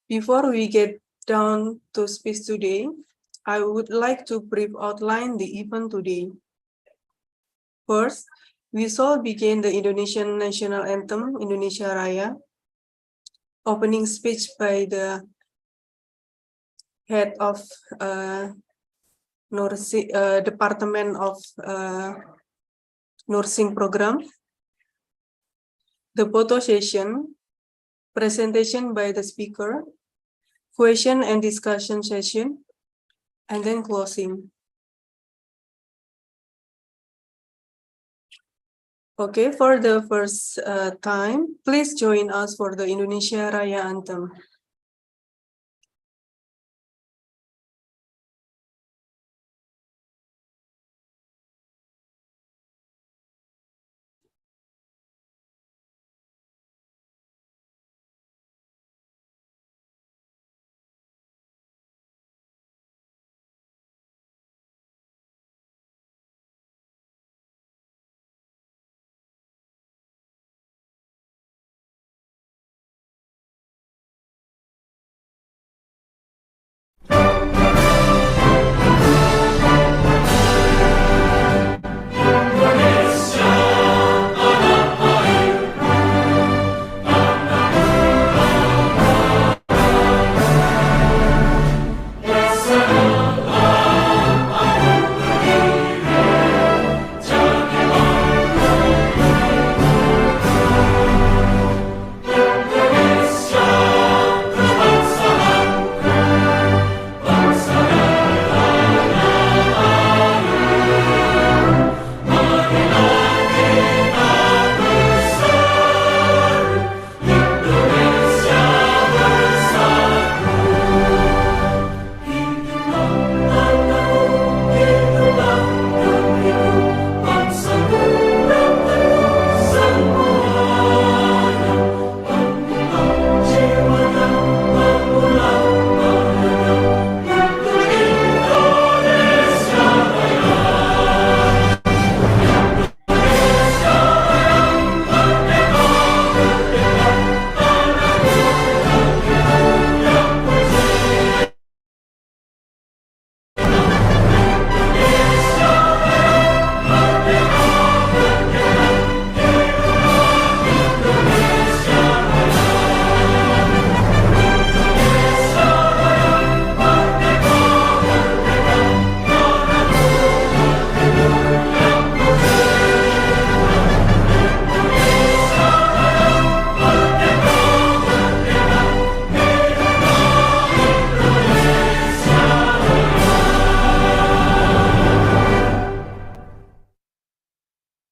Before we get down to speech today, I would like to brief outline the event today. First, we shall begin the Indonesian national anthem, Indonesia Raya, opening speech by the head of Department of Nursing Program, the photo session, presentation by the speaker, question and discussion session, and then closing. Okay, for the first time, please join us for the Indonesia Raya anthem.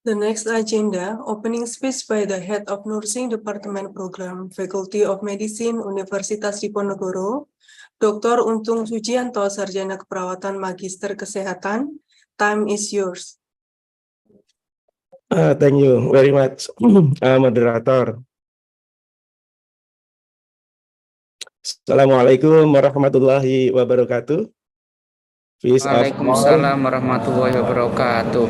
The next agenda, opening speech by the head of Nursing Department Program, Faculty of Medicine, Universitas Diponegoro, Dr. Untung Sujianto, Sarjana Keperawatan Magister Kesehatan. Time is yours. Thank you very much, moderator. Assalamualaikum warahmatullahi wabarakatuh. Waalaikumsalam warahmatullahi wabarakatuh.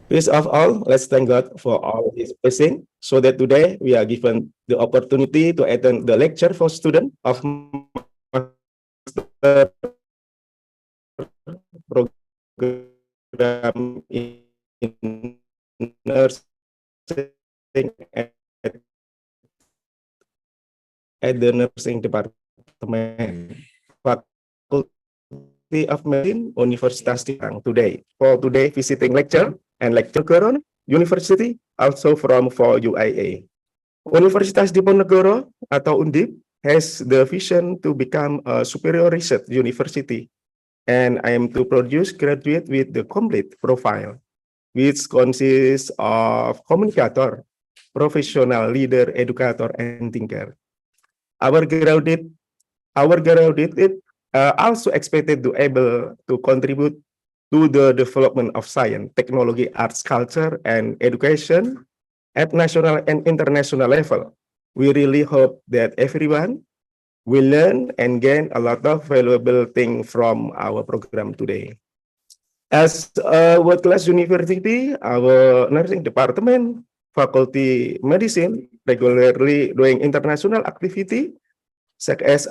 First of all, let's thank God for all His blessing, so that today we are given the opportunity to attend the lecture for students of master program in nursing at the nursing department, Faculty of Medicine, Universitas Diponegoro today. For today visiting lecture and lecture Koron University, also from for UIA. Universitas Diponegoro atau Undip has the vision to become a superior research university, and I am to produce graduate with the complete profile, which consists of communicator, professional leader, educator, and thinker. Our graduate also expected to able to contribute to the development of science, technology, arts, culture, and education at national and international level. We really hope that everyone will learn and gain a lot of valuable things from our program today. As a world-class university, our nursing department faculty medicine, regularly doing international activity, such as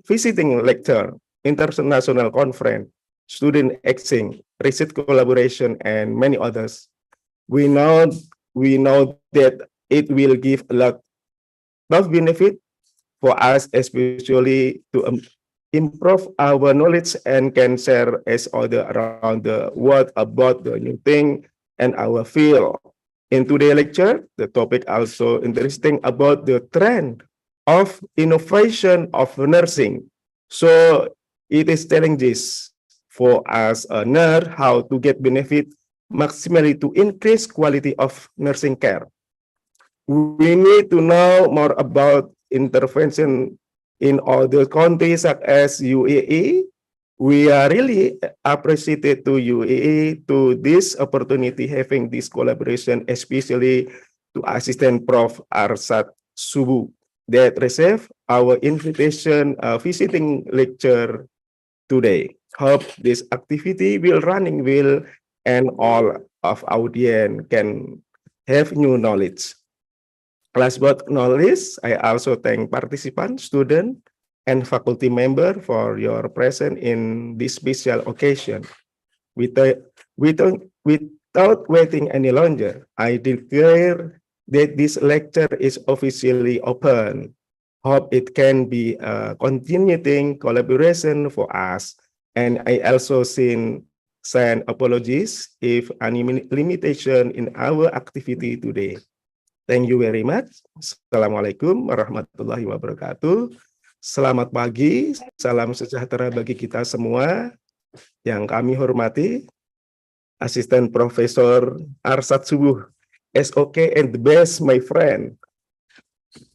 visiting lecture, international conference, student exchange, research collaboration, and many others. We know that it will give a lot of benefit for us, especially to improve our knowledge and can share as other around the world about the new thing and our field. In today's lecture, the topic also interesting about the trend of innovation of nursing. So it is telling this for us a nurse how to get benefit maximally to increase quality of nursing care. We need to know more about intervention in other countries such as UAE. We are really appreciated to UAE to this opportunity having this collaboration, especially to Assistant Prof. Arshad Subu that received our invitation visiting lecture today. Hope this activity will running well and all of audience can have new knowledge. Last but not least, I also thank participants, student, and faculty member for your presence in this special occasion. Without waiting any longer, I declare that this lecture is officially open. Hope it can be a continuing collaboration for us. And I also send apologies if any limitation in our activity today. Thank you very much. Assalamualaikum warahmatullahi wabarakatuh. Selamat pagi, salam sejahtera bagi kita semua. Yang kami hormati, Asisten Profesor Arshad Subu, SOK and the best, my friend.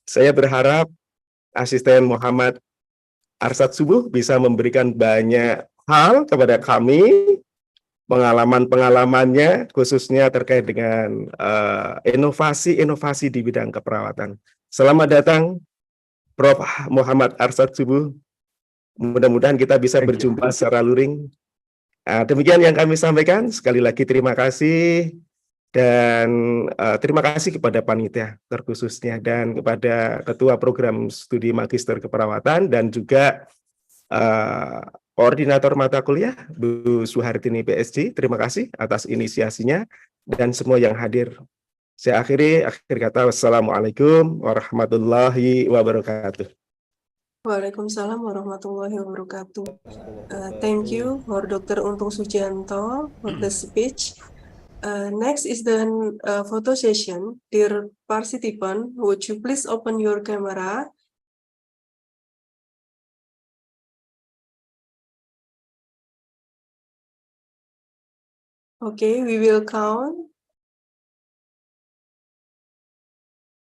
Saya berharap Asisten Muhammad Arshad Subu bisa memberikan banyak hal kepada kami, pengalaman-pengalamannya khususnya terkait dengan inovasi-inovasi di bidang keperawatan. Selamat datang Prof. Muhammad Arshad Subu. Mudah-mudahan kita bisa berjumpa secara luring. Demikian yang kami sampaikan. Sekali lagi terima kasih dan terima kasih kepada panitia terkhususnya dan kepada Ketua Program Studi Magister Keperawatan dan juga Koordinator mata kuliah, Bu Suhartini Ph.D. Terima kasih atas inisiasinya dan semua yang hadir. Saya akhir kata, wassalamualaikum warahmatullahi wabarakatuh. Waalaikumsalam warahmatullahi wabarakatuh. Thank you for Dr. Untung Sujianto for the speech. Next is the photo session. Dear participant, would you please open your camera? Okay, we will count.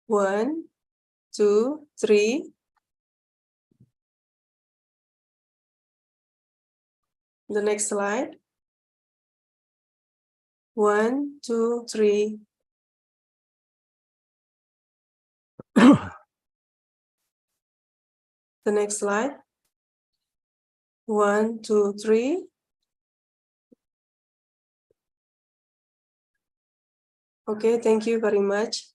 1, 2, 3. The next slide. 1, 2, 3. The next slide. 1, 2, 3. Okay, thank you very much.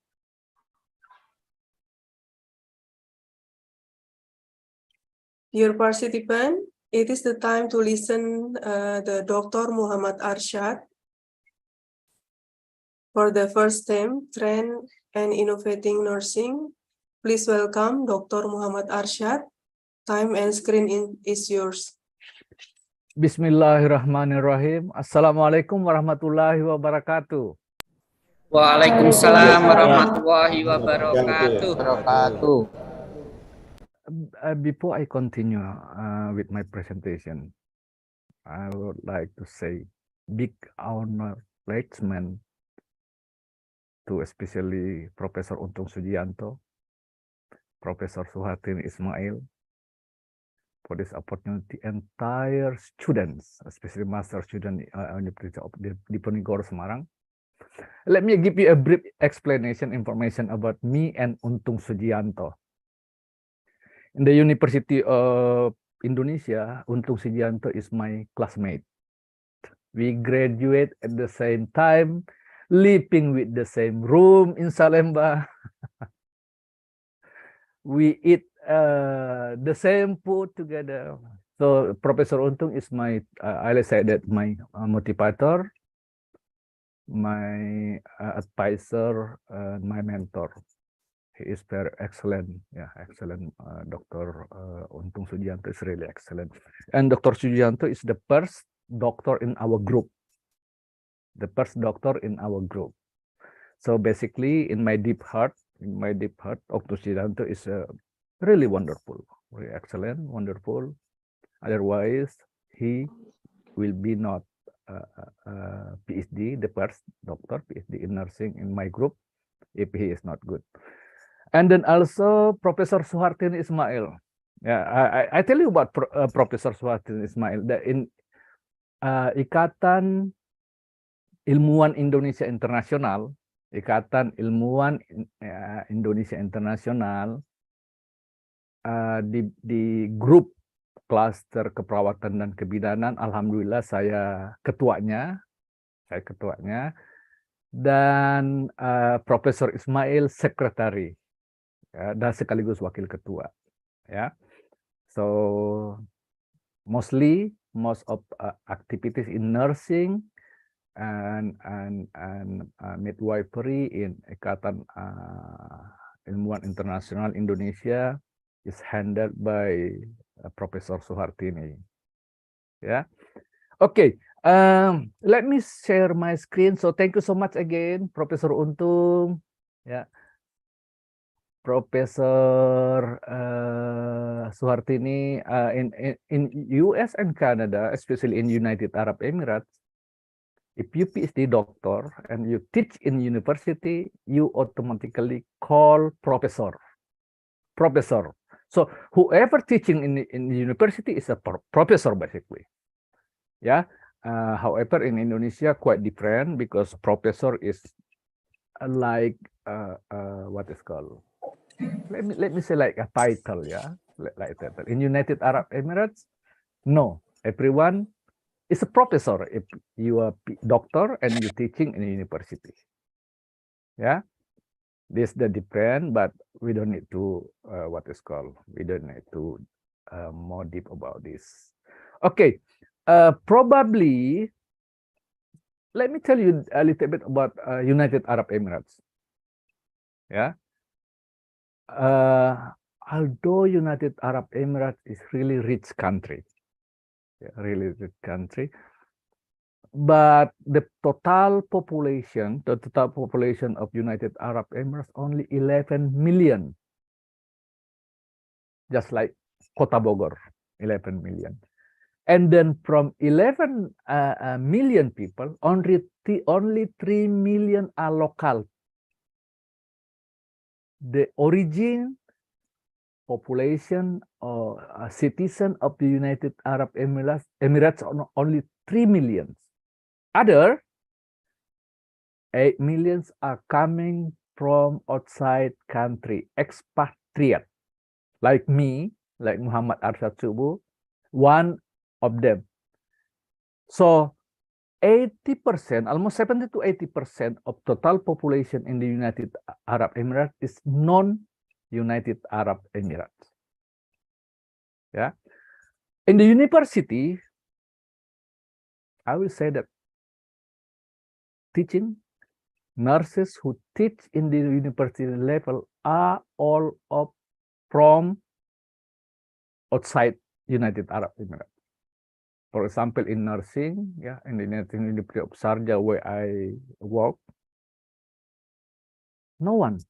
Dear participant, it is the time to listen the Dr. Muhammad Arshad for the first theme, Trend and Innovating Nursing. Please welcome Dr. Muhammad Arshad. Time and screen is yours. Bismillahirrahmanirrahim. Assalamualaikum warahmatullahi wabarakatuh. Waalaikumsalam warahmatullahi wabarakatuh. Before I continue with my presentation, I would like to say big acknowledgement to especially Professor Untung Sujianto, Professor Suhartini Ismail, for this opportunity, entire students, especially master student University of Diponegoro Semarang. Let me give you a brief information about me and Untung Sujianto. In the University of Indonesia, Untung Sujianto is my classmate. We graduate at the same time living with the same room in Salemba. We eat the same food together. So Professor Untung is my, I say that my motivator, my advisor, my mentor. He is very excellent, yeah, excellent. Dr. Untung Sujianto is really excellent, and Dr. Sujianto is the first doctor in our group. The first doctor in our group. So basically, in my deep heart, Dr. Sujianto is really wonderful, really excellent, wonderful. Otherwise, he will be not Ph.D, the first doctor Ph.D in nursing in my group, if he is not good. And then also Professor Suhartini Ismail. Yeah, I tell you about Professor Suhartini Ismail. In Ikatan Ilmuwan Indonesia Internasional, Ikatan Ilmuwan Indonesia Internasional, di grup klaster keperawatan dan kebidanan, alhamdulillah saya ketuanya, dan Profesor Ismail sekretari, ya, dan sekaligus wakil ketua, ya. So most of activities in nursing and midwifery in Ikatan Ilmuwan Internasional Indonesia is handled by Professor Suhartini. Yeah. Okay. Let me share my screen. So thank you so much again, Professor Untung. Yeah. Professor Suhartini in US and Canada, especially in United Arab Emirates, if you PhD doctor and you teach in university, you automatically call professor. So whoever teaching in university is a professor basically. Yeah. However, in Indonesia, quite different because professor is like what is called. Let me say like a title, yeah, like title. In United Arab Emirates, no, everyone is a professor if you are a doctor and you teaching in a university. Yeah, this is the different, but we don't need to what is called. We don't need to more deep about this. Okay, probably let me tell you a little bit about United Arab Emirates. Yeah. Although United Arab Emirates is really rich country, yeah, really rich country, but the total population of United Arab Emirates only 11 million, just like Kota Bogor, 11 million. And then from 11 million people, only 3 million are local. The origin population or citizen of the United Arab Emirates only 3 million. Other 8 millions are coming from outside country, expatriate, like me, like Muhammad Arshad Subu, one of them. So 80%, almost 70 to 80% of total population in the United Arab Emirates is non-United Arab Emirates. Yeah. In the university, I will say that teaching nurses who teach in the university level are all from outside United Arab Emirates. For example, in nursing, yeah, in the nursing university of Sharjah where I work, no one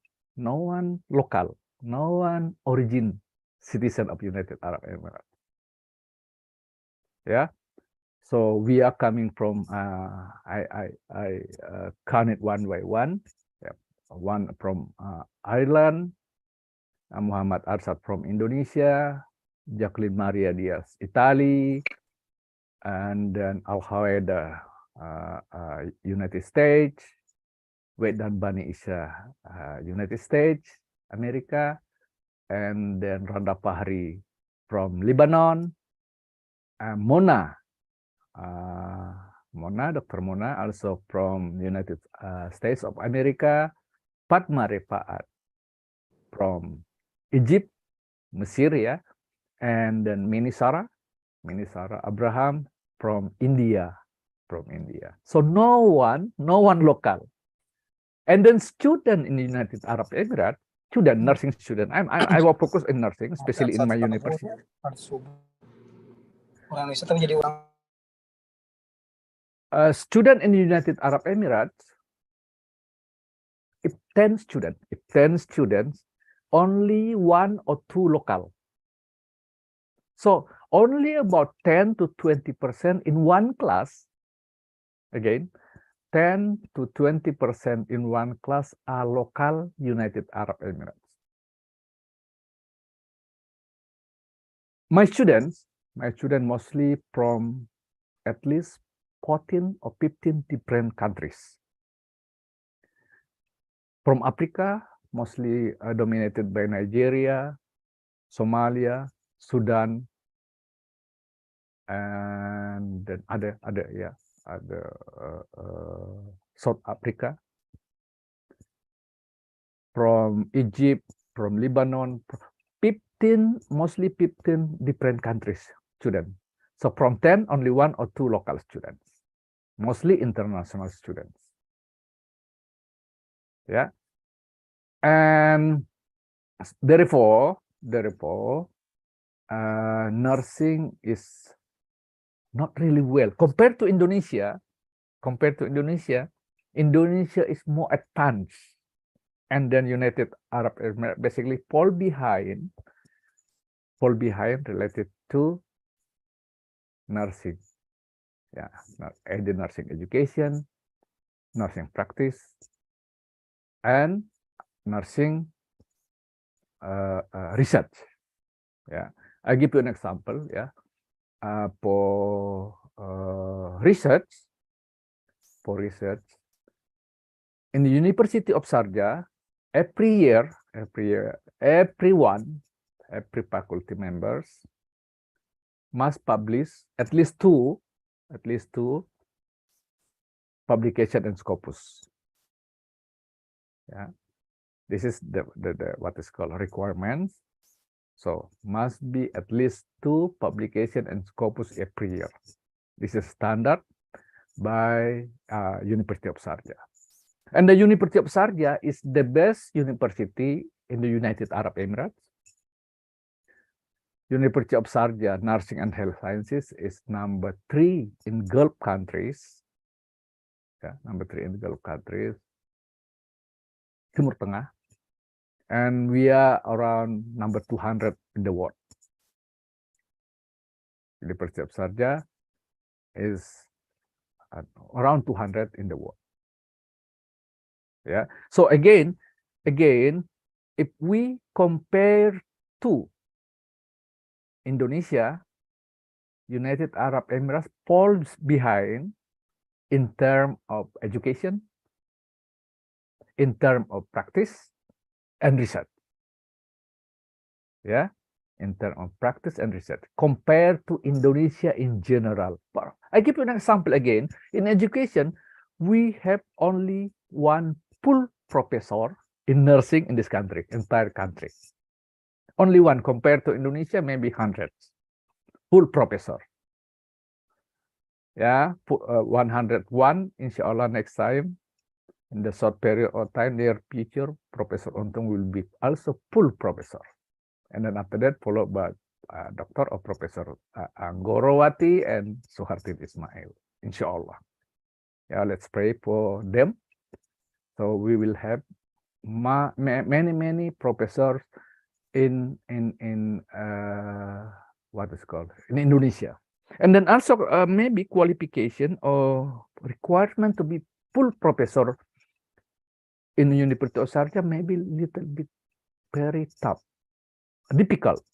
local, no one origin citizen of United Arab Emirates. Yeah, so we are coming from I count it one by one. Yeah. One from Ireland, Muhammad Arshad from Indonesia, Jacqueline Maria Diaz, Italy, and then Al-Haweda, United States, Wedan Bani Isha, United States, America, and then Randa Fahri from Lebanon, Mona Dr. Mona, also from United States of America, Fatma Refaat from Egypt, Mesir, ya, and then Mini Sarah Abraham from India, So no one local. And then student in the United Arab Emirates, nursing student. I will focus in nursing, especially in my university. Student in the United Arab Emirates, if 10 students, only 1 or 2 local. So only about 10 to 20% in one class, again, 10 to 20% in one class are local United Arab Emirates. My students mostly from at least 14 or 15 different countries. From Africa, mostly dominated by Nigeria, Somalia, Sudan, and then other South Africa, from Egypt, from Lebanon, mostly 15 different countries students. So from 10, only 1 or 2 local students, mostly international students. Yeah, and therefore, nursing is not really well compared to Indonesia. Indonesia is more advanced, and then United Arab Emirates basically fall behind related to nursing. Yeah, the nursing education, nursing practice, and nursing research. Yeah, I give you an example. Yeah, for research, in the University of Sharjah, every year, every faculty members must publish at least two publication and scopus. Yeah, this is the what is called requirements. So must be at least 2 publication and scopus every year. This is standard by University of Sharjah. And the University of Sharjah is the best university in the United Arab Emirates. University of Sharjah Nursing and Health Sciences is number 3 in Gulf countries. Yeah, number 3 in the Gulf countries. Timur Tengah. And we are around number 200 in the world. University of Sharjah is around 200 in the world. Yeah. So again, if we compare to Indonesia, United Arab Emirates falls behind in terms of education, in terms of practice and research. Yeah, in terms of practice and research compared to Indonesia in general. I give you an example again. In education, we have only 1 full professor in nursing in this country, entire country. Only 1 compared to Indonesia, maybe hundreds. Full professor. Yeah, 101, inshallah next time. In the short period of time, near future, Professor Untung will be also full professor. And then after that, followed by Dr. or Professor Anggorowati and Suhartin Ismail, inshallah. Yeah, let's pray for them. So we will have many professors in what is called in Indonesia, and then also maybe qualification or requirement to be full professor in the University of Sharjah maybe little bit very tough, difficult.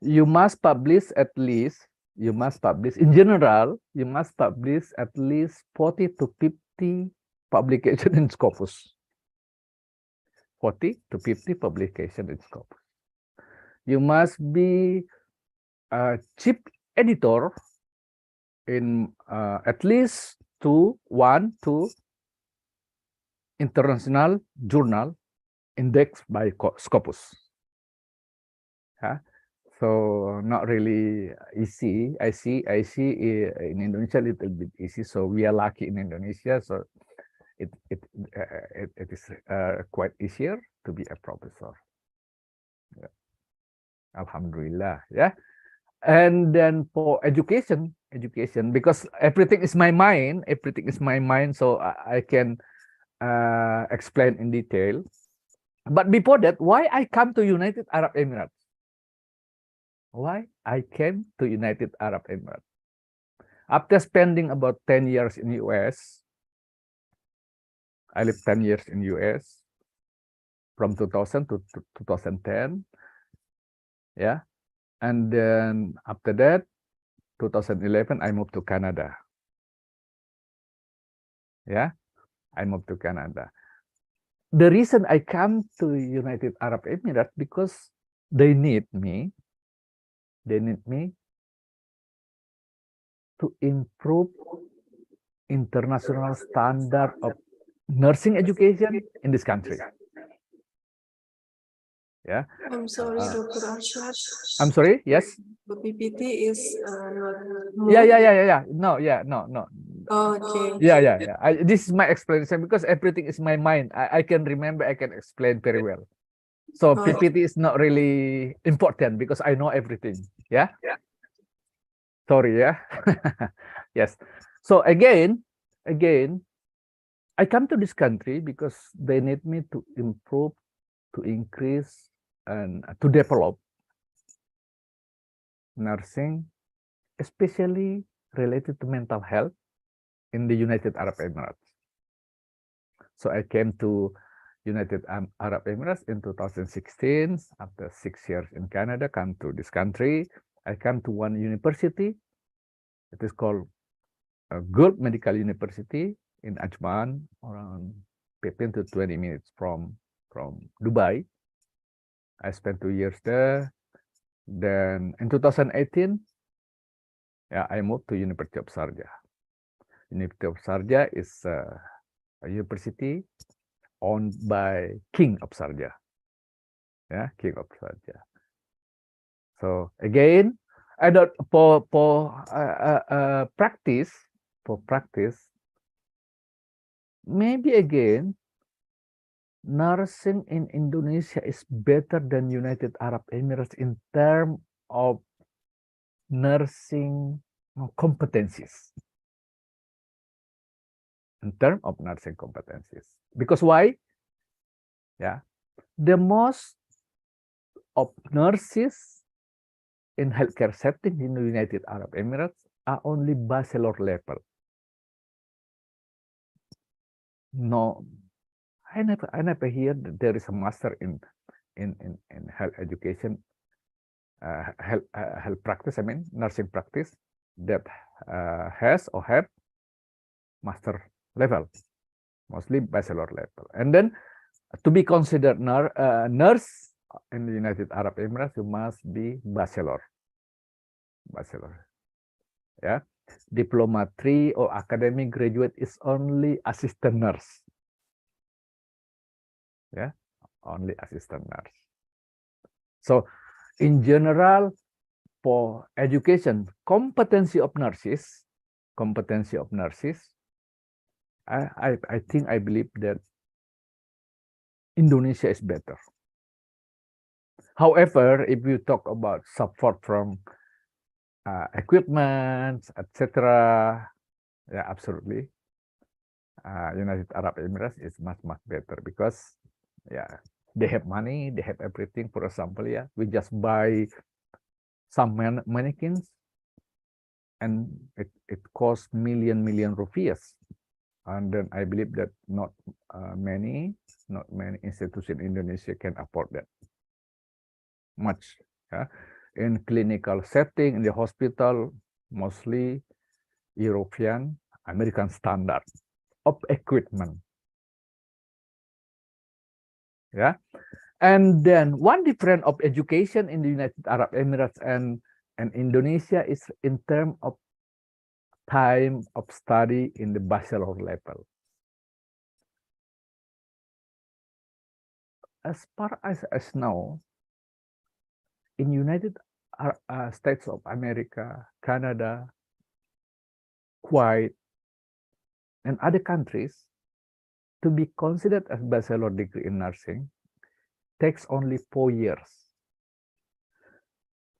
You must publish at least. In general, you must publish at least 40 to 50 publication in scopus. 40 to 50 publication in scopus. You must be a chief editor in at least one, two international journal indexed by Scopus. Yeah. So not really easy. I see in Indonesia a little bit easy. So we are lucky in Indonesia. So it is quite easier to be a professor. Yeah. Alhamdulillah. Yeah. And then for education, because everything is my mind. So I can explain in detail. But before that, why I come to United Arab Emirates? Why I came to United Arab Emirates? After spending about 10 years in US, I lived 10 years in US from 2000 to 2010. Yeah. And then after that, 2011, I moved to Canada. Yeah. I moved to Canada. The reason I come to United Arab Emirates because they need me. They need me to improve international standard of nursing education in this country. Yeah. I'm sorry, Dr. Arshad. I'm sorry. Yes. The PPT is not. Yeah. No. Okay. Yeah. This is my explanation because everything is my mind. I can remember. I can explain very well. So PPT is not really important because I know everything. Yeah. Sorry. Yeah. Yes. So again, I come to this country because they need me to improve, to increase, and to develop nursing, especially related to mental health in the United Arab Emirates. So I came to United Arab Emirates in 2016. After 6 years in Canada, come to this country. I come to one university. It is called Gulf Medical University in Ajman, around 15 to 20 minutes from Dubai. I spent 2 years there. Then in 2018, I moved to University of Sharjah. University of Sharjah is a university owned by King of Sharjah. Yeah, King of Sharjah. So again, I don't for practice. Maybe again, nursing in Indonesia is better than United Arab Emirates in terms of nursing competencies. In terms of nursing competencies. Because why? Yeah. The most of nurses in healthcare setting in the United Arab Emirates are only bachelor level. No, I never hear that there is a master in health education, health practice. I mean, nursing practice that has or have master level, mostly bachelor level. And then to be considered nurse in the United Arab Emirates, you must be bachelor. Yeah. Diploma 3 or academic graduate is only assistant nurse. Yeah, only assistant nurse. So in general, for education, competency of nurses, I think, I believe that Indonesia is better. However, if you talk about support from equipment, etc., yeah, absolutely. United Arab Emirates is much better because, yeah, they have money, they have everything. For example, yeah, we just buy some mannequins, and it costs million rupiahs. And then I believe that not many institutions in Indonesia can afford that much. Yeah? In clinical setting, in the hospital, mostly European, American standard of equipment. Yeah. And then one difference of education in the United Arab Emirates and Indonesia is in terms of time of study in the bachelor level. As far as I know, in United States of America, Canada, Kuwait, and other countries, to be considered as bachelor degree in nursing takes only 4 years.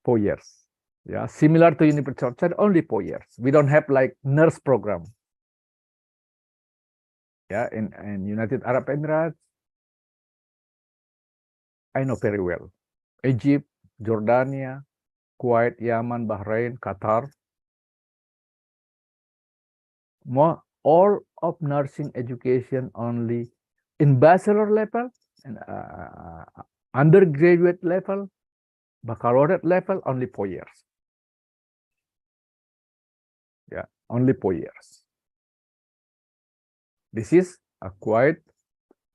4 years. Yeah, similar to university, only 4 years. We don't have like nurse program. Yeah, in United Arab Emirates, I know very well. Egypt, Jordania, Kuwait, Yemen, Bahrain, Qatar. All of nursing education only in bachelor level and undergraduate level, baccalaureate level, only 4 years. Yeah, only 4 years. This is a quite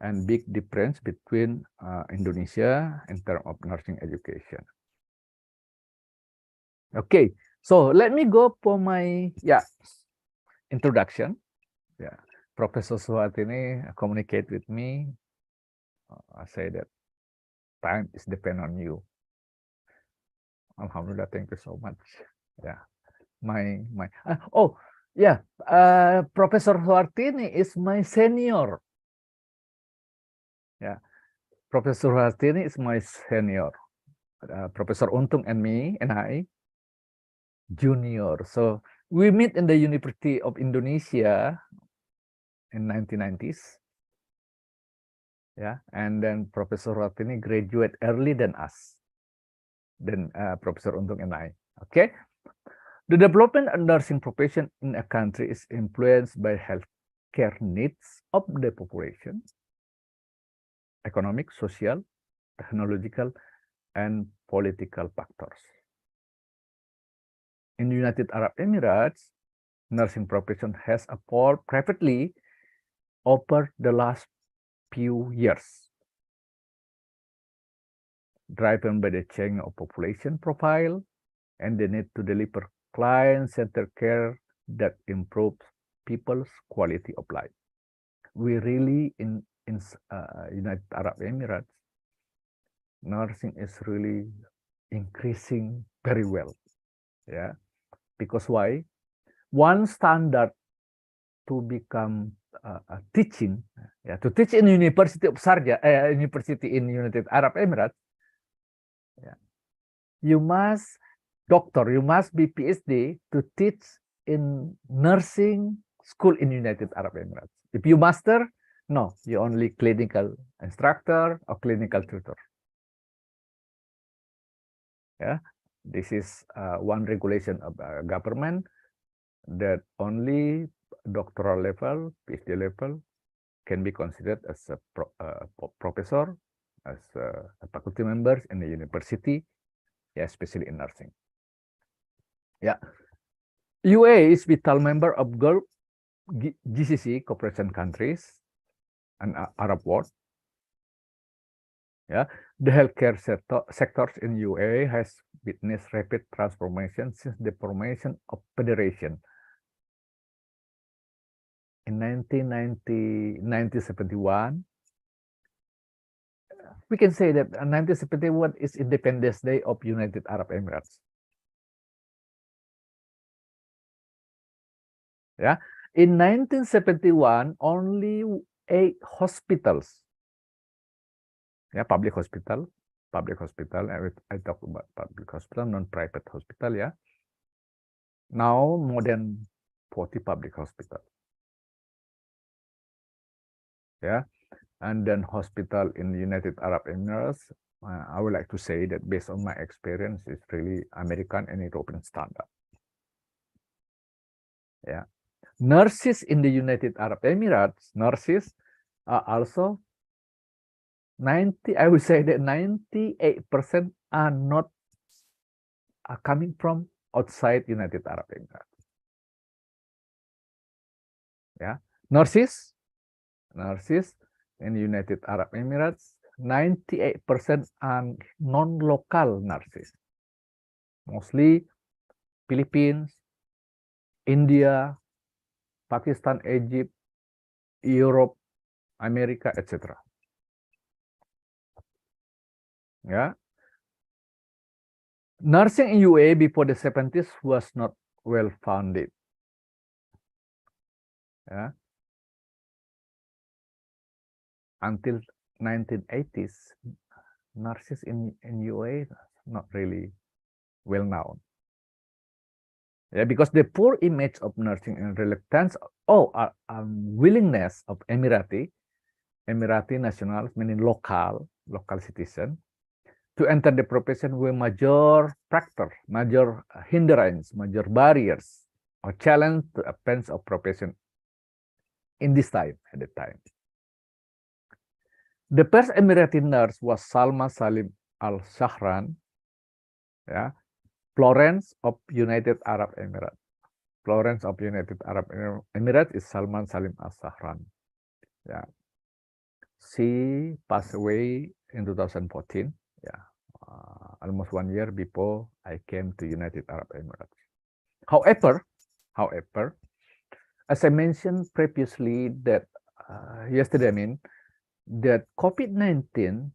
and big difference between Indonesia in terms of nursing education. Okay, so let me go for my introduction. Yeah, Professor Suhatini communicate with me. I say that time is depend on you. Alhamdulillah, thank you so much. Yeah, Professor Suhartini is my senior. Yeah, Professor Suhartini is my senior. Professor Untung and me and I, junior. So we meet in the University of Indonesia in 1990s. Yeah, and then Professor Suhartini graduate early than us. Then Professor Untung and I. Okay. The development of nursing profession in a country is influenced by healthcare needs of the population, economic, social, technological, and political factors. In the United Arab Emirates, nursing profession has evolved rapidly over the last few years, driven by the change of population profile and the need to deliver client-centered care that improves people's quality of life. We really in United Arab Emirates, nursing is really increasing very well. Yeah, because why? One standard to become teaching, to teach in University of Sharjah, University in United Arab Emirates. Yeah, you must be Ph.D. to teach in nursing school in United Arab Emirates. If you master, no, you only clinical instructor or clinical tutor. Yeah, this is one regulation of government that only doctoral level, PhD level can be considered as a professor, as faculty members in the university, yeah, especially in nursing. Yeah, UAE is vital member of Gulf GCC cooperation countries and Arab world. Yeah, the healthcare sectors in UAE has witnessed rapid transformation since the formation of federation in 1971. We can say that 1971 is Independence Day of United Arab Emirates. Yeah, in 1971, only 8 hospitals. Yeah, public hospital. I talk about public hospital, non-private hospital. Yeah. Now more than 40 public hospital. Yeah, and then hospital in the United Arab Emirates. I would like to say that based on my experience, it's really American and European standard. Yeah, nurses in the United Arab Emirates, nurses are also 90. I would say that 98% are not coming from outside United Arab Emirates. Yeah, nurses in United Arab Emirates, 98% are non-local nurses, mostly Philippines, India, Pakistan, Egypt, Europe, America, etc. Yeah. Nursing in UAE before the 70s was not well founded. Yeah. Until 1980s, nurses in UAE not really well known. Yeah, because the poor image of nursing and reluctance or willingness of Emirati nationals, meaning local citizen, to enter the profession were major factor, major hindrance, major barriers or challenge to advance of profession in this time, at the time. The first Emirati nurse was Salma Salim Al-Shahran, yeah, Florence of United Arab Emirates. Florence of United Arab Emirates is Salman Salim Al-Shahran. Yeah. She passed away in 2014. Yeah. Almost 1 year before I came to United Arab Emirates. However, as I mentioned previously that yesterday, that COVID-19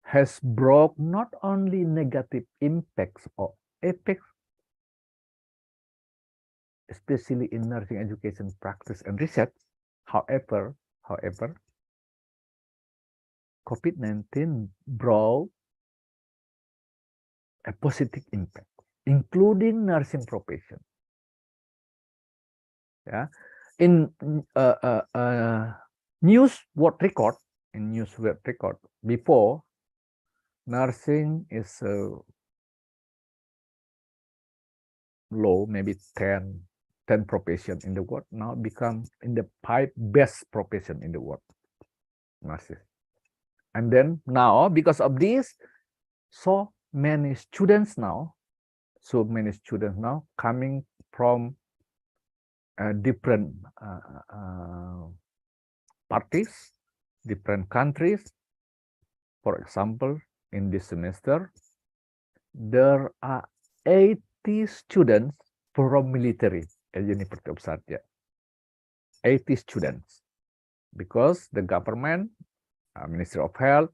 has brought not only negative impacts or effects, especially in nursing education practice and research. However, COVID-19 brought a positive impact, including nursing profession. Yeah, in news world record, before, nursing is low, maybe 10 profession in the world. Now become in the 5 best profession in the world, nurses. And then now, because of this, so many students now coming from different parties, different countries. For example, in this semester, there are 80 students from military at University of Sharjah. 80 students, because the government, Ministry of Health,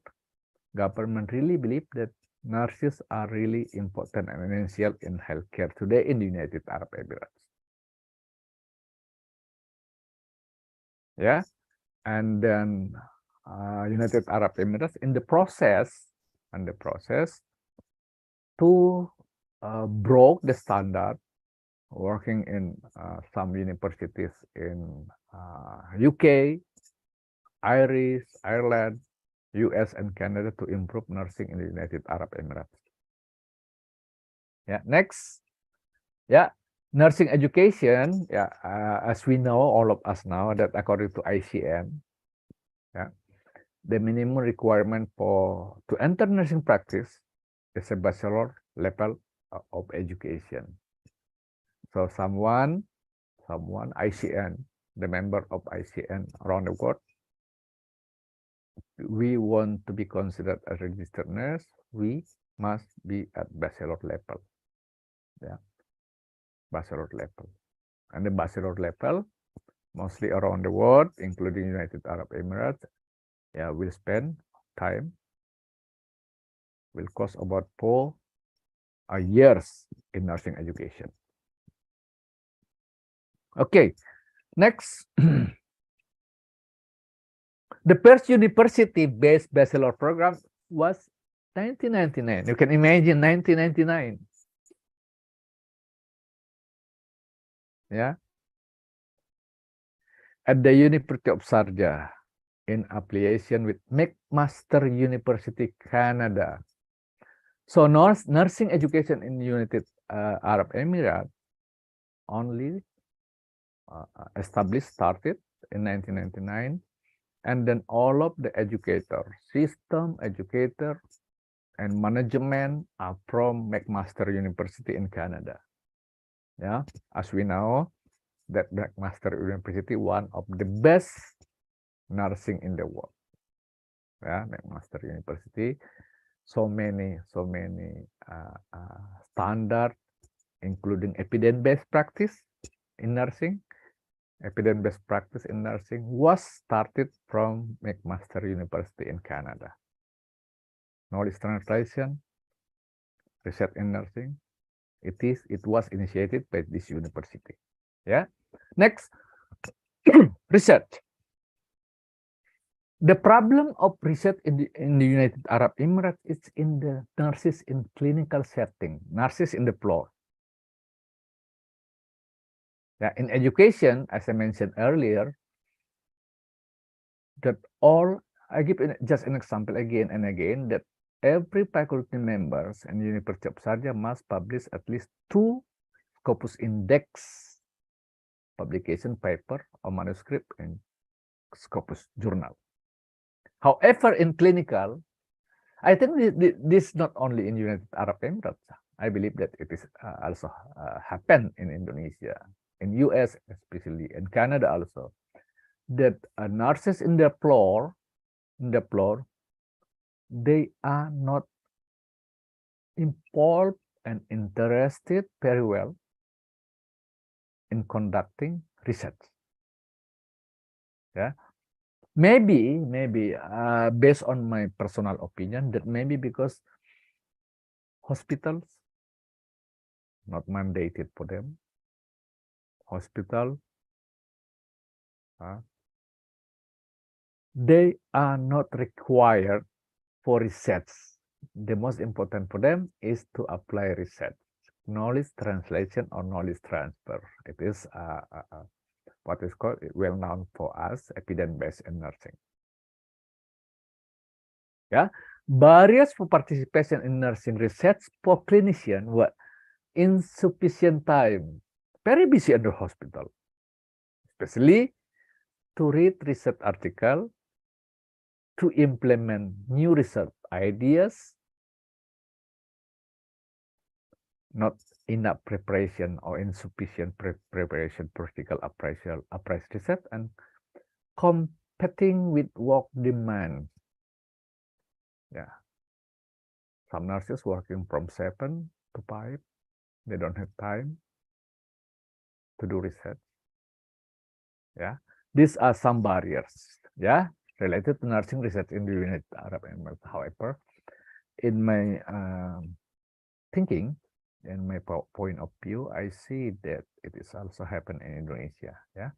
government really believe that nurses are really important and essential in healthcare today in the United Arab Emirates. Yeah, and then United Arab Emirates in the process to broke the standard, working in some universities in UK, Irish, Ireland, US, and Canada to improve nursing in the United Arab Emirates. Yeah, next. Yeah, nursing education. Yeah, as we know, all of us know that according to ICN, yeah, the minimum requirement to enter nursing practice is a bachelor level of education. So someone ICN, the member of ICN around the world, we want to be considered a registered nurse, we must be at bachelor level. Yeah, bachelor level. And the bachelor level, mostly around the world, including United Arab Emirates, yeah, will spend time, will cost about 4 years in nursing education. Okay, next. The first university-based bachelor program was 1999. You can imagine 1999. Yeah. At the University of Sharjah, in affiliation with McMaster University, Canada. So nursing education in United Arab Emirates only started in 1999, and then all of the system educator, and management are from McMaster University in Canada. Yeah, as we know, that McMaster University, one of the best nursing in the world. Yeah, McMaster University, so many standard, including evidence-based practice, in nursing, evidence-based practice in nursing was started from McMaster University in Canada. Knowledge translation, research in nursing, it was initiated by this university. Yeah. Next, research. The problem of research in the United Arab Emirates is in the nurses in clinical setting, nurses in the floor. Yeah, in education, as I mentioned earlier, that all, I give just an example again and again, that every faculty members in the University of Sharjah must publish at least 2 Scopus Index publication paper or manuscript in Scopus journal. However, in clinical, I think this not only in United Arab Emirates. I believe that it is also happen in Indonesia, in US especially, in Canada also, that nurses in the floor, they are not involved and interested very well in conducting research. Yeah, maybe based on my personal opinion, that maybe because hospitals not mandated for them. Hospital, they are not required for research. The most important for them is to apply research, knowledge translation or knowledge transfer. It is what is called, well known for us, evidence-based in nursing. Yeah, barriers for participation in nursing research for clinicians were insufficient time, very busy at the hospital, especially to read research article, to implement new research ideas, not enough preparation or insufficient preparation practical appraisal research, and competing with work demand. Yeah, some nurses working from 7 to 5, they don't have time to do research. Yeah, these are some barriers, yeah, related to nursing research in the United Arab Emirates. However, in my thinking, in my point of view, I see that it is also happen in Indonesia. Yeah,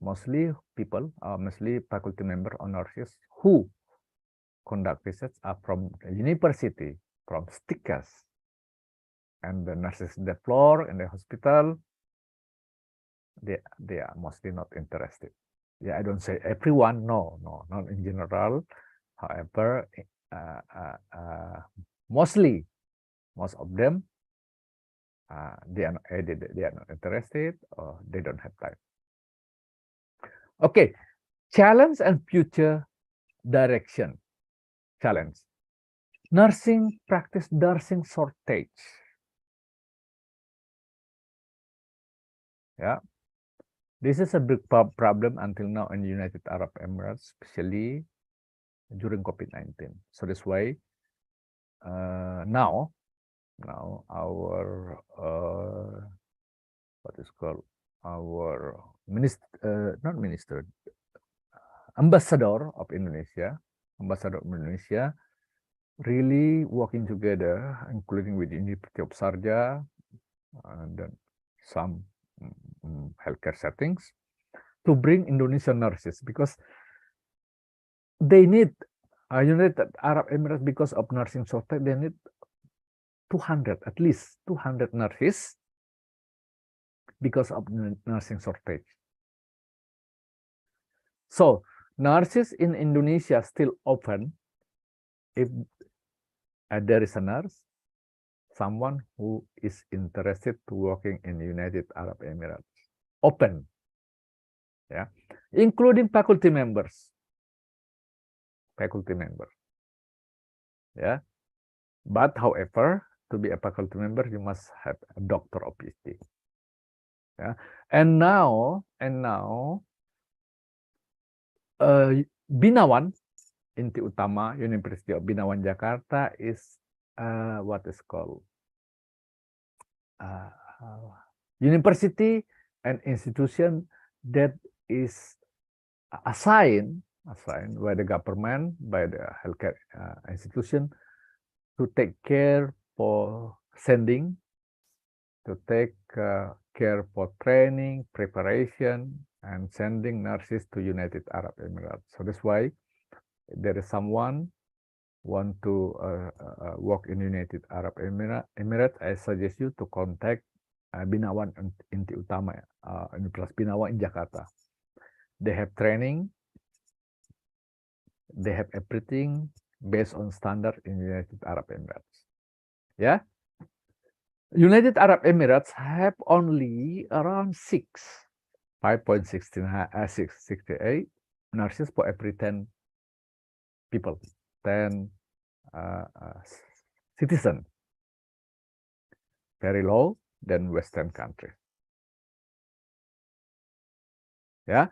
mostly people, mostly faculty member or nurses who conduct research are from the university, from stickers, and the nurses in the floor in the hospital, they are mostly not interested. Yeah, I don't say everyone, no, not in general. However, most of them, they are not interested, or they don't have time. Okay, challenge and future direction. Challenge. Nursing practice, nursing shortage. Yeah, this is a big problem until now in the United Arab Emirates, especially during COVID-19. So that's why now our what is called our ambassador of Indonesia really working together, including with the University of Sharjah and some healthcare settings, to bring Indonesian nurses, because they need United Arab Emirates, because of nursing shortage, they need 200, at least 200 nurses because of nursing shortage. So nurses in Indonesia still open if there is a nurse, someone who is interested to working in United Arab Emirates. Open, yeah, including faculty members. Yeah, but however, to be a faculty member, you must have a doctor of Ph.D. Yeah, and now Binawan, Inti Utama University of Binawan Jakarta is what is called university an institution that is assigned by the government, by the healthcare institution, to take care for sending, to take care for training, preparation, and sending nurses to United Arab Emirates. So that's why there is someone want to work in United Arab Emirates, I suggest you to contact Binawan Inti Utama, Universitas Binawan in Jakarta. They have training, they have everything based on standard in United Arab Emirates. Yeah, United Arab Emirates have only around 5.68 nurses for every 10 people, 10 citizens. Very low than Western countries. Yeah,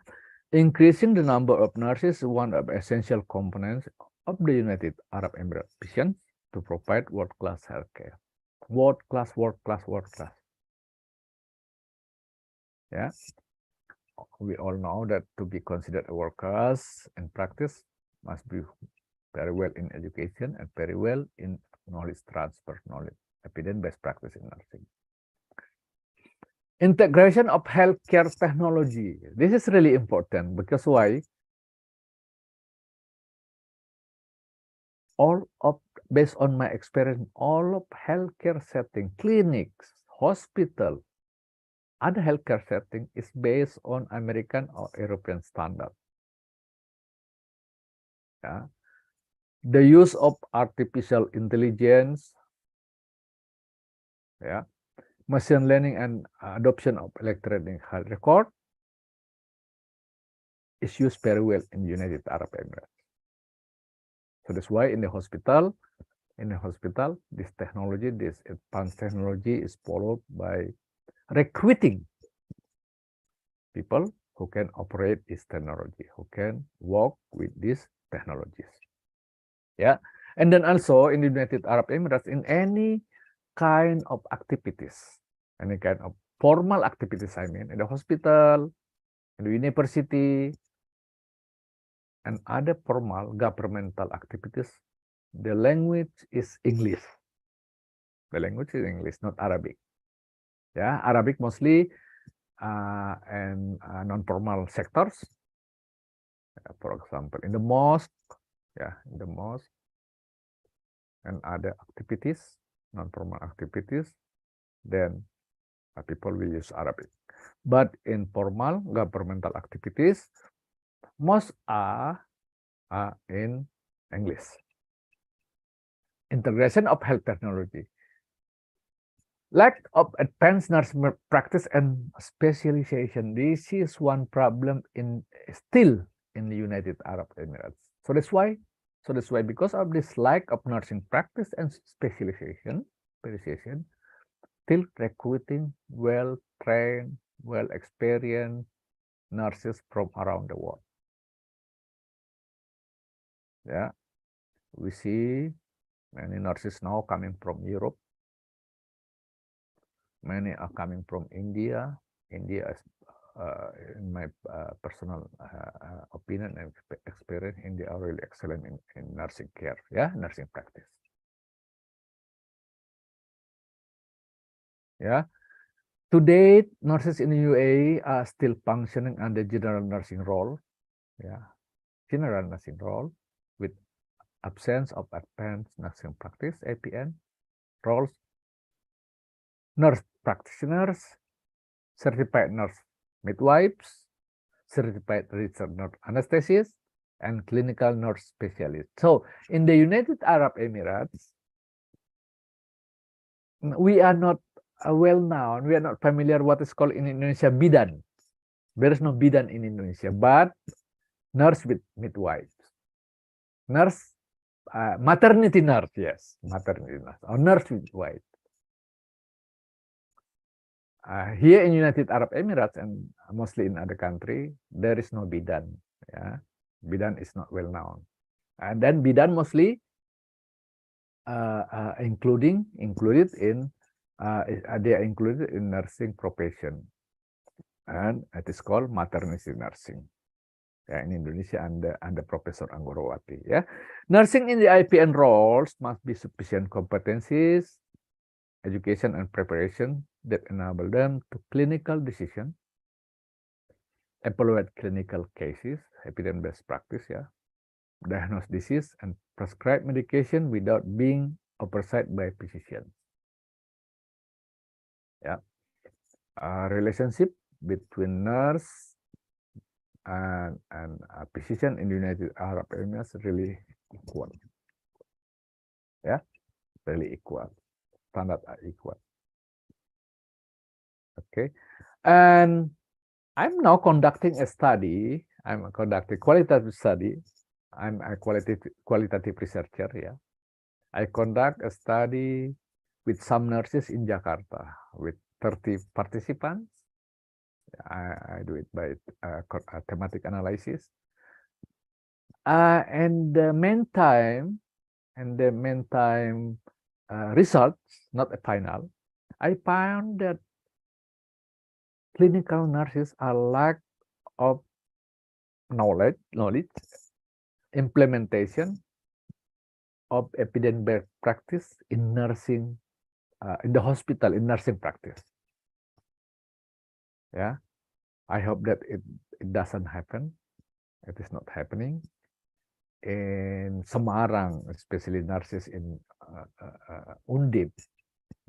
increasing the number of nurses is one of the essential components of the United Arab Emirates vision to provide world-class healthcare. World-class. Yeah, we all know that to be considered a world-class in practice must be very well in education and very well in knowledge transfer, knowledge, evidence-based practice in nursing. Integration of healthcare technology. This is really important because why? Based on my experience, all of healthcare setting, clinics, hospital, other healthcare setting is based on American or European standard. Yeah. The use of artificial intelligence, yeah, machine learning and adoption of electronic health record is used very well in United Arab Emirates. So that's why in the hospital, this technology, this advanced technology is followed by recruiting people who can operate this technology, who can work with these technologies. Yeah, and then also in the United Arab Emirates, in any kind of activities, any kind of formal activities, I mean, in the hospital, in the university, and other formal governmental activities, the language is English. The language is English, not Arabic. Yeah, Arabic mostly and non-formal sectors. For example, in the mosque, in the mosque, and other activities, non-formal activities, then people will use Arabic. But in formal governmental activities, most are in English. Integration of health technology. Lack of advanced nursing practice and specialization. This is one problem still in the United Arab Emirates. So that's why because of this lack of nursing practice and specialization, still recruiting well-trained, well-experienced nurses from around the world. Yeah, we see many nurses now coming from Europe. Many are coming from India. India is, in my personal opinion and experience, India are really excellent in nursing care, nursing practice. Yeah, today nurses in the UAE are still functioning under general nursing role, general nursing role with absence of advanced nursing practice (APN) roles. Nurse practitioners, certified nurse midwives, certified registered nurse anesthesists, and clinical nurse specialists. So in the United Arab Emirates, we are not well known, we are not familiar what is called in Indonesia bidan. There is no bidan in Indonesia, but nurse with midwives, nurse, maternity nurse, yes, maternity nurse, or nurse midwife. Here in United Arab Emirates and mostly in other country, there is no bidan. Bidan is not well known, and then bidan mostly included in they are included in nursing profession. and it is called maternity nursing. Yeah, in Indonesia under Professor Anggorowati. Yeah, nursing in the IPN roles must be sufficient competencies, education and preparation that enable them to clinical decision, evaluate clinical cases, evidence-based practice, yeah, diagnose disease and prescribe medication without being oversight by physicians. Yeah, relationship between nurse and a physician in the United Arab Emirates really equal. Yeah, really equal. Standard are equal. Okay, and I'm now conducting a study. I'm conducting qualitative study. I'm a qualitative researcher. Yeah, I conduct a study with some nurses in Jakarta with 30 participants. I do it by thematic analysis. And the meantime, results, not a final, I found that clinical nurses are lack of knowledge, implementation of evidence-based practice in nursing, in the hospital, in nursing practice. Yeah, I hope that it doesn't happen. It is not happening. In Semarang, especially nurses in Undip,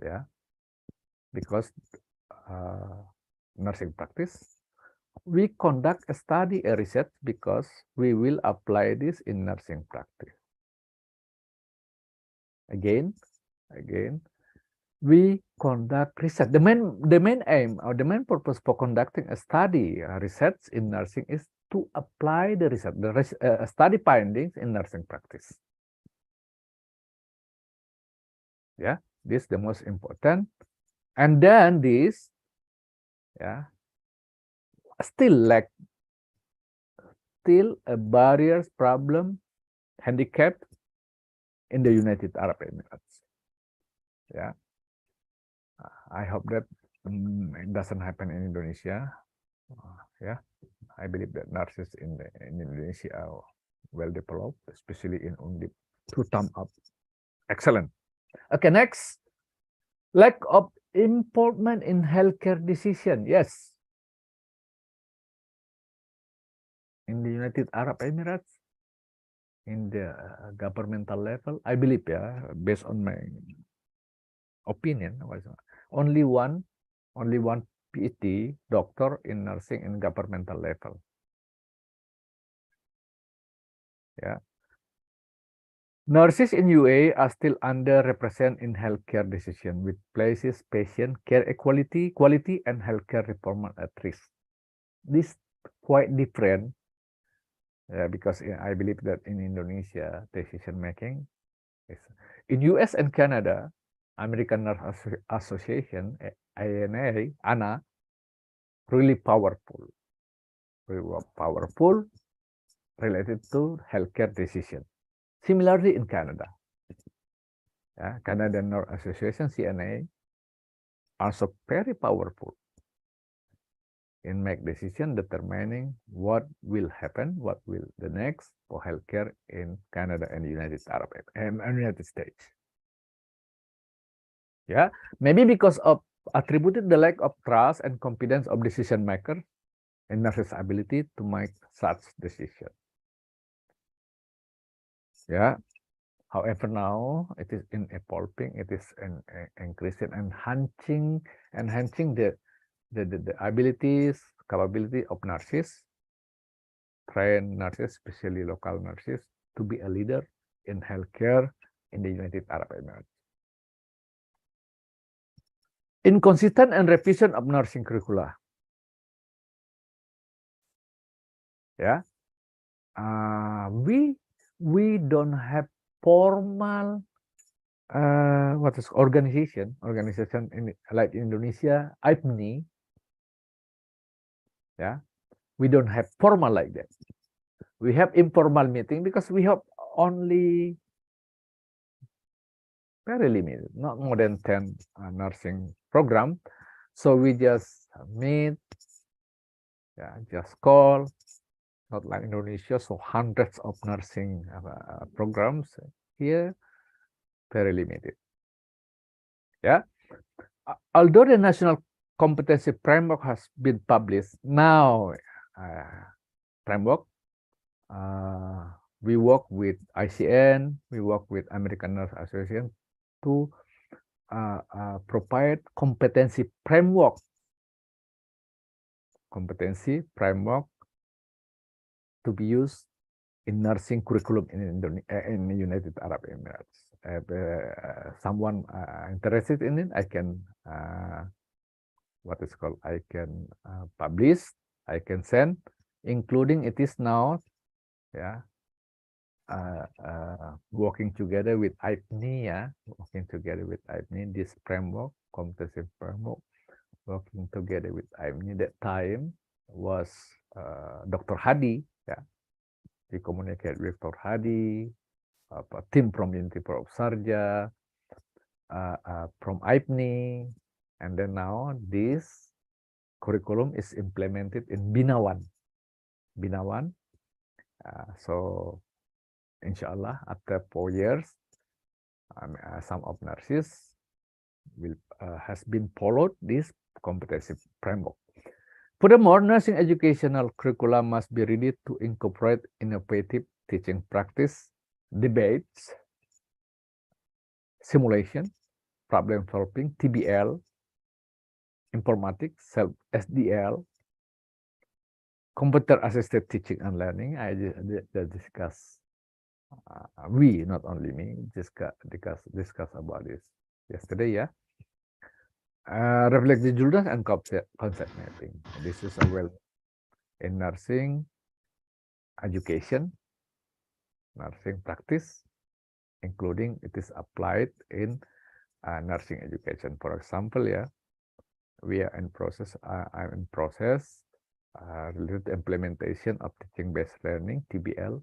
yeah, because nursing practice, we conduct a study, a research, because we will apply this in nursing practice. Again, we conduct research. The main aim or the main purpose for conducting a study, research in nursing is to apply the research, study findings in nursing practice. Yeah, this is the most important. And then this, yeah, still a barriers problem, handicap in the United Arab Emirates. Yeah, I hope that it doesn't happen in Indonesia. Yeah, I believe that nurses in Indonesia are well developed, especially in Undip. 2 thumbs up. Excellent. Okay, next. Lack of involvement in healthcare decision. Yes. In the United Arab Emirates, in the governmental level, I believe, yeah, based on my opinion, only one Ph.D. doctor in nursing in governmental level. Yeah. Nurses in UA are still underrepresented in healthcare decision, which places patient care quality and healthcare reform at risk. This quite different, because I believe that in Indonesia, decision making is in US and Canada, American Nurse Association, ANA, really powerful related to healthcare decision. Similarly in Canada, Canadian Nurse Association, CNA, also very powerful in make decision determining what will happen, what will the next for healthcare in Canada and United States. Yeah, maybe because of attributed the lack of trust and confidence of decision maker in nurses' ability to make such decision. Yeah. However, now it is in evolving, it is increasing, enhancing the abilities, capability of nurses, trained nurses, especially local nurses, to be a leader in healthcare in the United Arab Emirates. Inconsistent and revision of nursing curricula. Yeah, we don't have formal what is organization in like Indonesia, IPNI. Yeah, we don't have formal like that. We have informal meeting because we have only very limited, not more than 10 nursing program. So we just meet Yeah, just call. Not like Indonesia, so hundreds of nursing programs here, very limited. Yeah, although the national competency framework has been published now, framework, we work with ICN, we work with American Nurse Association to provide competency framework to be used in nursing curriculum in the United Arab Emirates. Someone interested in it, I can what is called, I can publish, I can send, including it is now, yeah, working together with IPNI, yeah, working together with IPNI, this framework, competency framework, working together with IPNI. That time was Dr. Hadi, yeah, we communicate with Dr. Hadi, a team from University of Sarja, from IPNI, and then now this curriculum is implemented in Binawan. So inshallah after 4 years, some of nurses will has been followed this competency framework. Furthermore, nursing educational curricula must be ready to incorporate innovative teaching practice, debates, simulation, problem solving, TBL, informatics, SDL, computer assisted teaching and learning. I just discuss. We, not only me, discuss about this yesterday. Yeah. Reflective journals and concept mapping. This is a well in nursing education, nursing practice, including it is applied in nursing education. For example, yeah, we are in process. I'm in process related to implementation of teaching-based learning (TBL)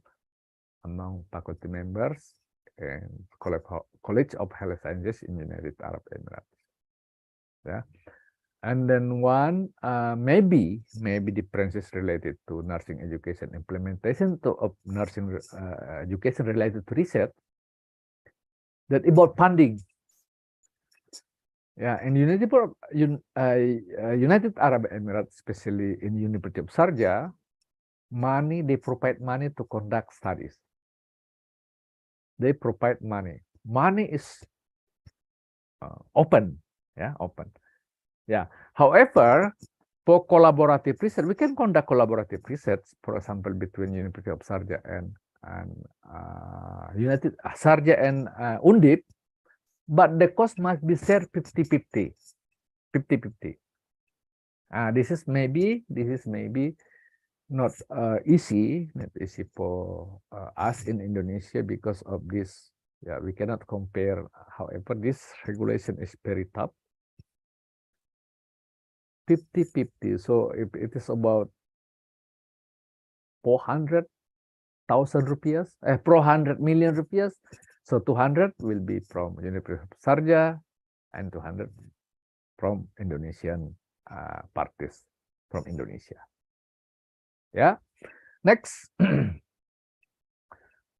among faculty members and College of Health Sciences in United Arab Emirates. Yeah, and then one maybe differences related to nursing education implementation of nursing education related to research. That about funding. Yeah, in United Arab Emirates, especially in University of Sharjah, they provide money to conduct studies. They provide money. Money is open, yeah, open. Yeah. However, for collaborative research, we can conduct collaborative research, for example, between University of Sharjah and Sharjah and Undip, but the cost must be shared 50-50. 50-50. This is maybe not easy for us in Indonesia because of this. Yeah, we cannot compare. However, this regulation is very tough. 50-50. So if it is about 400,000 rupiah, 400 million rupiah, so 200 will be from University of Sharjah and 200 from Indonesian parties from Indonesia. Yeah. Next.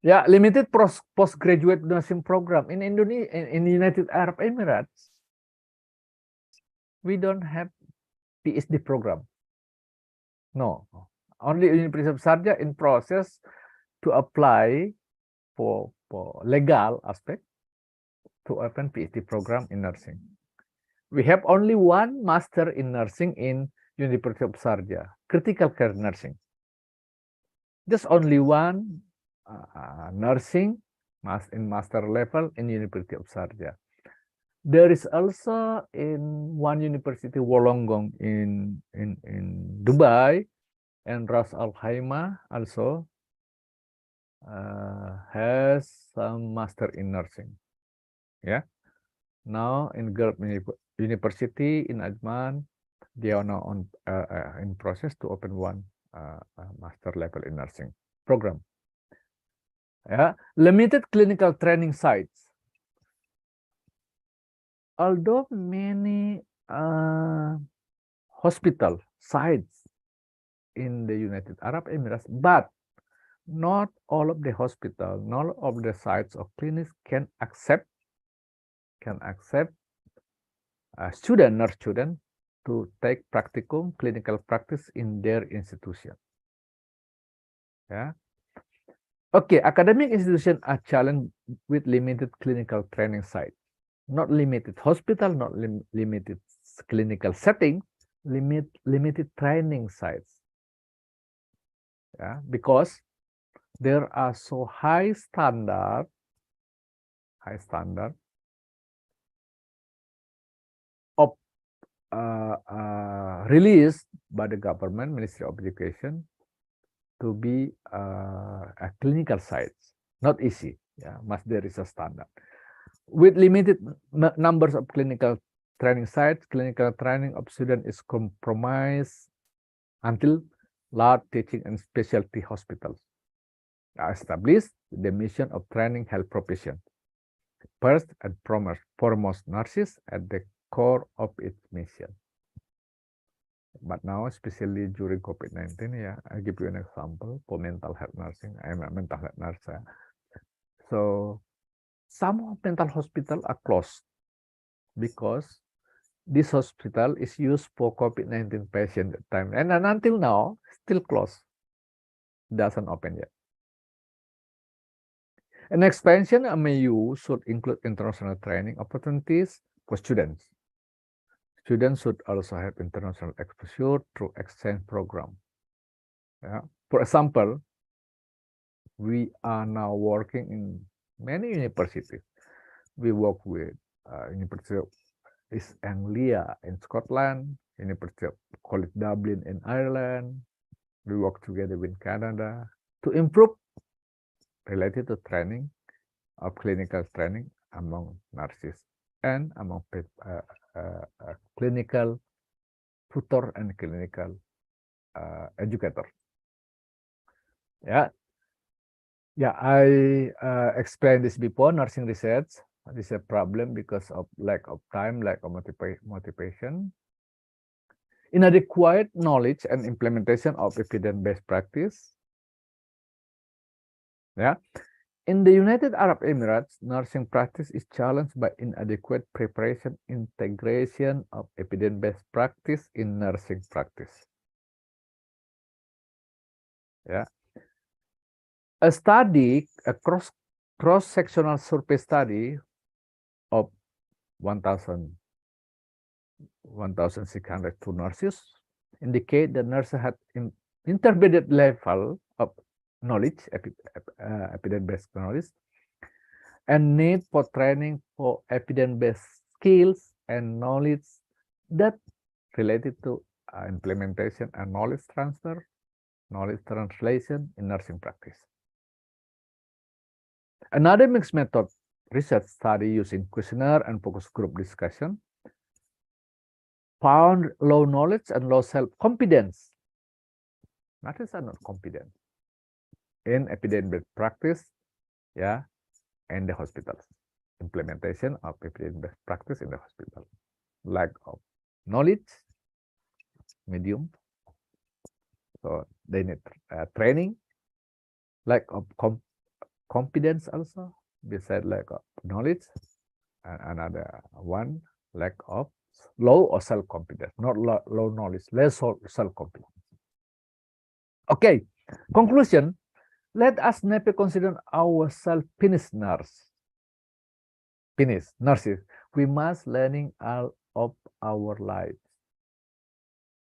Yeah, limited postgraduate nursing program in Indonesia, in United Arab Emirates. We don't have Ph.D. program. No, only University of Sharjah in process to apply for legal aspect to open Ph.D. program in nursing. We have only one master in nursing in University of Sharjah, critical care nursing. Just only one nursing in master level in University of Sharjah. There is also in one university, Wollongong in Dubai, and Ras Al Khaimah also has some master in nursing. Yeah. Now in Gulf University in Ajman, they are now in process to open one master level in nursing program. Yeah, limited clinical training sites. Although many hospital sites in the United Arab Emirates, but not all of the hospital, not all of the sites of clinics can accept nurse student to take practicum clinical practice in their institution. Yeah. Okay, academic institutions are challenged with limited clinical training sites, not limited hospital, not limited clinical setting, limited training sites. Yeah, because there are so high standard of released by the government, Ministry of Education, to be a clinical sites. Not easy. Yeah, there is a standard. With limited numbers of clinical training sites, clinical training of students is compromised until large teaching and specialty hospitals are established with the mission of training health profession. First and foremost, nurses at the core of its mission. But now, especially during COVID-19, yeah, I'll give you an example for mental health nursing. I'm a mental health nurse. So some mental hospitals are closed because this hospital is used for COVID-19 patients at the time. And until now, still closed. Doesn't open yet. An expansion MAU should include international training opportunities for students. Students should also have international exposure through exchange program. Yeah. For example, we are now working in many universities. We work with University of East Anglia in Scotland, University of College Dublin in Ireland. We work together with Canada to improve related to training of clinical training among nurses and among clinical tutor and clinical educator. Yeah, I explained this before. Nursing research is a problem because of lack of time, lack of motivation, inadequate knowledge and implementation of evidence-based practice. Yeah. In the United Arab Emirates, nursing practice is challenged by inadequate preparation, integration of evidence-based practice in nursing practice. Yeah. A study, a cross-sectional survey study of 1,602 nurses indicate the nurses had intermediate level of knowledge, evidence-based knowledge, and need for training for evidence-based skills and knowledge that related to implementation and knowledge transfer, knowledge translation in nursing practice. Another mixed method research study using questionnaire and focus group discussion found low knowledge and low self-confidence. Nurses are not confident in evidence-based practice, yeah, and the hospitals. Implementation of evidence-based practice in the hospital. Lack of knowledge, medium. So they need training. Lack of confidence also. Besides lack of knowledge, and another one, lack of low or self-confidence. Not low knowledge, less self-confidence. Okay, conclusion. Let us never consider ourselves finished nurses. We must learning all of our lives.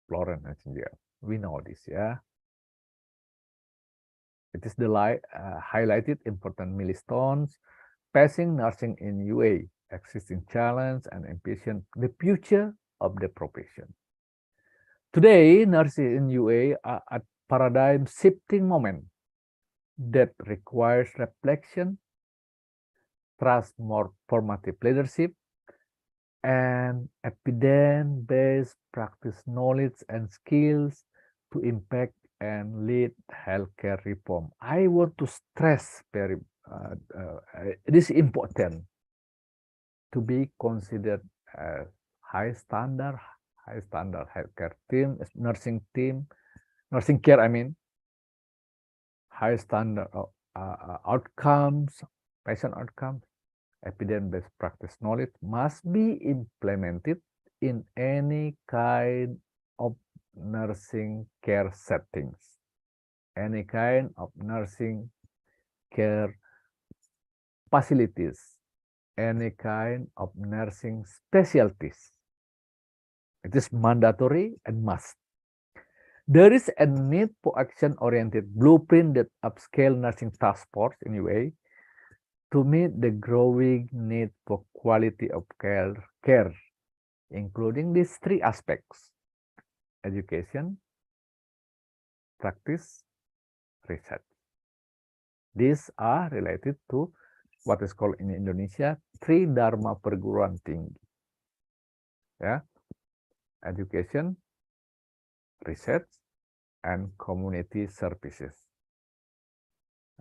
Florence Nightingale. We know this, yeah. It is the highlighted important milestones, passing nursing in UA, existing challenge and ambition, the future of the profession. Today, nurses in UA are at paradigm shifting moment that requires reflection, transformative leadership, and evidence-based practice knowledge and skills to impact and lead healthcare reform. I want to stress it is important to be considered as high standard healthcare team, nursing team, nursing care, I mean, high standard of outcomes, patient outcomes, evidence-based practice knowledge must be implemented in any kind of nursing care settings, any kind of nursing care facilities, any kind of nursing specialties. It is mandatory and must. There is a need for action-oriented blueprint that upscale nursing task force in UA to meet the growing need for quality of care, including these three aspects: education, practice, research. These are related to what is called in Indonesia Tri Dharma Perguruan Tinggi. Yeah, education, research, and community services.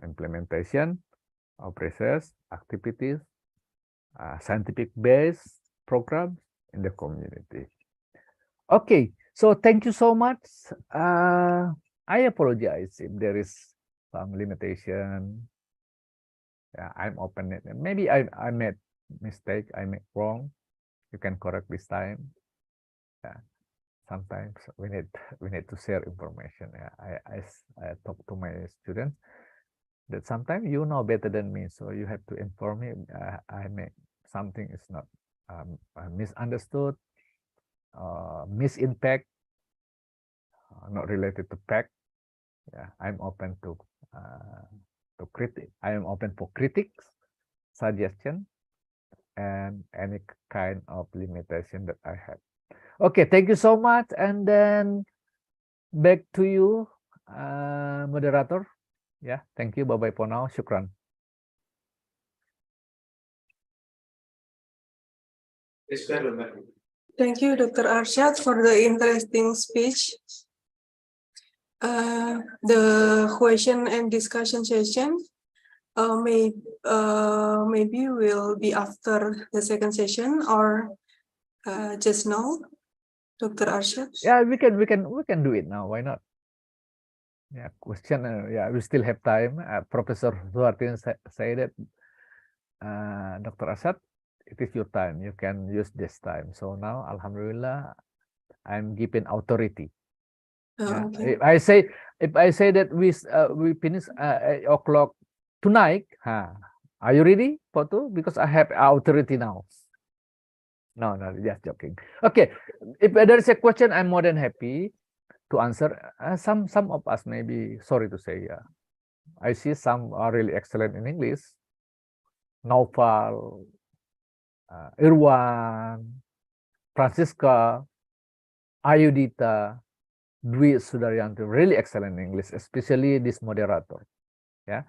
Implementation of research activities, scientific-based programs in the community. Okay, so thank you so much. I apologize if there is some limitation. Yeah, I'm open. Maybe I made mistake, I made wrong. You can correct this time. Yeah. Sometimes we need to share information. Yeah, I talk to my students that sometimes you know better than me, so you have to inform me. I make something is not misunderstood, misimpact, not related to fact. Yeah, I'm open to critic. I am open for critics, suggestion, and any kind of limitation that I have. Okay, thank you so much. And then back to you, moderator. Yeah, thank you. Bye-bye for now. Shukran. Thank you, Dr. Arshad, for the interesting speech. The question and discussion session maybe will be after the second session or just now, Dr. Arshad. Yeah, we can do it now. Why not? Yeah, question. Yeah, we still have time. Professor Suhartin say that, Dr. Arshad, it is your time. You can use this time. So now, Alhamdulillah, I'm given authority. Yeah. Okay. If I say that we finish 8 o'clock tonight, are you ready, Potu? Because I have authority now. No, just joking. Okay, if there is a question, I'm more than happy to answer. Some of us maybe sorry to say, I see some are really excellent in English. Naufal, Irwan, Francisca, Ayudita, Dwi Sudaryanto, really excellent in English, especially this moderator. Yeah,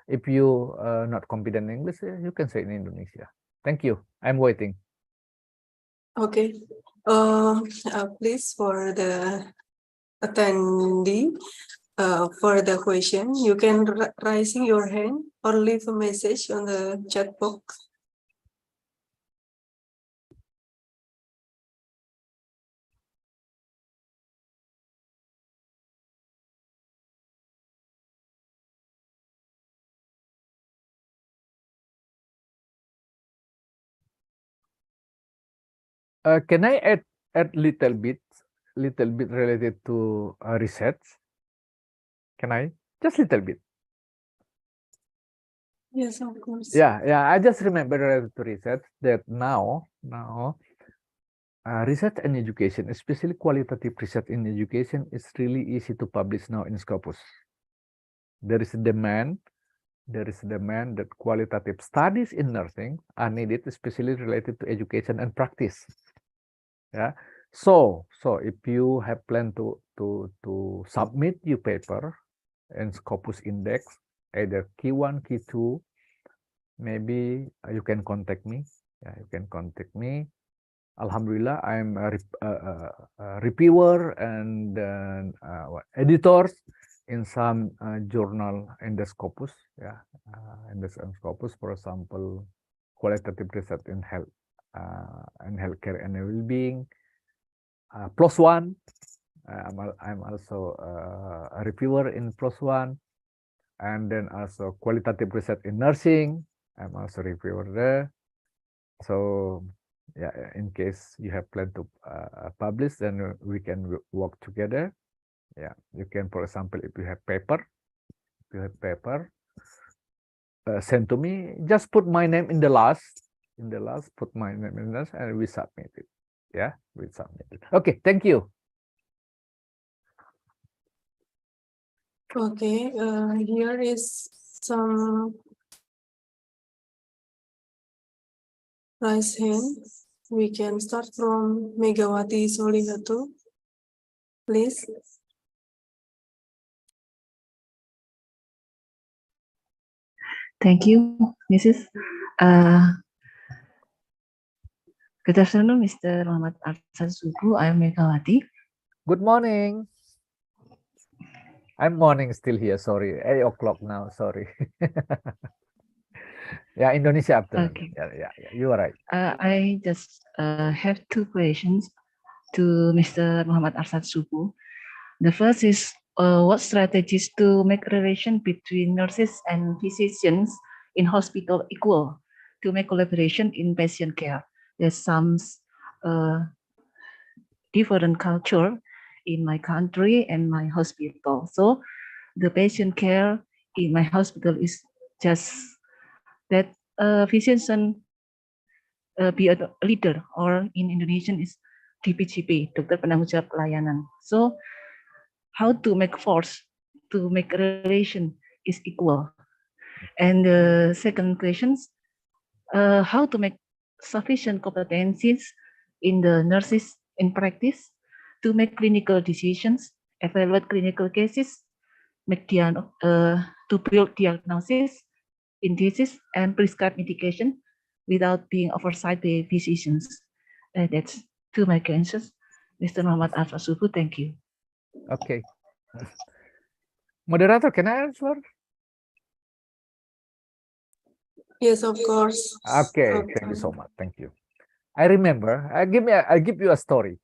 if you not competent in English, you can say in Indonesia. Thank you. I'm waiting. Okay. Please, for the attendee, for the question, you can raising your hand or leave a message on the chat box. Can I add little bit related to research? Can I? Just little bit. Yes, of course. Yeah. I just remember related to research that now research and education, especially qualitative research in education, is really easy to publish now in Scopus. There is a demand. There is a demand that qualitative studies in nursing are needed, especially related to education and practice. Yeah. So if you have planned to submit your paper in Scopus Index, either Q1, Q2, maybe you can contact me. Yeah, you can contact me. Alhamdulillah, I'm a reviewer and editors in some journal in the Scopus. Yeah, in the Scopus, for example, qualitative research in health and healthcare and well-being. +1, I'm also a reviewer in +1, and then also qualitative research in nursing. I'm also reviewer there. So yeah, in case you have planned to publish, then we can work together. Yeah, you can, for example, if you have paper, send to me. Just put my name in the last, put my name in the last, and we submit it. Yeah, we submit it. Okay, thank you. Okay, here is some raise hand. We can start from Megawati Solihatu, please. Thank you, Mrs. Good afternoon, Mr. Muhammad Arshad Subu. I'm Megawati. Good morning. I'm morning still here. Sorry, 8 o'clock now. Sorry. Yeah, Indonesia afternoon. Okay. Yeah, you are right. I just have two questions to Mr. Muhammad Arshad Subu. The first is what strategies to make relation between nurses and physicians in hospital equal to make collaboration in patient care? There's some different culture in my country and my hospital. So the patient care in my hospital is just that physician be a leader, or in Indonesian is DPJP, dokter penanggung jawab pelayanan. So how to make force to make relation is equal. And the second question, how to make sufficient competencies in the nurses in practice to make clinical decisions, evaluate clinical cases, make to build diagnosis in disease and prescribe medication without being oversight by physicians. That's two my questions. Mr. Muhammad Arshad Subu, thank you. Okay. Moderator, can I answer? Yes, of course. Okay, thank you so much. Thank you. I remember. I'll give you a story.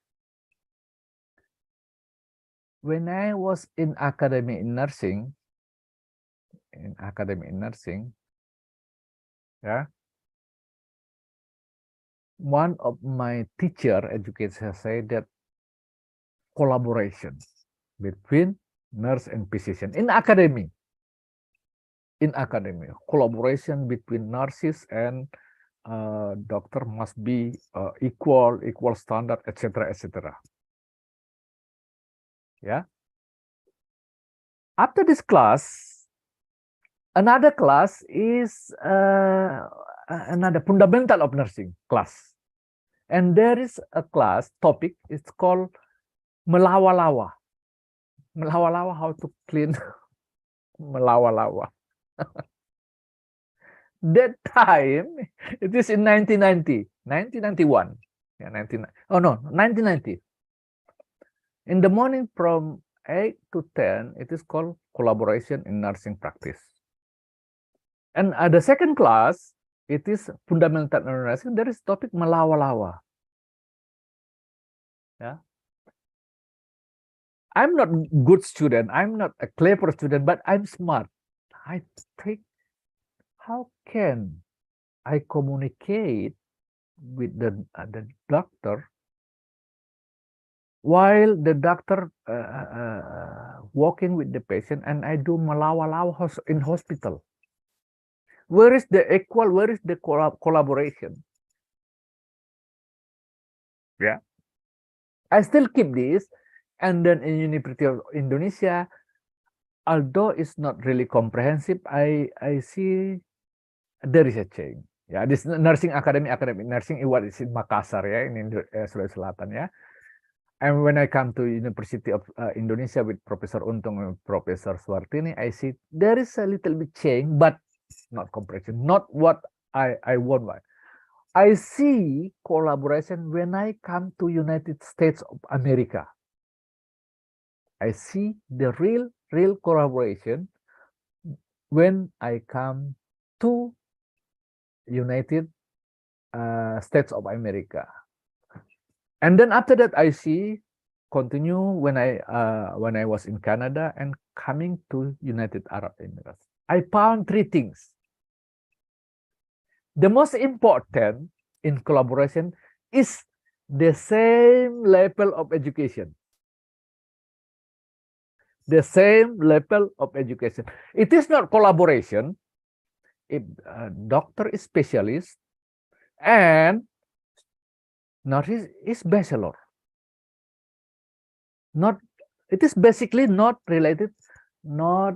When I was in academy in nursing, yeah, one of my teacher educator said that collaboration between nurse and physician in academy, collaboration between nurses and doctor must be equal standard, etc., etc. Yeah. After this class, another class is another fundamental of nursing class, and there is a class topic. It's called melawa-lawa. Melawa-lawa, how to clean melawa-lawa. That time, it is in 1991. Yeah, 1990. In the morning from 8 to 10, it is called collaboration in nursing practice. And the second class, it is fundamental nursing. There is topic melawa-lawa. Yeah. I'm not good student. I'm not a clever student, but I'm smart. I think, how can I communicate with the doctor while the doctor working with the patient, and I do melawa-lawa in hospital? Where is the equal? Where is the collaboration? Yeah, I still keep this, and then in University of Indonesia, although it's not really comprehensive, I see there is a change. Yeah, this nursing academy nursing what is in Makassar, yeah, in Sulawesi Selatan, yeah. And when I come to University of Indonesia with Professor Untung and Professor Swartini, I see there is a little bit change, but not comprehension, not what I want. I see collaboration when I come to United States of America. I see the real collaboration when I come to United States of America. And then after that, I see continue when I was in Canada and coming to United Arab Emirates. I found three things. The most important in collaboration is the same level of education. The same level of education. It is not collaboration if a doctor is specialist and nurse is bachelor. Not, it is basically not related, not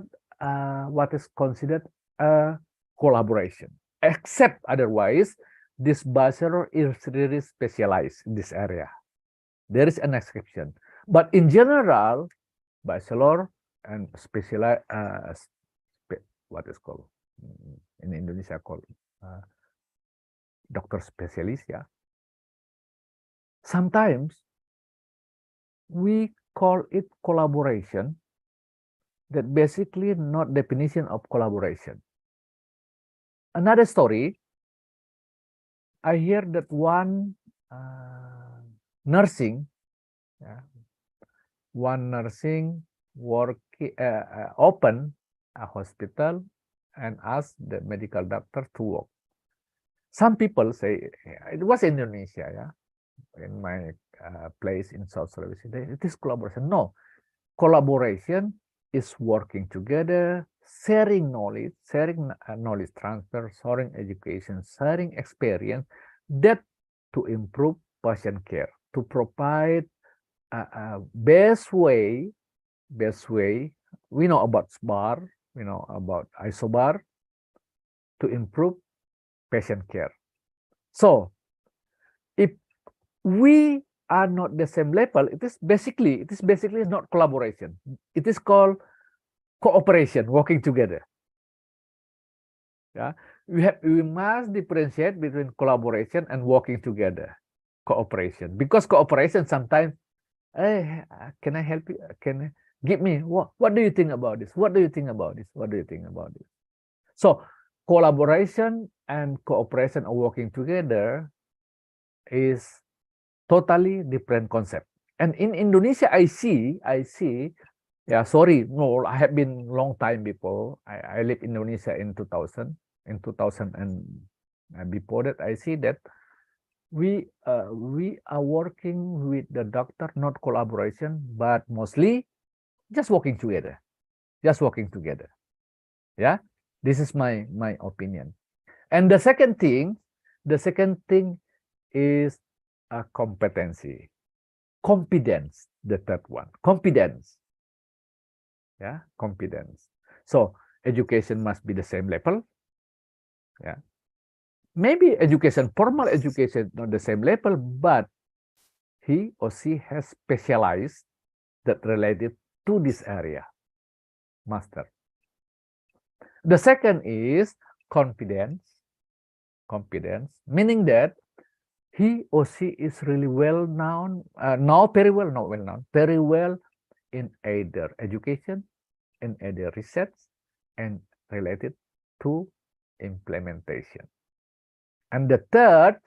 what is considered a collaboration. Except otherwise, this bachelor is really specialized in this area. There is an exception, but in general, bachelor and specialized, what is called in Indonesia called doctor specialist. Yeah. Sometimes we call it collaboration. That basically not definition of collaboration. Another story, I hear that one nursing, open a hospital and ask the medical doctor to work. Some people say it was Indonesia, yeah, in my place in South Sulawesi. It is collaboration. No, collaboration is working together, sharing knowledge transfer, sharing education, sharing experience, that to improve patient care, to provide a best way. We know about SBAR, we know about ISOBAR, to improve patient care. So if we are not the same level, it is basically not collaboration. It is called cooperation, working together. Yeah, we must differentiate between collaboration and working together. Cooperation, because cooperation sometimes, hey, can I help you? Can give me what do you think about this? What do you think about this? What do you think about this? So collaboration and cooperation or working together is totally different concept. And in Indonesia, I see, yeah, sorry, no, I have been long time before. I live in Indonesia in 2000, and before that, I see that we are working with the doctor, not collaboration, but mostly just working together, Yeah, this is my opinion. And the second thing is a competency, competence. The third one, competence. Yeah, competence. So education must be the same level. Yeah, maybe formal education, not the same level, but he or she has specialized that related to this area, master. The second is confidence, meaning that he or she is really well known, very well in either education, in either research, and related to implementation. And the third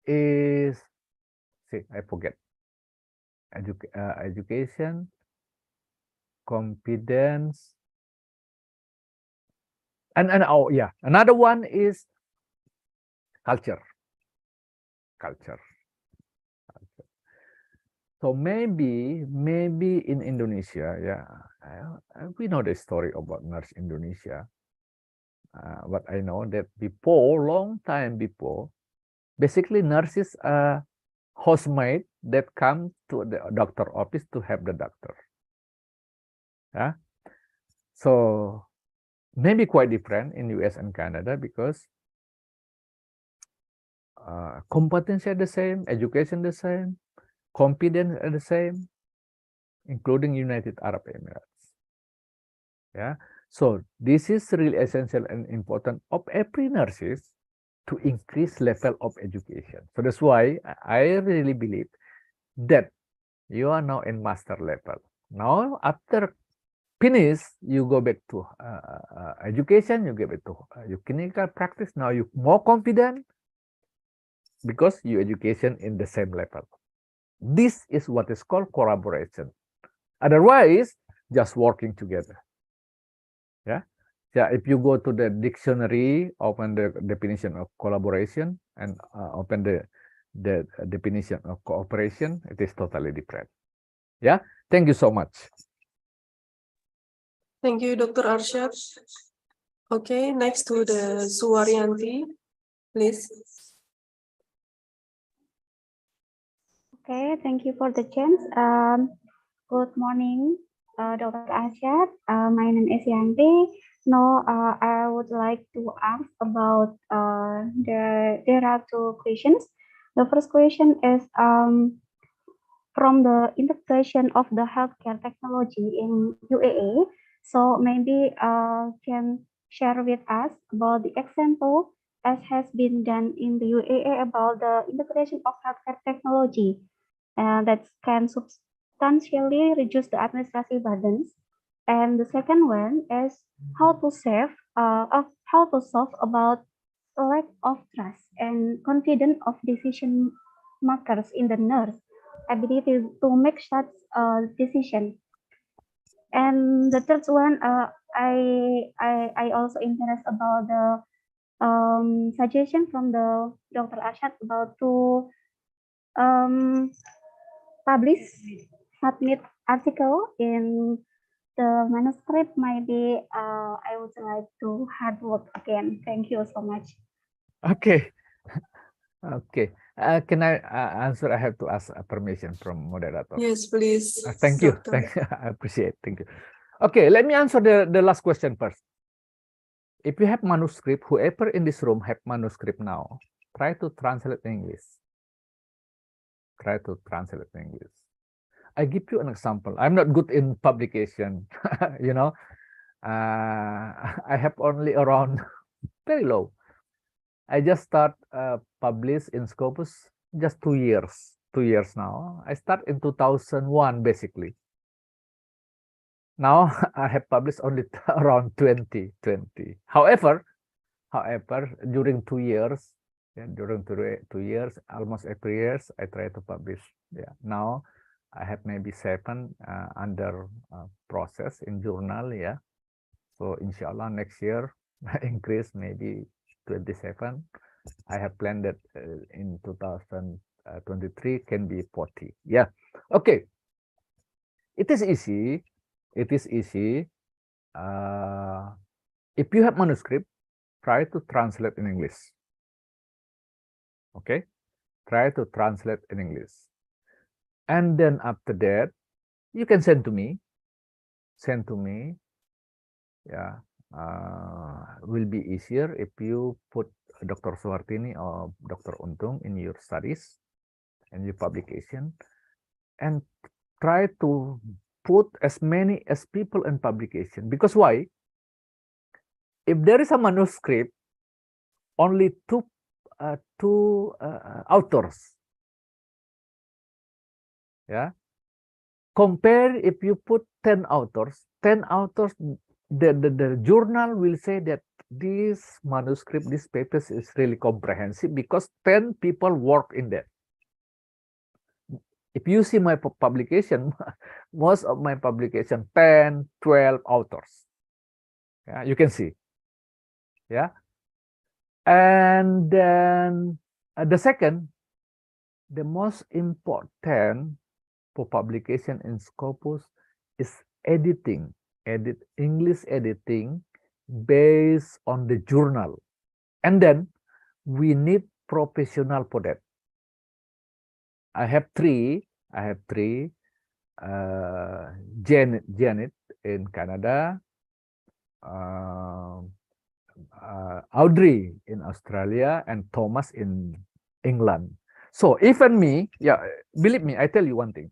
is, I forget, education, confidence, and oh yeah, another one is culture. So maybe in Indonesia, yeah, we know the story about nurse Indonesia. But I know that long time before, basically nurses are housemaid that come to the doctor office to help the doctor. Yeah, so maybe quite different in US and Canada, because competency are the same, education the same, confidence are the same, including United Arab Emirates. Yeah, so this is really essential and important of every nurses to increase level of education. So that's why I really believe that you are now in master level. Now after finish, you go back to education, you get back to your clinical practice. Now you're more confident because your education in the same level. This is what is called collaboration. Otherwise, just working together. Yeah. Yeah. If you go to the dictionary, open the definition of collaboration and open the definition of cooperation, it is totally different. Yeah. Thank you so much. Thank you, Dr. Arshad. Okay, next to the Suwaryanti, please. Okay, thank you for the chance. Good morning, Dr. Arshad. My name is Yanti. Now, I would like to ask about there are two questions. The first question is from the integration of the healthcare technology in UAE. So maybe can share with us about the example as has been done in the UAE about the integration of healthcare technology that can substantially reduce the administrative burdens. And the second one is how to solve about lack of trust and confidence of decision makers in the nurse ability to make such decision. And the third one, I also interest about the suggestion from the Dr. Arshad about to publish, submit article in the manuscript. Maybe I would like to hard work again. Thank you so much. Okay. Okay. Can I answer? I have to ask permission from moderator. Yes, please. Thank you. Doctor. Thank you. I appreciate. Thank you. Okay, let me answer the last question first. If you have manuscript, whoever in this room have manuscript now, try to translate in English. Try to translate in English. I give you an example. I'm not good in publication. You know, I have only around very low. I just start publish in Scopus just 2 years. 2 years now. I start in 2001 basically. Now I have published only around 2020. However, during 2 years, during 2 years, almost every year I try to publish. Yeah. Now I have maybe 7 under process in journal. Yeah. So inshallah next year increase maybe 27. I have planned that in 2023 can be 40. Yeah. Okay. It is easy. It is easy. If you have manuscript, try to translate in English. Okay. Try to translate in English. And then after that, you can send to me. Send to me. Yeah. Will be easier if you put Dr. Suhartini or Dr. Untung in your studies and your publication, and try to put as many as people in publication. Because why? If there is a manuscript, only two authors. Yeah. Compare if you put 10 authors. 10 authors. The journal will say that this manuscript, this papers is really comprehensive because 10 people work in that. If you see my publication, most of my publication, 10, 12 authors. Yeah, you can see. Yeah. And then the second, the most important for publication in Scopus is editing. English editing based on the journal, and then we need professional for that. I have three. Janet in Canada, Audrey in Australia, and Thomas in England. So even me, yeah, believe me, I tell you one thing.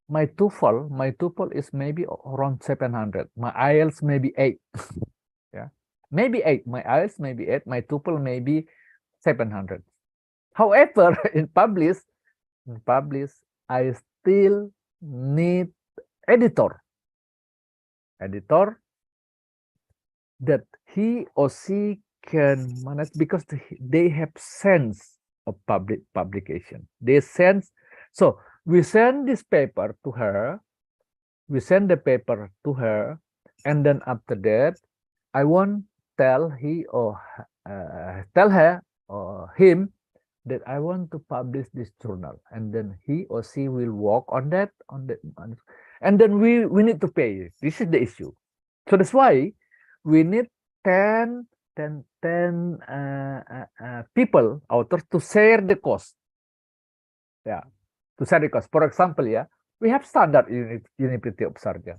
My TOEFL is maybe around 700. My IELTS maybe 8. Yeah, maybe 8. My IELTS maybe 8. My TOEFL maybe 700. However, in publish, I still need editor that he or she can manage, because they have sense of publication. They sense. So we send this paper to her. We send the paper to her, and then after that, I won't tell tell her or him that I want to publish this journal, and then he or she will work on that, and then we need to pay. This is the issue. So that's why we need 10 people, authors, to share the cost. Yeah, to share the cost. For example, yeah, we have standard University of Sharjah.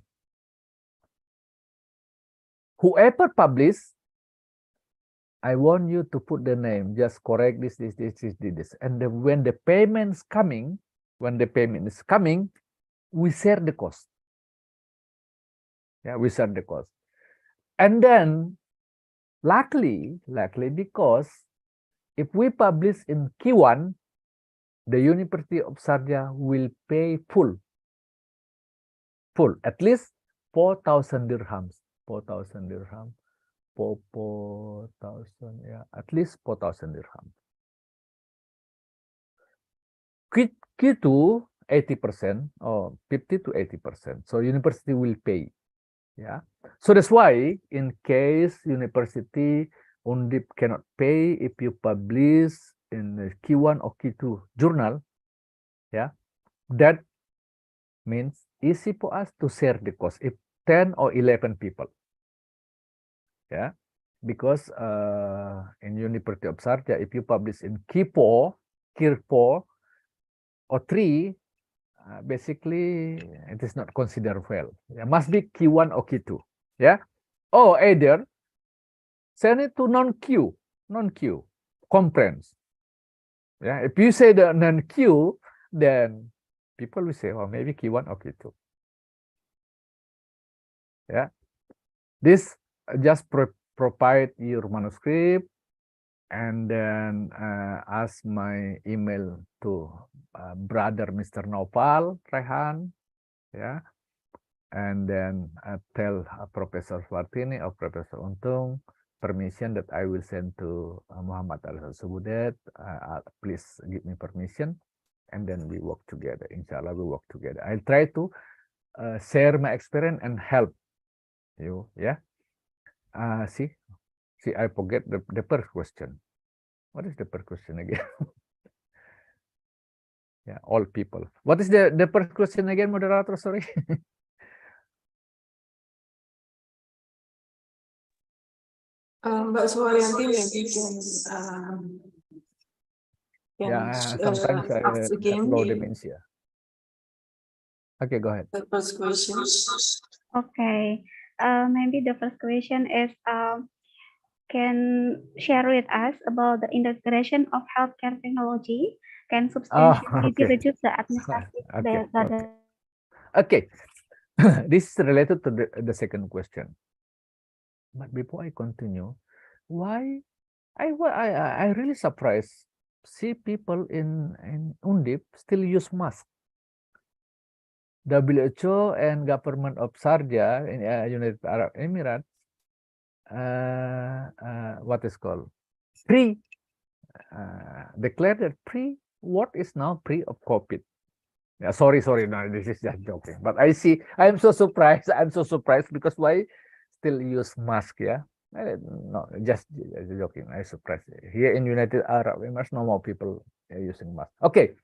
Whoever publish, I want you to put the name, just correct this. And then when the payment is coming, we share the cost. Yeah, we share the cost. And then, luckily, because if we publish in Q1, the University of Sharjah will pay full, at least 4,000 dirhams. 4,000 dirham. 4,000, yeah, at least 4,000 dirham. Q2, 80% or 50 to 80%. So university will pay. Yeah. So that's why in case university Undip cannot pay if you publish in the Q1 or Q2 journal, yeah, that means easy for us to share the cost if 10 or 11 people. Yeah, because in University of Sharjah, if you publish in Q4 or 3, basically it is not considered well. It must be Q1 or Q2. Yeah, or either send it to non-Q conference. Yeah, if you say the non-Q, then people will say, oh, maybe Q1 or Q2. Yeah, this just provide your manuscript, and then ask my email to brother Mr. Nopal Rehan, yeah, and then tell Professor Fartini or Professor Untung permission that I will send to Muhammad Arshad Subu that please give me permission, and then we work together. Inshallah, we work together. I'll try to share my experience and help you. Yeah. See, I forget the first question. What is the first question again? Yeah, all people. What is the first question again, moderator? Sorry. Mbak Suharyanti maybe can Sometimes I ask have again low dementia. Okay, go ahead. the first question. Okay, maybe the first question is, can share with us about the integration of healthcare technology can substantially okay. reduce the administrative burden. Okay. This is related to the second question. But before I continue, why I really surprised see people in Undip still use mask. WHO and government of Sharjah in United Arab Emirates what is called declared that what is now pre of COVID. Yeah, sorry, no, this is just joking. But I am so surprised. I'm so surprised because why still use mask? Yeah, no, just joking. I'm surprised. Here in United Arab Emirates, no more people using mask. Okay,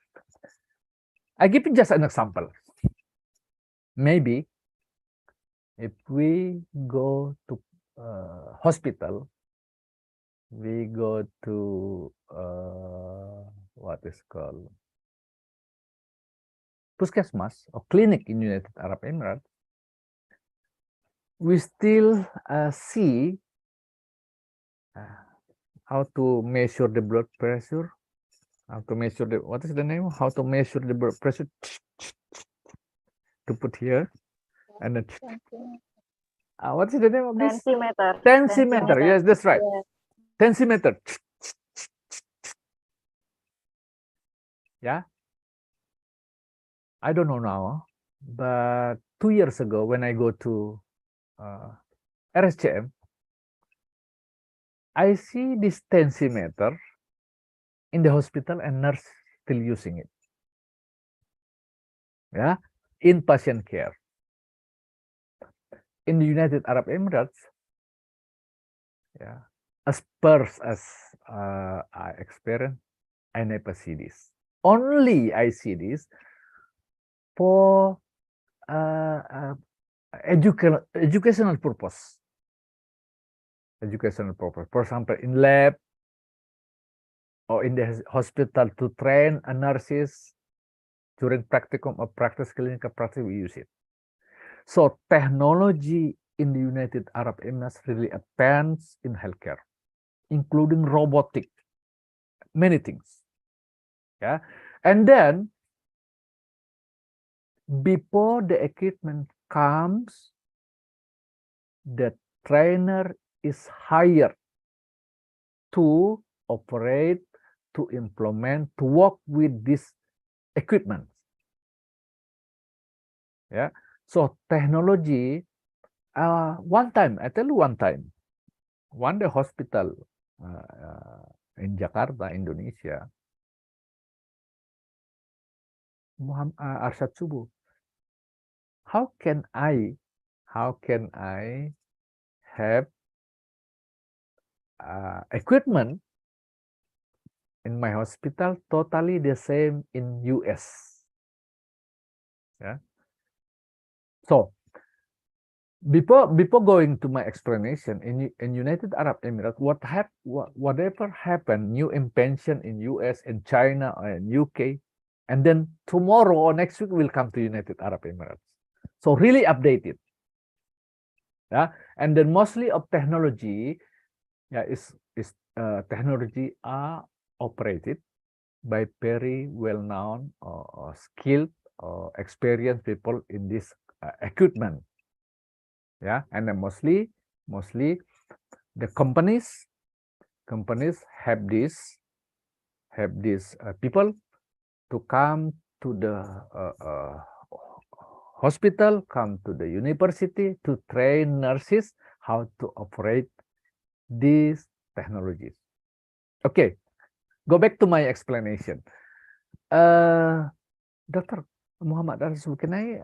I give you just an example. Maybe if we go to hospital, we go to what is called puskesmas or clinic in United Arab Emirates, we still see how to measure the blood pressure, how to measure the, what is the name? How to measure the blood pressure to put here, and then what is the name of this? Tensimeter. Yes, that's right. Yes. Tensimeter. Yeah. I don't know now, but 2 years ago when I go to RSCM, I see this tensimeter in the hospital and nurse still using it. yeah, in patient care. In the United Arab Emirates, yeah, as first as I experienced, I never see this. Only I see this for educational purpose. Educational purpose. For example, in lab or in the hospital to train a nurses during practicum or practice clinical practice, we use it. So technology in the United Arab Emirates really advanced in healthcare, including robotic, many things. Yeah, and then before the equipment comes, the trainer is hired to operate, to implement, to work with this equipment. Yeah, so technology. One time, I tell you one time, one day hospital in Jakarta, Indonesia, Muhammad Arshad Subu. How can I have equipment in my hospital totally the same in US? Yeah. So before going to my explanation, in United Arab Emirates, whatever happened, new invention in US and China and UK, and then tomorrow or next week will come to United Arab Emirates. So really updated. Yeah, and then mostly of technology, yeah, is technology are operated by very well-known or skilled or experienced people in this equipment. Yeah, and then mostly the companies have these people to come to the hospital, come to the university to train nurses how to operate these technologies. Okay, go back to my explanation. Dr. Muhammad Arshad, can I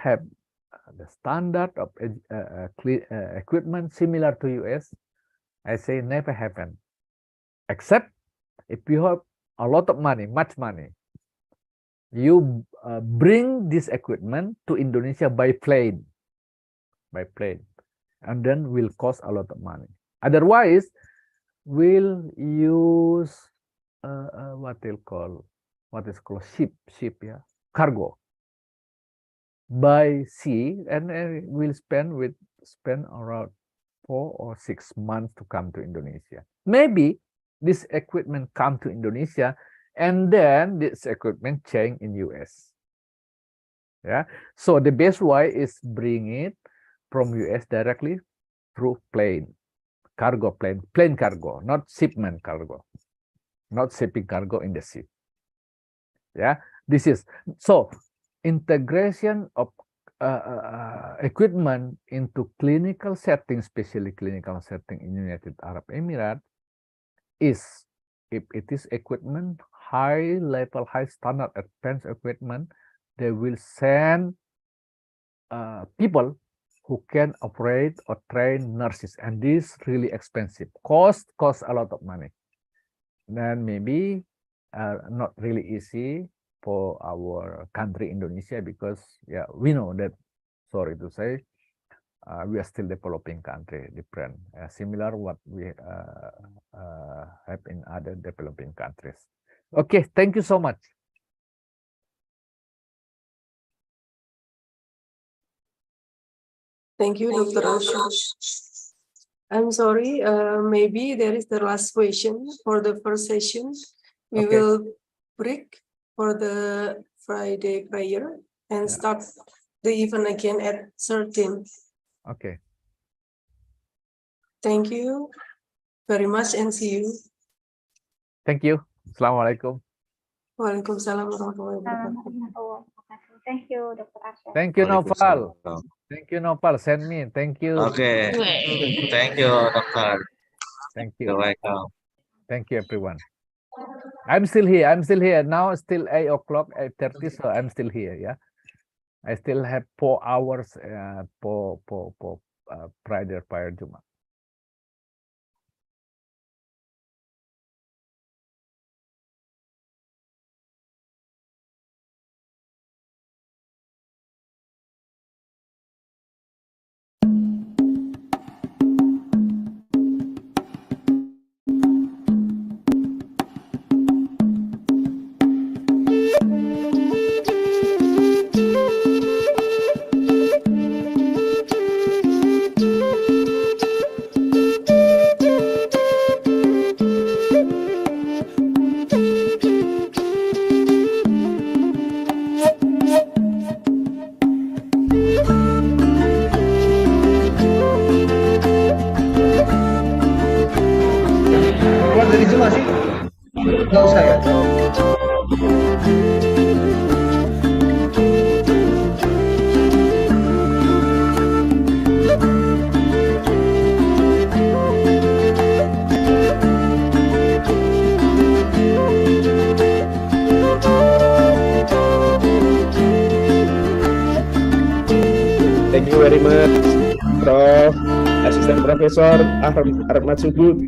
have the standard of equipment similar to US? I say never happen, except if you have a lot of money, much money, you bring this equipment to Indonesia by plane, and then will cost a lot of money. Otherwise, we'll use what is called ship, yeah, cargo by sea, and we'll spend around 4 or 6 months to come to Indonesia. Maybe this equipment come to Indonesia, and then this equipment change in US. Yeah, so the best way is bring it from US directly through plane cargo, not shipment cargo, not shipping cargo in the sea. Yeah, this is so integration of equipment into clinical setting, especially clinical setting in United Arab Emirates, is if it is equipment, high level, high standard, advanced equipment, they will send people who can operate or train nurses, and this really expensive, cost a lot of money. Then maybe not really easy for our country Indonesia, because yeah, we know that, sorry to say, we are still developing country, different, similar what we have in other developing countries. Okay, thank you so much. Thank you, Dr. Arshad. I'm sorry, maybe there is the last question for the first session. We Okay. will break for the Friday prayer and start the event again at 13. Okay. Thank you very much and see you. Thank you. Assalamualaikum. Waalaikumsalam warahmatullahi wabarakatuh. Thank you, Dr. Arshad. Thank you, Noval. Waalaikumsalam. Thank you, Noval. Send me. Thank you. Okay. Thank you, Doctor. Thank You're you. welcome. Thank you, everyone. I'm still here. Now it's still 8 o'clock, 8:30. So I'm still here. Yeah. I still have 4 hours prayer Jumat. Keluar dari Zoom masih? Nggak usah ya? Thank you very much, Prof. Asisten Profesor Arshad Subu.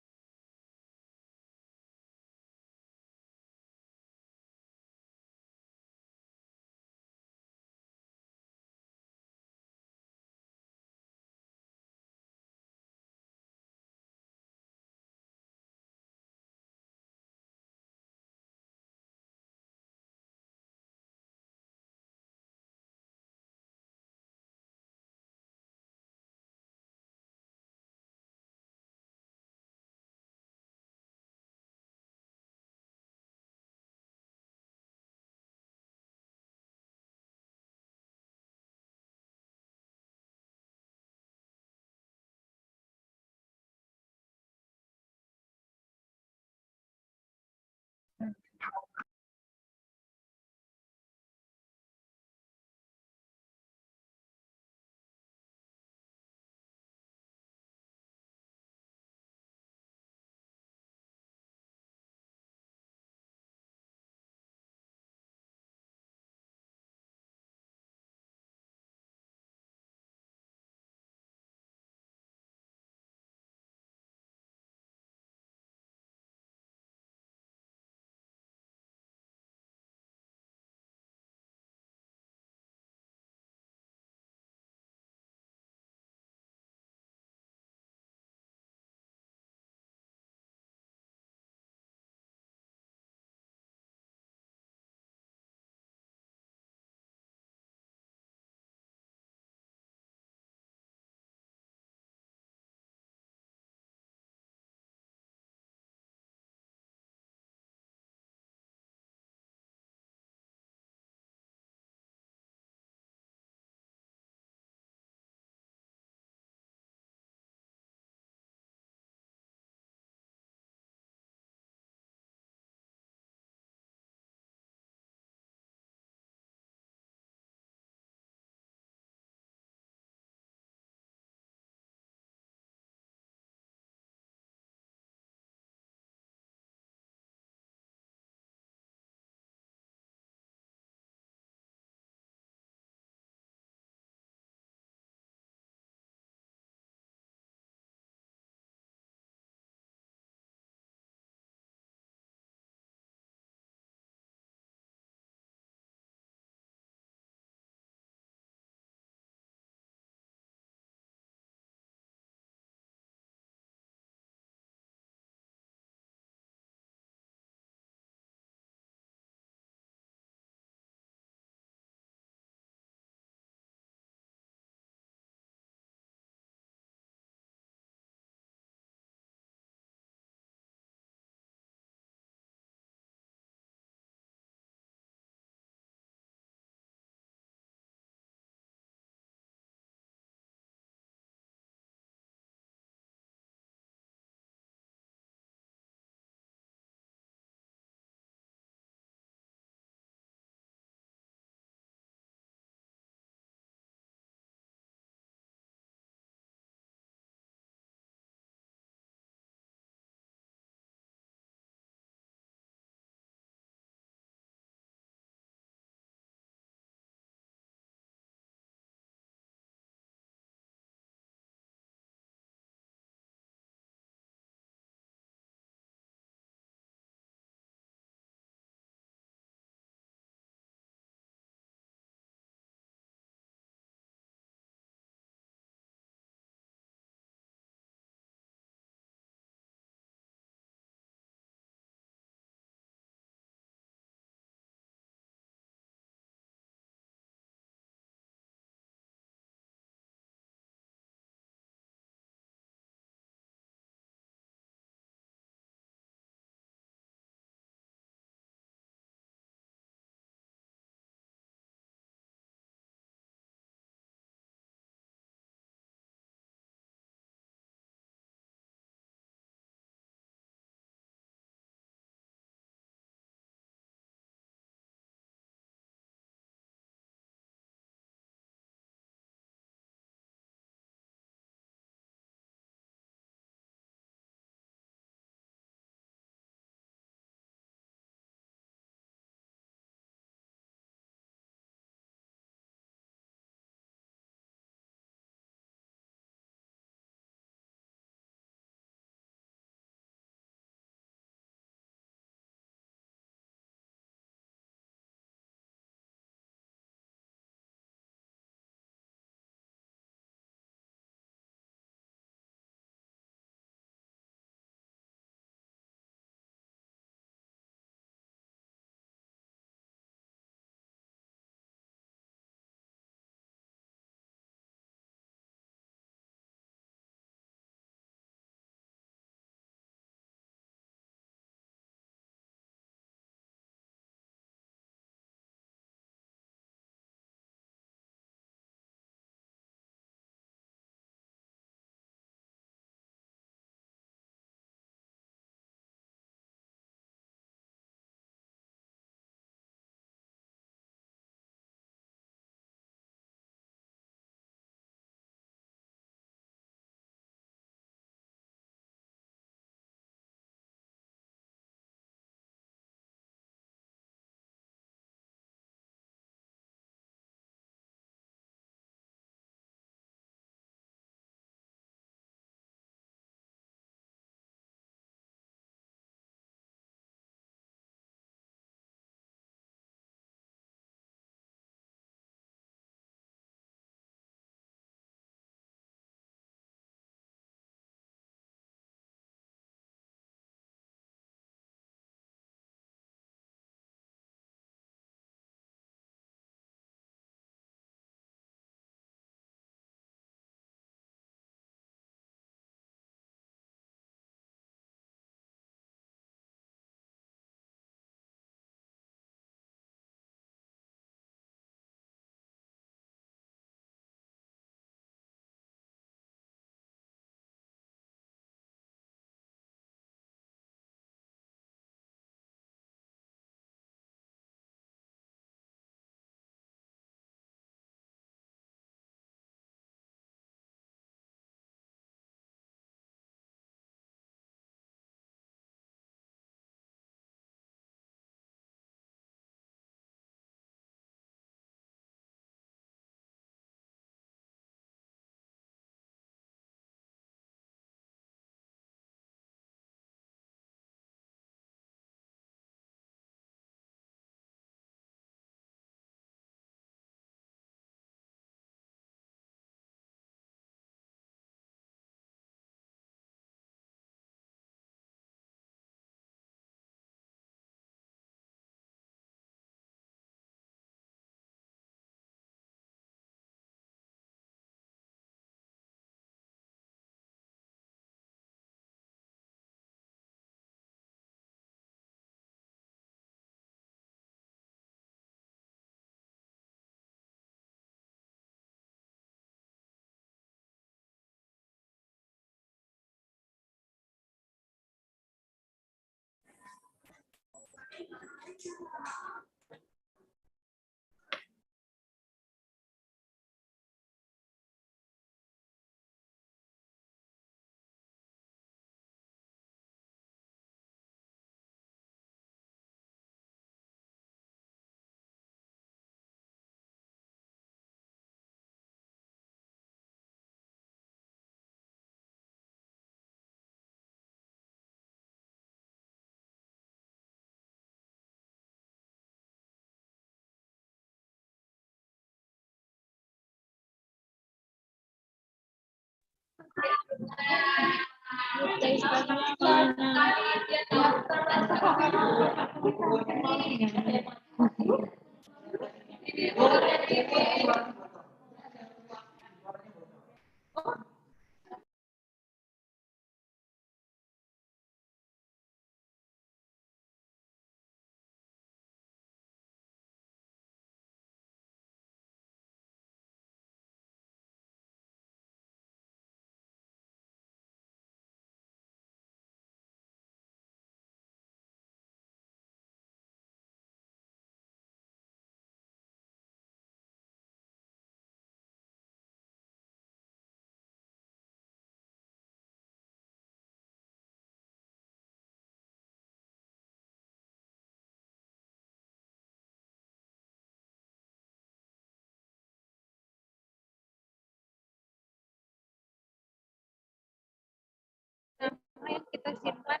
Yang kita simpan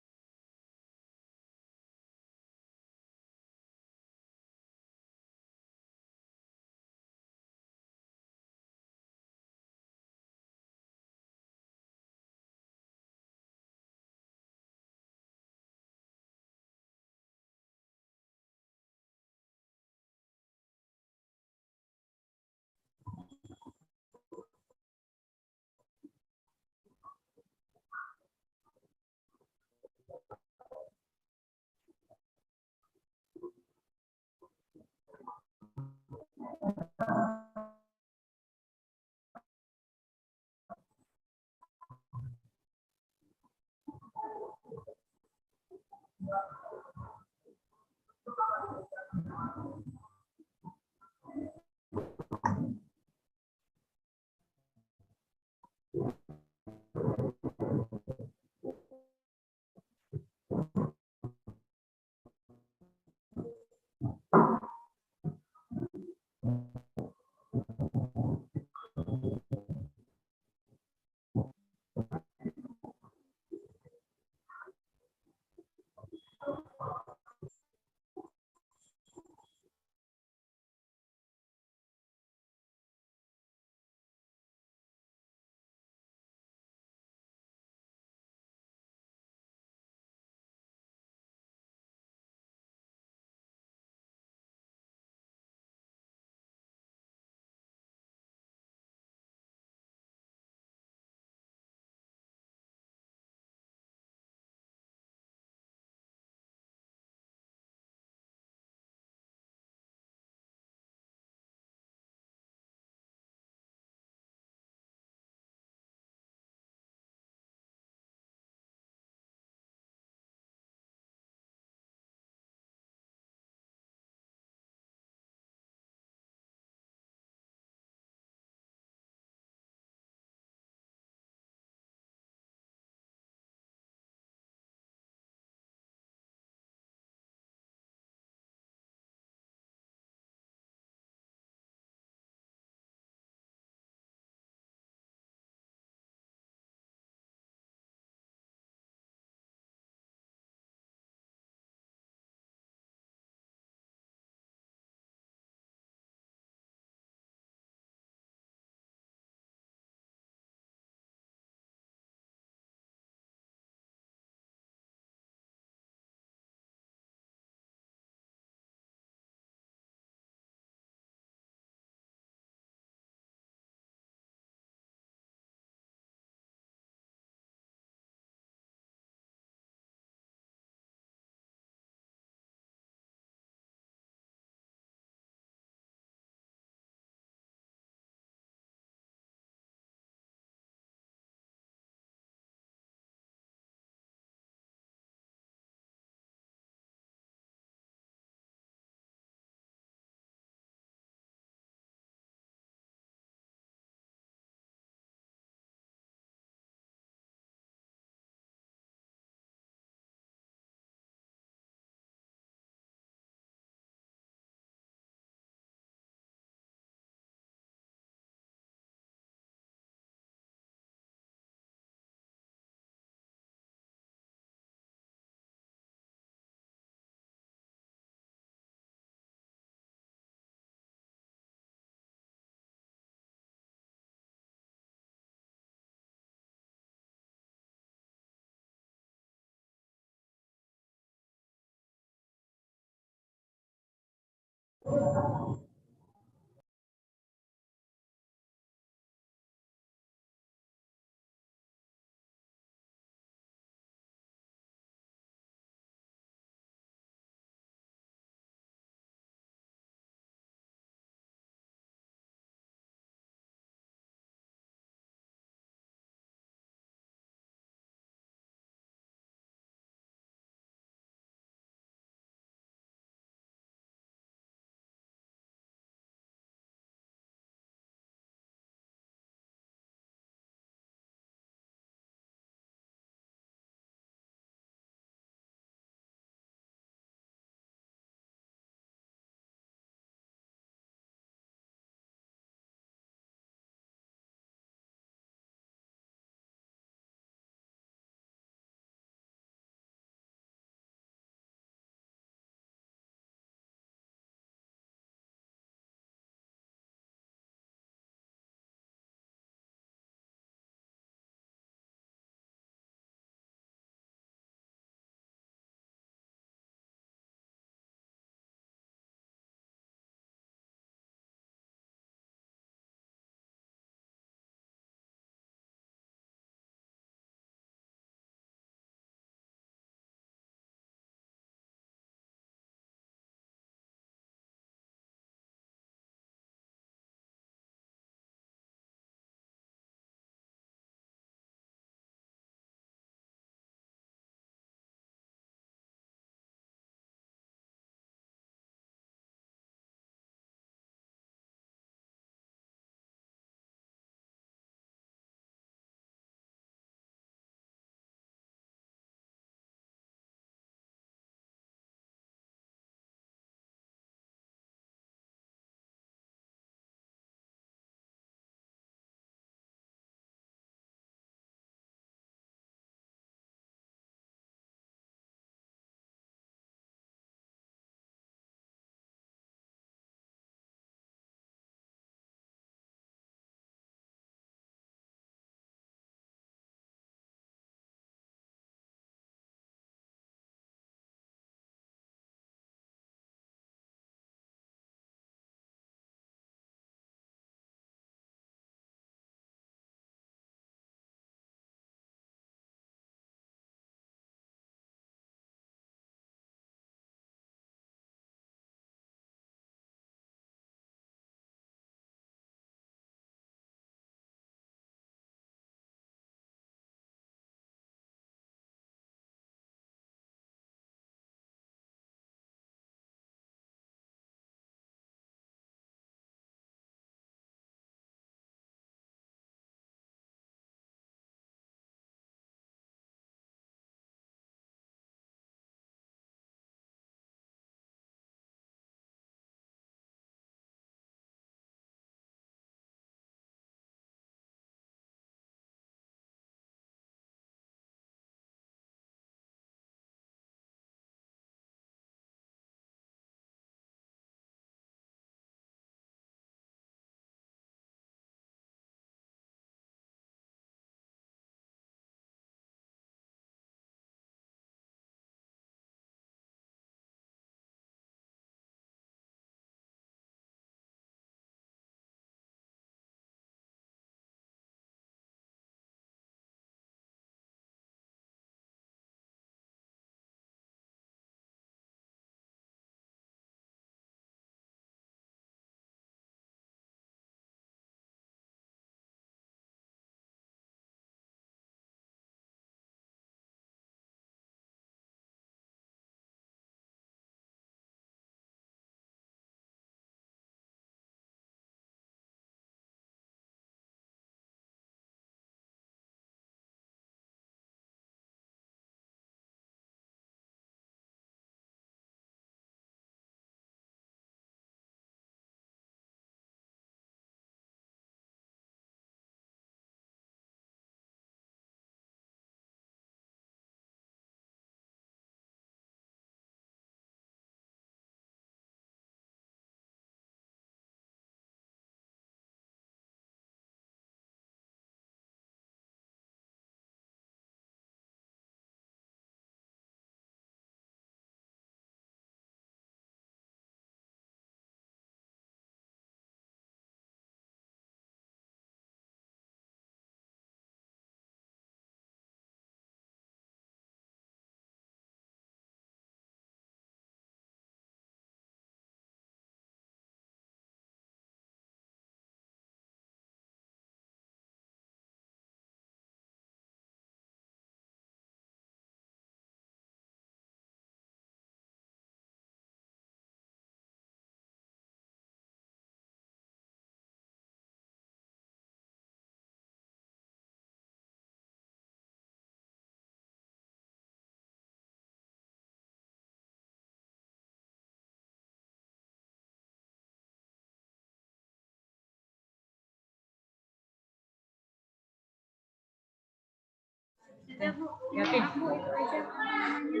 aja Bu. Maaf Bu, itu aja apa namanya.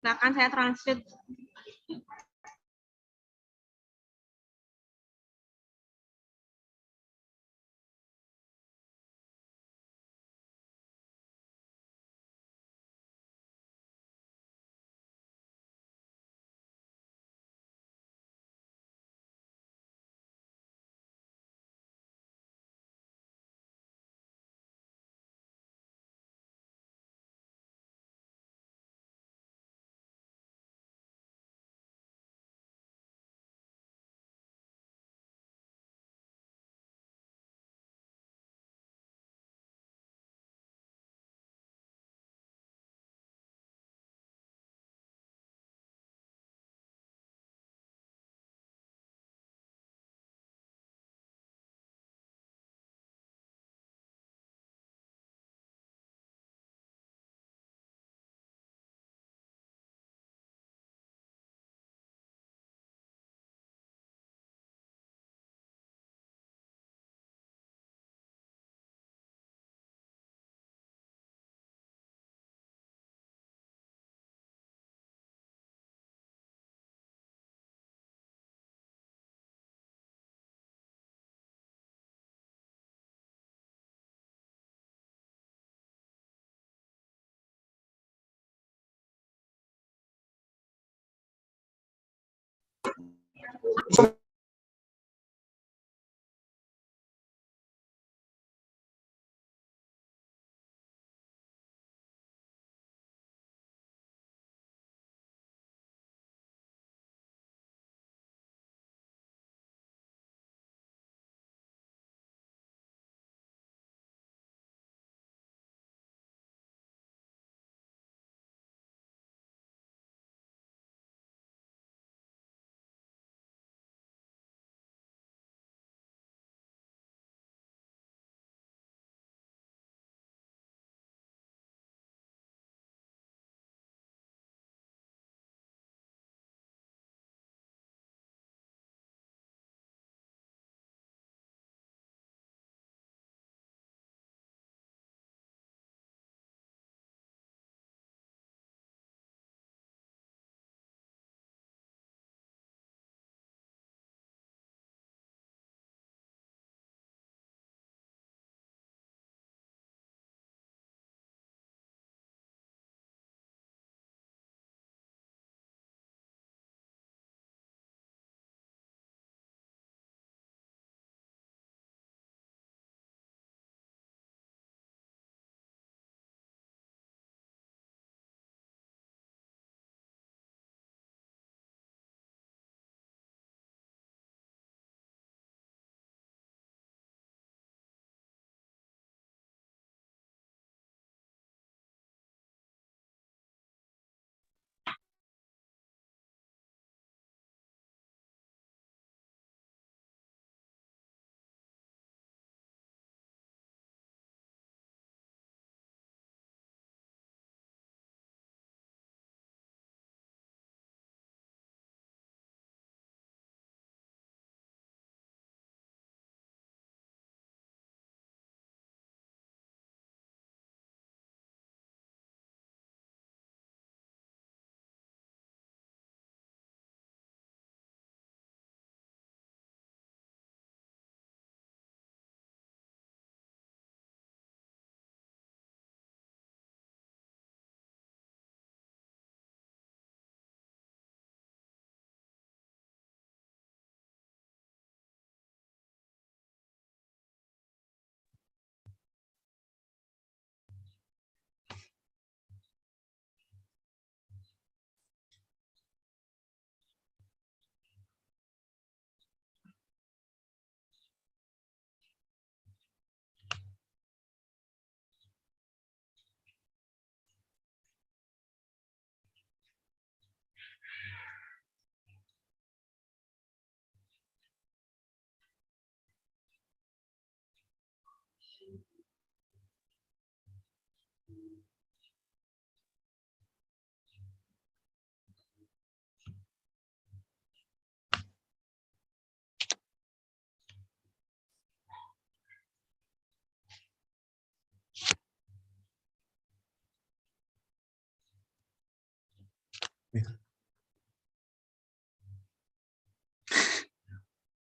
Silakan saya translate.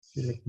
Select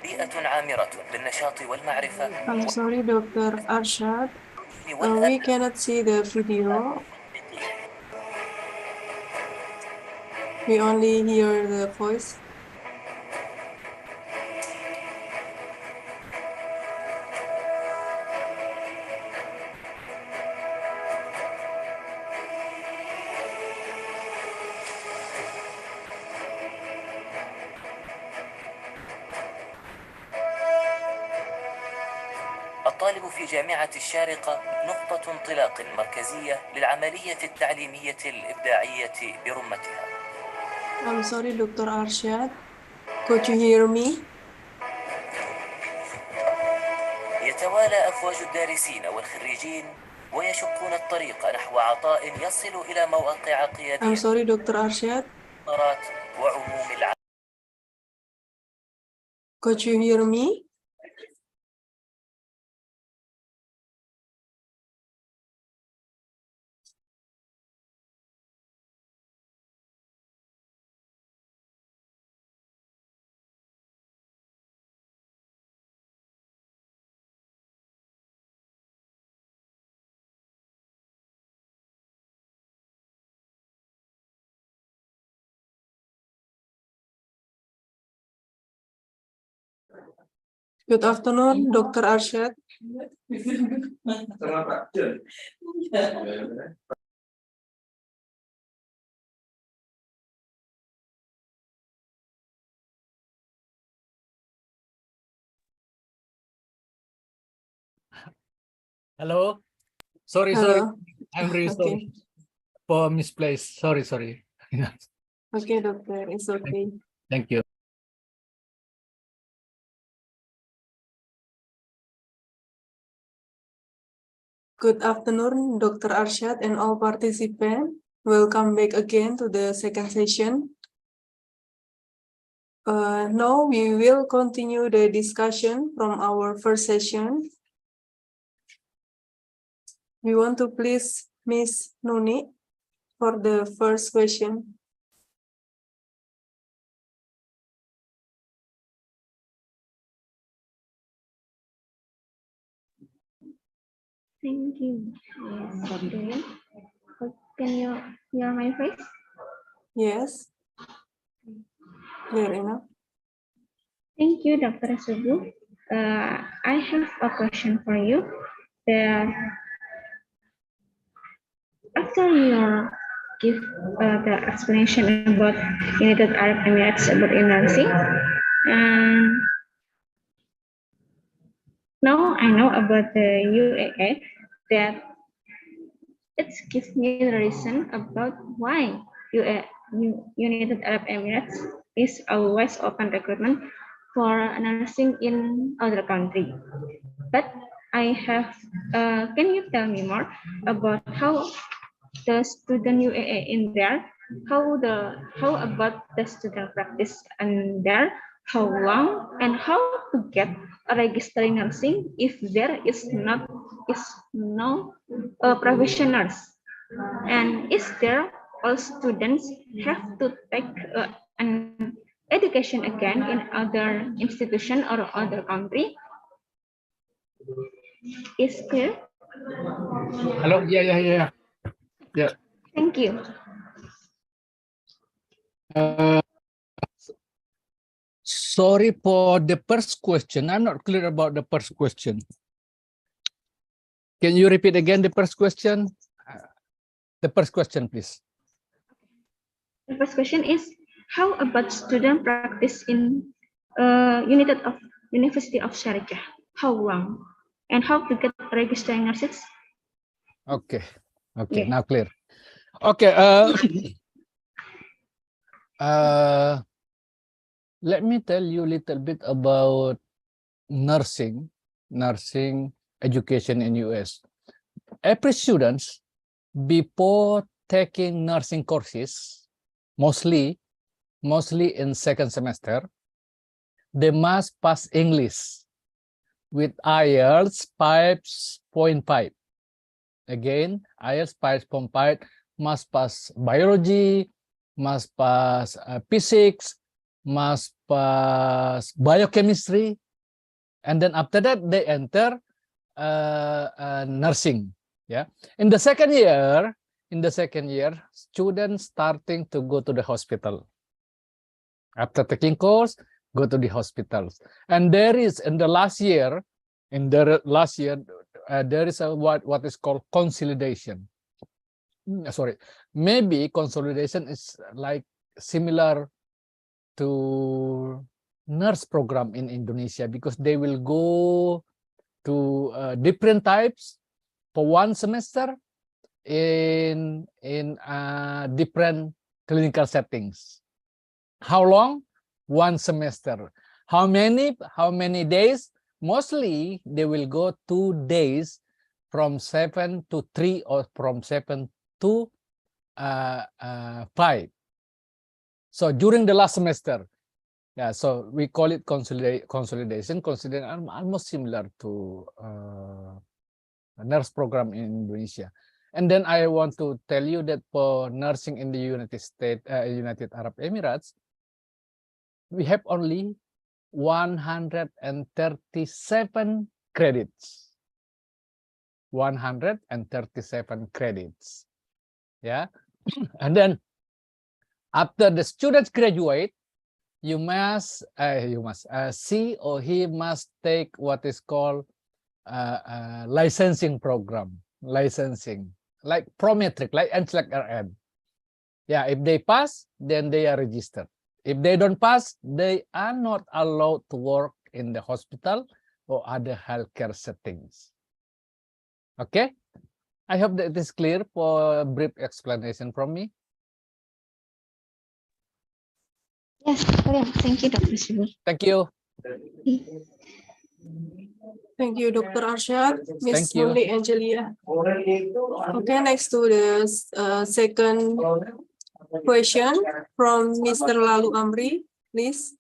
بيئة عامرة بالنشاط والمعرفة. I'm sorry, Dr. Arshad. We cannot see the video. We only hear the voice. الطالب في جامعة الشارقة نقطة انطلاق مركزية للعملية التعليمية الإبداعية برمتها. I'm sorry, Dr. Arshad. Could you hear me? يتوالى أفواج الدارسين والخريجين ويشقون الطريق نحو عطاء يصل إلى مواقع I'm قيادية sorry, Dr. Arshad. وعموم العالم. Could you hear me? Good afternoon, Dr. Arshad. Hello. Sorry. Hello. I'm really sorry for misplaced. Sorry. Okay, doctor, it's okay. Thank you. Good afternoon, Dr. Arshad and all participants. Welcome back again to the second session. Now we will continue the discussion from our first session. We want to please Miss Nuni for the first question. Thank you. Okay. Can you hear my voice? Yes. Clear enough? Thank you, Dr. Subu. I have a question for you. That after you give the explanation about United Arab Emirates about nursing, and now I know about the UAE that it gives me the reason about why United Arab Emirates is always open recruitment for nursing in other country. But I have, can you tell me more about how the student UAE in there, how about the student practice in there, how long and how to get a registering nursing if there is no professionals, and is there all students have to take an education again in other institution or other country? Is clear? Hello. Yeah. Thank you. Sorry for the first question. I'm not clear about the first question. Can you repeat again the first question? The first question, please. The first question is, how about student practice in University of Sharjah? How long? And how to get registering nurses? Okay. Yeah. Now clear. Okay. Let me tell you a little bit about nursing education in US. Every students, before taking nursing courses, mostly in second semester, they must pass English with IELTS 5.5. Again, IELTS 5.5, must pass biology, must pass physics, must pass biochemistry, and then after that they enter nursing. Yeah, in the second year, students starting to go to the hospital. After taking course, go to the hospitals, and there is in the last year, there is a what is called consolidation. Sorry, maybe consolidation is like similar to nurse program in Indonesia, because they will go to different types for one semester in different clinical settings. How long? One semester. How many days? Mostly they will go 2 days, from 7 to 3 or from 7 to 5. So during the last semester, yeah, so we call it consolidation. Almost similar to a nurse program in Indonesia. And then I want to tell you that for nursing in the United Arab Emirates, we have only 137 credits. 137 credits. Yeah. And then after the students graduate, he or he must take what is called licensing program. Licensing, like Prometric, like NCLEX-RN. Yeah, if they pass, then they are registered. If they don't pass, they are not allowed to work in the hospital or other healthcare settings. Okay, I hope that it is clear for a brief explanation from me. Yes, brilliant. Thank you, Dr. Subu. Thank you. Thank you, Dr. Arshad. Ms. Thank you. Muli Angelia. Okay, next to the second question from Mr. Lalu Amri, please.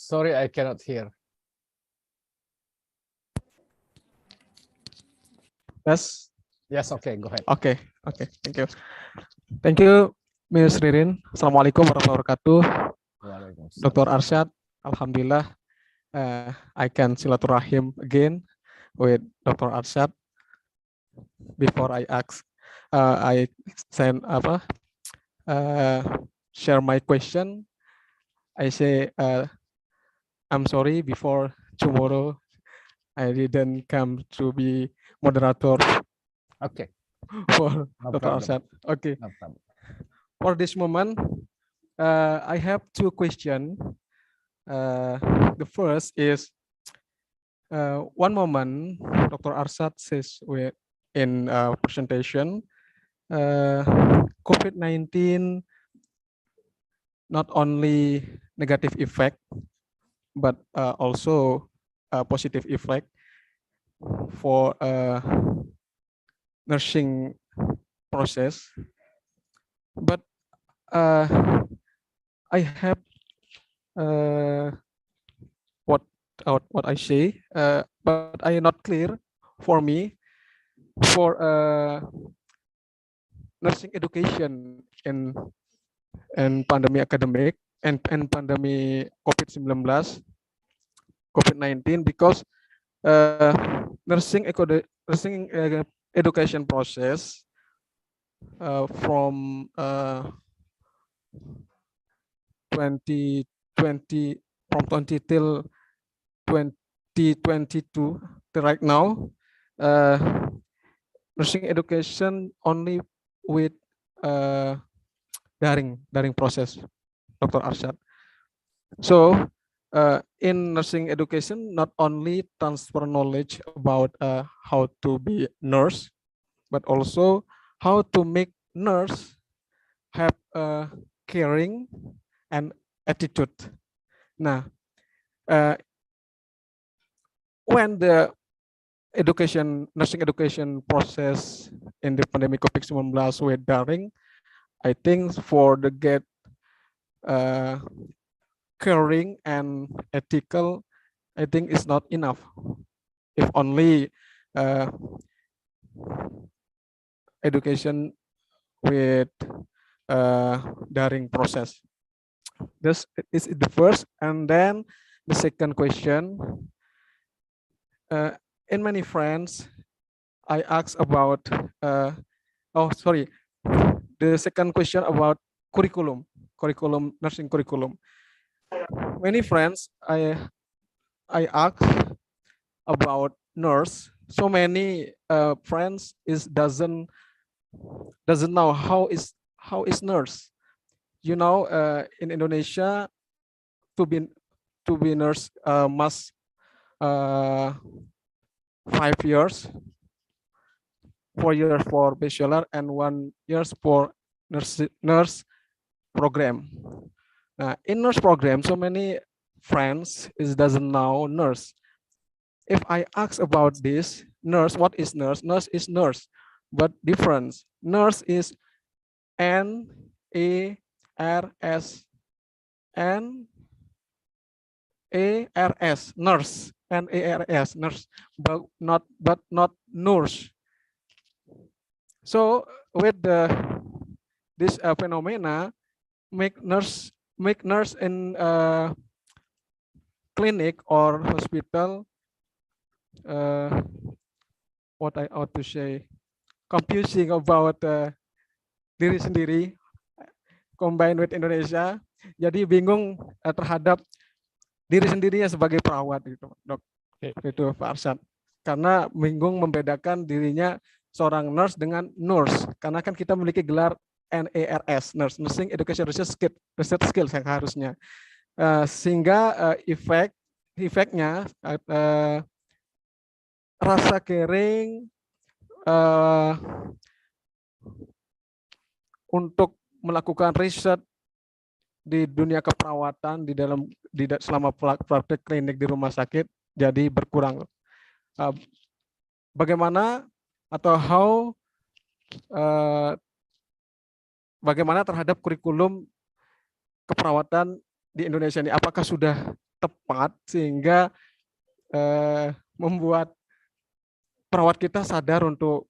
Sorry, I cannot hear. Yes. Yes, okay, go ahead. Okay. Okay. Thank you. Thank you, Ms. Ririn. Assalamualaikum warahmatullahi wabarakatuh. Dr. Arshad. Alhamdulillah, I can silaturahim again with Dr. Arshad. Before I ask, I send share my question. I say I'm sorry before tomorrow I didn't come to be moderator. Okay. For No Dr. problem. Arshad. Okay. No problem. For this moment, I have two questions. The first is one moment Dr. Arshad says in presentation, COVID-19 not only negative effect, but also a positive effect for nursing process. But I have what I say, but I am not clear for me for nursing education in pandemic academic and pandemic COVID-19 because nursing education process from 2020 from 20 till 2022 to right now, nursing education only with daring process, Dr. Arshad. So in nursing education, not only transfer knowledge about how to be nurse, but also how to make nurse have caring and attitude. Now, when the nursing education process in the pandemic COVID-19 with daring, I think for the get caring and ethical, I think it's not enough. If only education with daring process. This is the first, and then the second question. In many friends, I asked about. The second question about curriculum, nursing curriculum. Many friends I asked about nurse. So many friends doesn't know how is nurse. You know, in Indonesia, to be nurse must 5 years, 4 years for bachelor and 1 year for nurse program. In nurse program, so many friends doesn't know nurse. If I ask about this, nurse, what is nurse? Nurse is nurse, but difference. Nurse is N-A-R-S, N-A-R-S, nurse, N-A-R-S, nurse, but not nurse. So with this phenomena, make nurse in clinic or hospital, what I ought to say, confusing about diri sendiri combined with Indonesia, jadi bingung terhadap diri sendirinya sebagai perawat gitu, Dok. Itu Pak Arshad. Karena bingung membedakan dirinya seorang nurse dengan nurse, karena kan kita memiliki gelar NARS, nurse, nursing education research skills yang harusnya, sehingga efeknya rasa caring untuk melakukan riset di dunia keperawatan selama praktek klinik di rumah sakit jadi berkurang. Bagaimana atau bagaimana terhadap kurikulum keperawatan di Indonesia ini? Apakah sudah tepat sehingga membuat perawat kita sadar untuk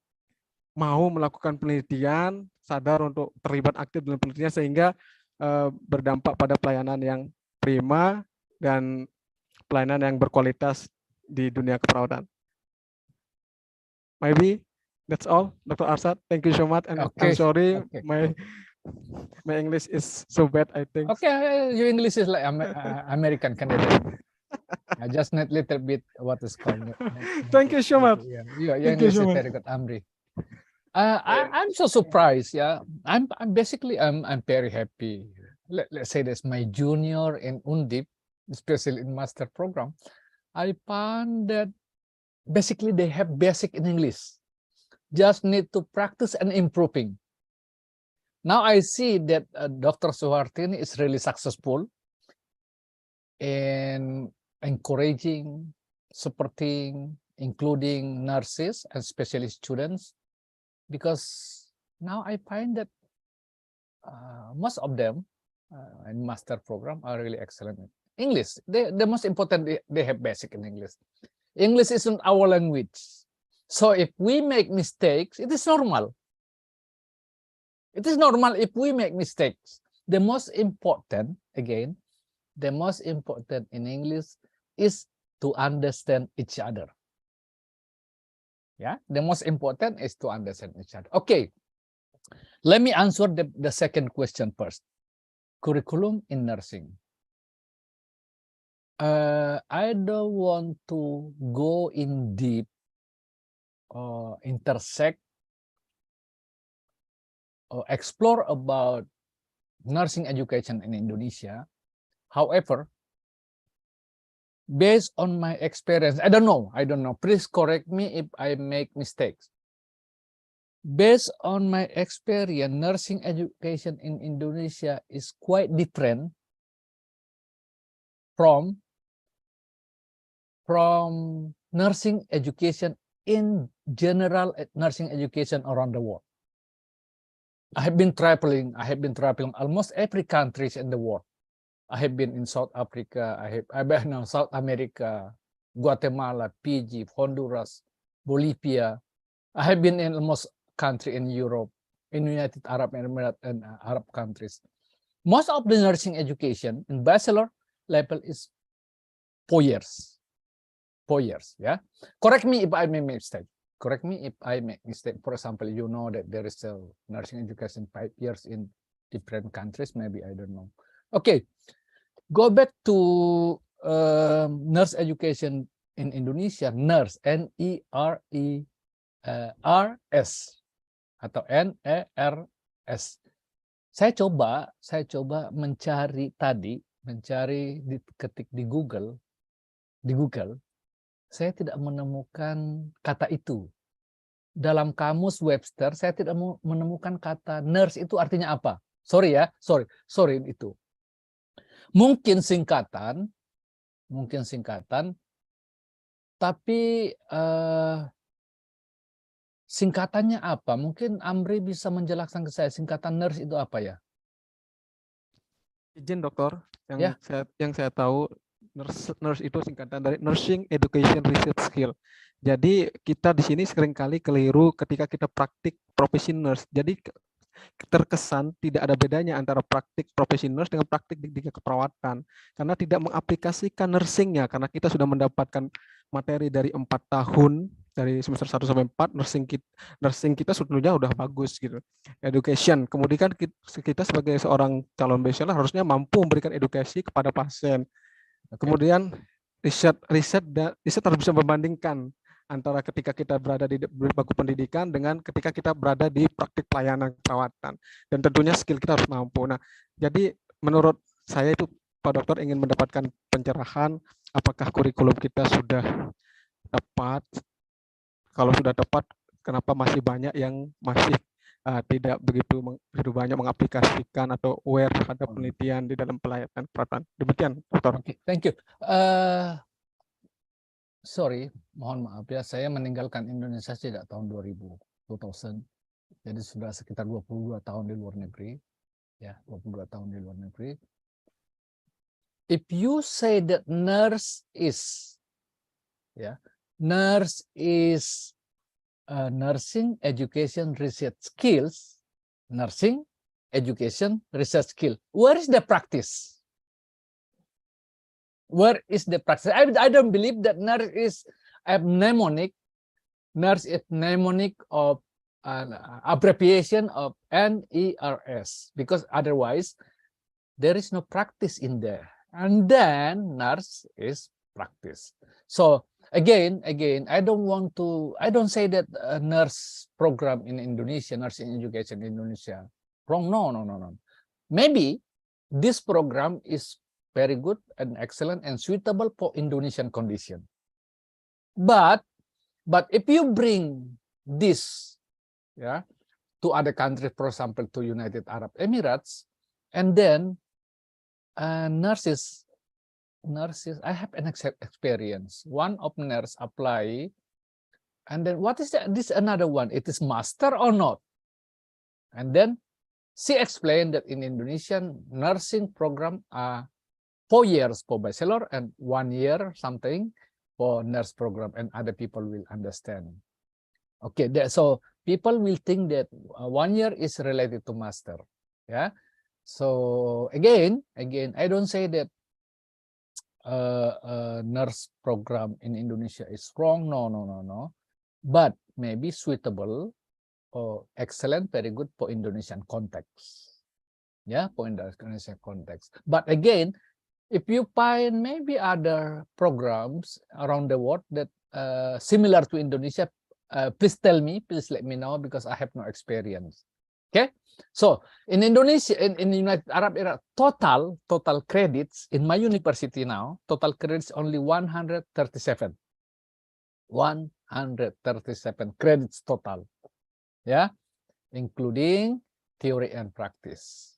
mau melakukan penelitian, sadar untuk terlibat aktif dalam penelitian sehingga berdampak pada pelayanan yang prima dan pelayanan yang berkualitas di dunia keperawatan. Maybe that's all, Dr. Arshad. Thank you so much, and I'm sorry my English is so bad, I think. Okay, your English is like American candidate. I just need little bit what is called. Thank you so much. Yeah, your English is very good, Amri. I'm so surprised. Yeah, I'm very happy. Let's say this, my junior in Undip, especially in master program, I found that basically they have basic in English, just need to practice and improving. Now I see that Dr. Suhartini is really successful in encouraging, supporting, including nurses and specialist students, because now I find that most of them in master program are really excellent in English. The most important, they have basic in English. English isn't our language. So if we make mistakes, it is normal. It is normal if we make mistakes. The most important, again, the most important in English is to understand each other. Yeah, the most important is to understand each other. Okay, let me answer the second question first. Curriculum in nursing. I don't want to go in deep or intersect or explore about nursing education in Indonesia. However, based on my experience, I don't know, please correct me if I make mistakes. Based on my experience, nursing education in Indonesia is quite different from nursing education in general, nursing education around the world. I have been traveling almost every country in the world. I have been in South Africa, I've been in South America, Guatemala, Fiji, Honduras, Bolivia. I have been in almost country in Europe, in United Arab Emirates and Arab countries. Most of the nursing education in bachelor level is 4 years. 4 years, yeah. Correct me if I make mistake. Correct me if I make mistake. For example, you know that there is a nursing education 5 years in different countries. Maybe I don't know. Okay, go back to nurse education in Indonesia. Nurse, N-E-R-E-R-S atau N-E-R-S. Saya coba mencari ketik di Google, saya tidak menemukan kata itu. Dalam kamus Webster, saya tidak menemukan kata nurse itu artinya apa. Sorry ya, sorry itu. Mungkin singkatan, tapi singkatannya apa? Mungkin Amri bisa menjelaskan ke saya singkatan nurse itu apa ya? Izin dokter, yang saya tahu nurse itu singkatan dari Nursing Education Research Skill. Jadi kita di sini seringkali keliru ketika kita praktik profesi nurse. Jadi terkesan tidak ada bedanya antara praktik profesi nurse dengan praktik di keperawatan, karena tidak mengaplikasikan nursingnya, karena kita sudah mendapatkan materi dari 4 tahun dari semester 1 sampai 4 nursing kita sebetulnya udah bagus gitu. Education, kemudian kita sebagai seorang calon bachelor harusnya mampu memberikan edukasi kepada pasien. Kemudian riset harus bisa membandingkan antara ketika kita berada di bangku pendidikan dengan ketika kita berada di praktik pelayanan perawatan, dan tentunya skill kita harus mampu. Nah, jadi menurut saya itu Pak Dokter ingin mendapatkan pencerahan apakah kurikulum kita sudah tepat. Kalau sudah tepat, kenapa masih banyak yang masih tidak begitu banyak mengaplikasikan atau aware terhadap penelitian di dalam pelayanan perawatan. Demikian, Dokter. Okay, thank you. Sorry, mohon maaf ya, saya meninggalkan Indonesia sejak tahun 2000. Jadi sudah sekitar 22 tahun di luar negeri. Ya, 22 tahun di luar negeri. If you say that nurse is nursing education research skills, nursing education research skill. Where is the practice? Where is the practice? I don't believe that nurse is a mnemonic. Nurse is mnemonic of an abbreviation of NERS, because otherwise there is no practice in there. And then nurse is practice. So again, I don't say that a nurse program in Indonesia, nursing education in Indonesia, wrong. No. Maybe this program is very good and excellent and suitable for Indonesian condition. But if you bring this, yeah, to other countries, for example, to United Arab Emirates, and then nurses, I have an experience. One of nurse apply, and then what is this another one? It is master or not? And then she explained that in Indonesian nursing program are 4 years for bachelor and 1 year something for nurse program, and other people will understand. Okay, so people will think that 1 year is related to master. Yeah. So again, I don't say that nurse program in Indonesia is wrong. No. But maybe suitable or excellent, very good for Indonesian context. Yeah, for Indonesian context. But again, if you find maybe other programs around the world that similar to Indonesia, please tell me, please let me know, because I have no experience. Okay, so in Indonesia, in the United Arab Emirates, total credits in my university now, total credits only 137. 137 credits total, yeah, including theory and practice.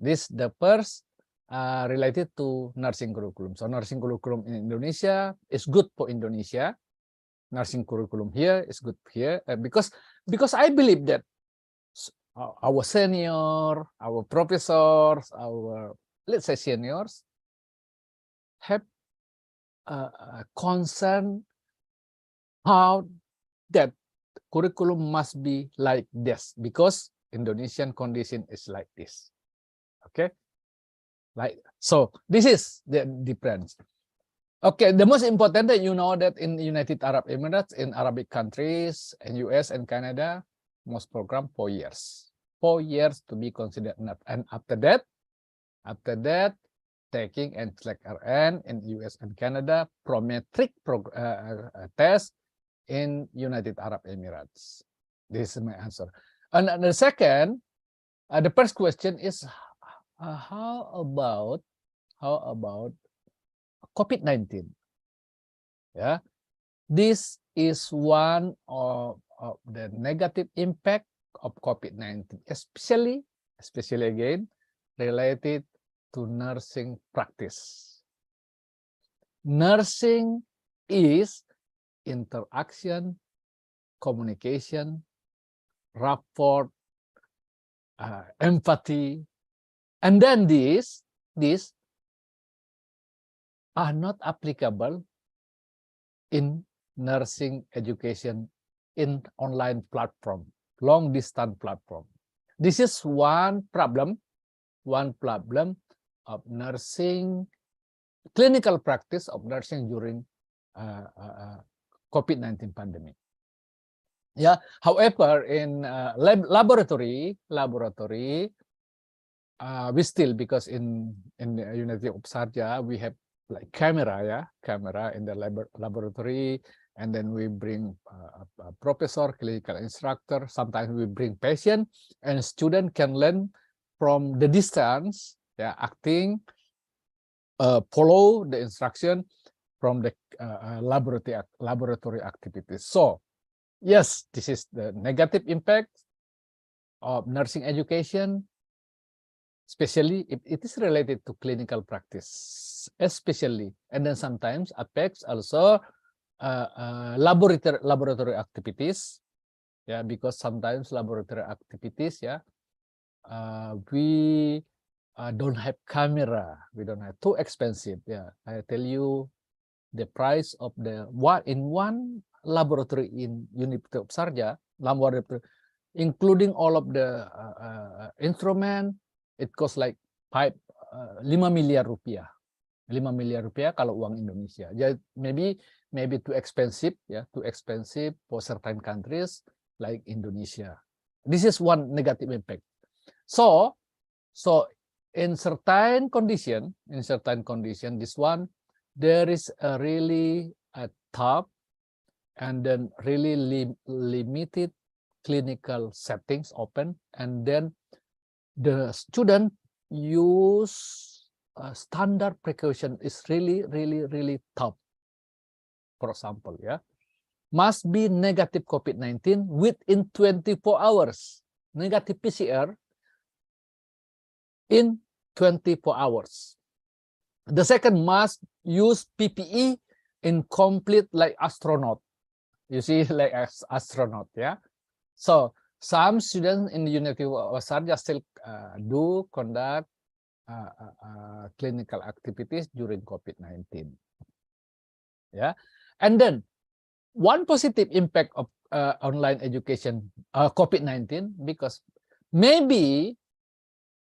This the first related to nursing curriculum. So nursing curriculum in Indonesia is good for Indonesia. Nursing curriculum here is good here, because I believe that our senior, our professors, our, let's say, seniors have a concern how that curriculum must be like this, because Indonesian condition is like this. Okay, like so. This is the difference. Okay, the most important that you know that in United Arab Emirates, in Arabic countries, in US and Canada, most program 4 years. 4 years to be considered not. And after that, taking and select RN in US and Canada, prometric test in United Arab Emirates. This is my answer. And the second, the first question is, how about COVID-19? Yeah, this is one of the negative impact of COVID-19, especially again related to nursing practice. Nursing is interaction, communication, rapport, empathy, and then these are not applicable in nursing education in online platform, long distance platform. This is one problem of nursing, clinical practice of nursing during COVID-19 pandemic. Yeah. However, in laboratory, we still, because in the University of Sharjah we have like camera in the laboratory, and then we bring a professor, clinical instructor. Sometimes we bring patient, and student can learn from the distance, yeah, acting, follow the instruction from the laboratory activities. So yes, this is the negative impact of nursing education, especially if it is related to clinical practice, especially, and then sometimes affects also laboratory activities, yeah, because sometimes laboratory activities, yeah, we don't have camera, we don't have, too expensive. Yeah, I tell you, the price of the one laboratory in University of Sharjah, laboratory, including all of the instrument, it costs like 5 miliar rupiah. 5 miliar rupiah kalau uang Indonesia. Jadi maybe too expensive, ya, too expensive for certain countries like Indonesia. This is one negative impact. So in certain condition, this one, there is a really tough and then really limited clinical settings open, and then the student use standard precaution is really tough. For example, yeah, must be negative COVID-19 within 24 hours, negative PCR in 24 hours. The second, must use PPE in complete like astronaut. You see, like astronaut, yeah. So some students in the University of Sharjah still do conduct clinical activities during COVID-19. Yeah, and then one positive impact of online education, COVID-19, because maybe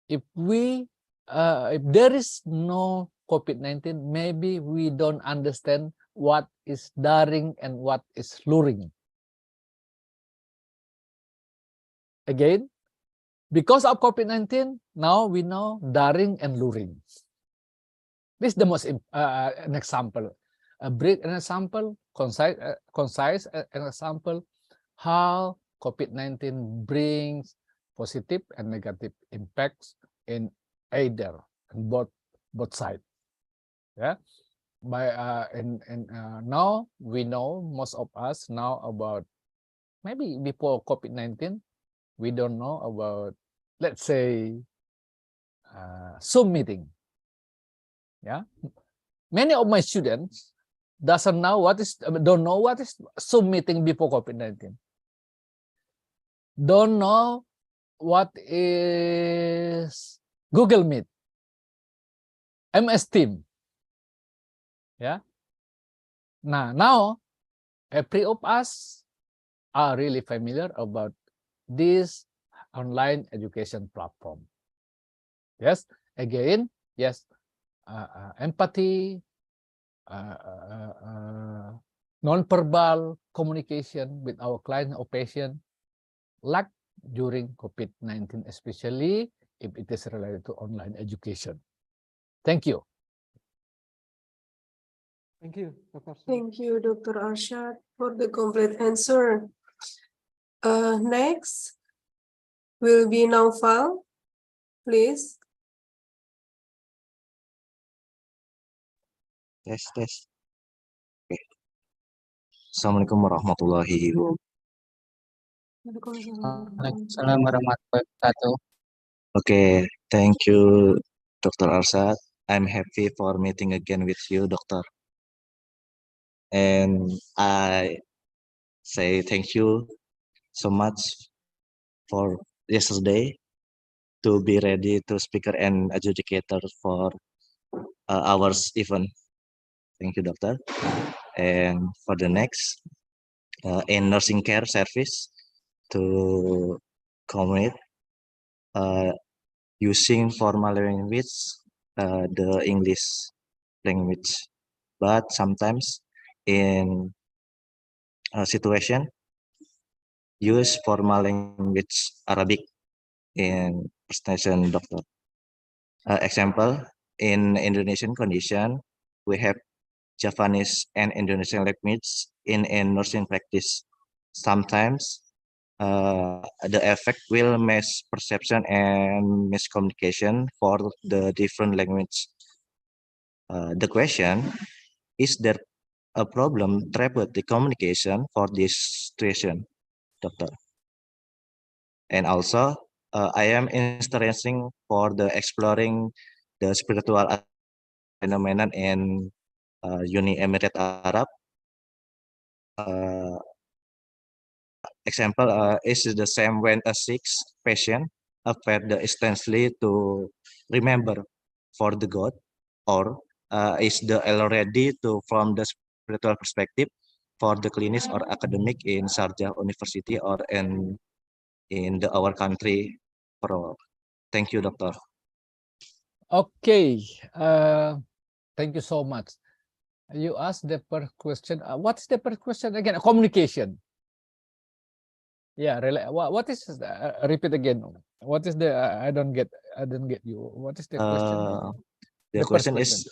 if there is no COVID-19, maybe we don't understand what is daring and what is luring. Again, because of COVID-19, now we know daring and luring. This is the most an example, a brief an example, concise an example, how COVID-19 brings positive and negative impacts in either and both sides. Yeah, now we know, most of us now, about maybe before COVID-19 we don't know about, let's say, Zoom meeting. Yeah, many of my students don't know what is Zoom meeting before COVID-19. Don't know what is Google Meet, MS Team. Yeah. Now every of us are really familiar about this online education platform. Yes, again, yes, empathy, non-verbal communication with our client or patient, lack during COVID-19, especially if it is related to online education. Thank you. Thank you, Dr. Thank you, Dr. Arshad, for the complete answer. Next will be Naufal, please. Tes. Oke. Assalamualaikum warahmatullahi wabarakatuh. Waalaikumsalam warahmatullahi wabarakatuh. Okay, thank you, Dr. Arshad. I'm happy for meeting again with you, Doctor. And I say thank you so much for yesterday to be ready to speaker and adjudicator for our event. Thank you, Doctor. And for the next, in nursing care service to communicate using formal language, the English language, but sometimes in a situation use formal language Arabic in presentation, Doctor. Example, in Indonesian condition, we have Javanese and Indonesian language in nursing practice. Sometimes the effect will misperception and miscommunication for the different language. The question, is there a problem with the communication for this situation, Doctor? And also, I am interested for the exploring the spiritual phenomenon in Uni Emirat Arab. Example is the same when a sick patient appeared instantly to remember for the God, or is the already to from the spiritual perspective for the clinics or academic in Sharjah University or in our country. Thank you, Doctor. Okay, thank you so much. You asked the first question. What's the first question again? Communication. Yeah, what is repeat again? What is the I don't get you. What is the question? The question is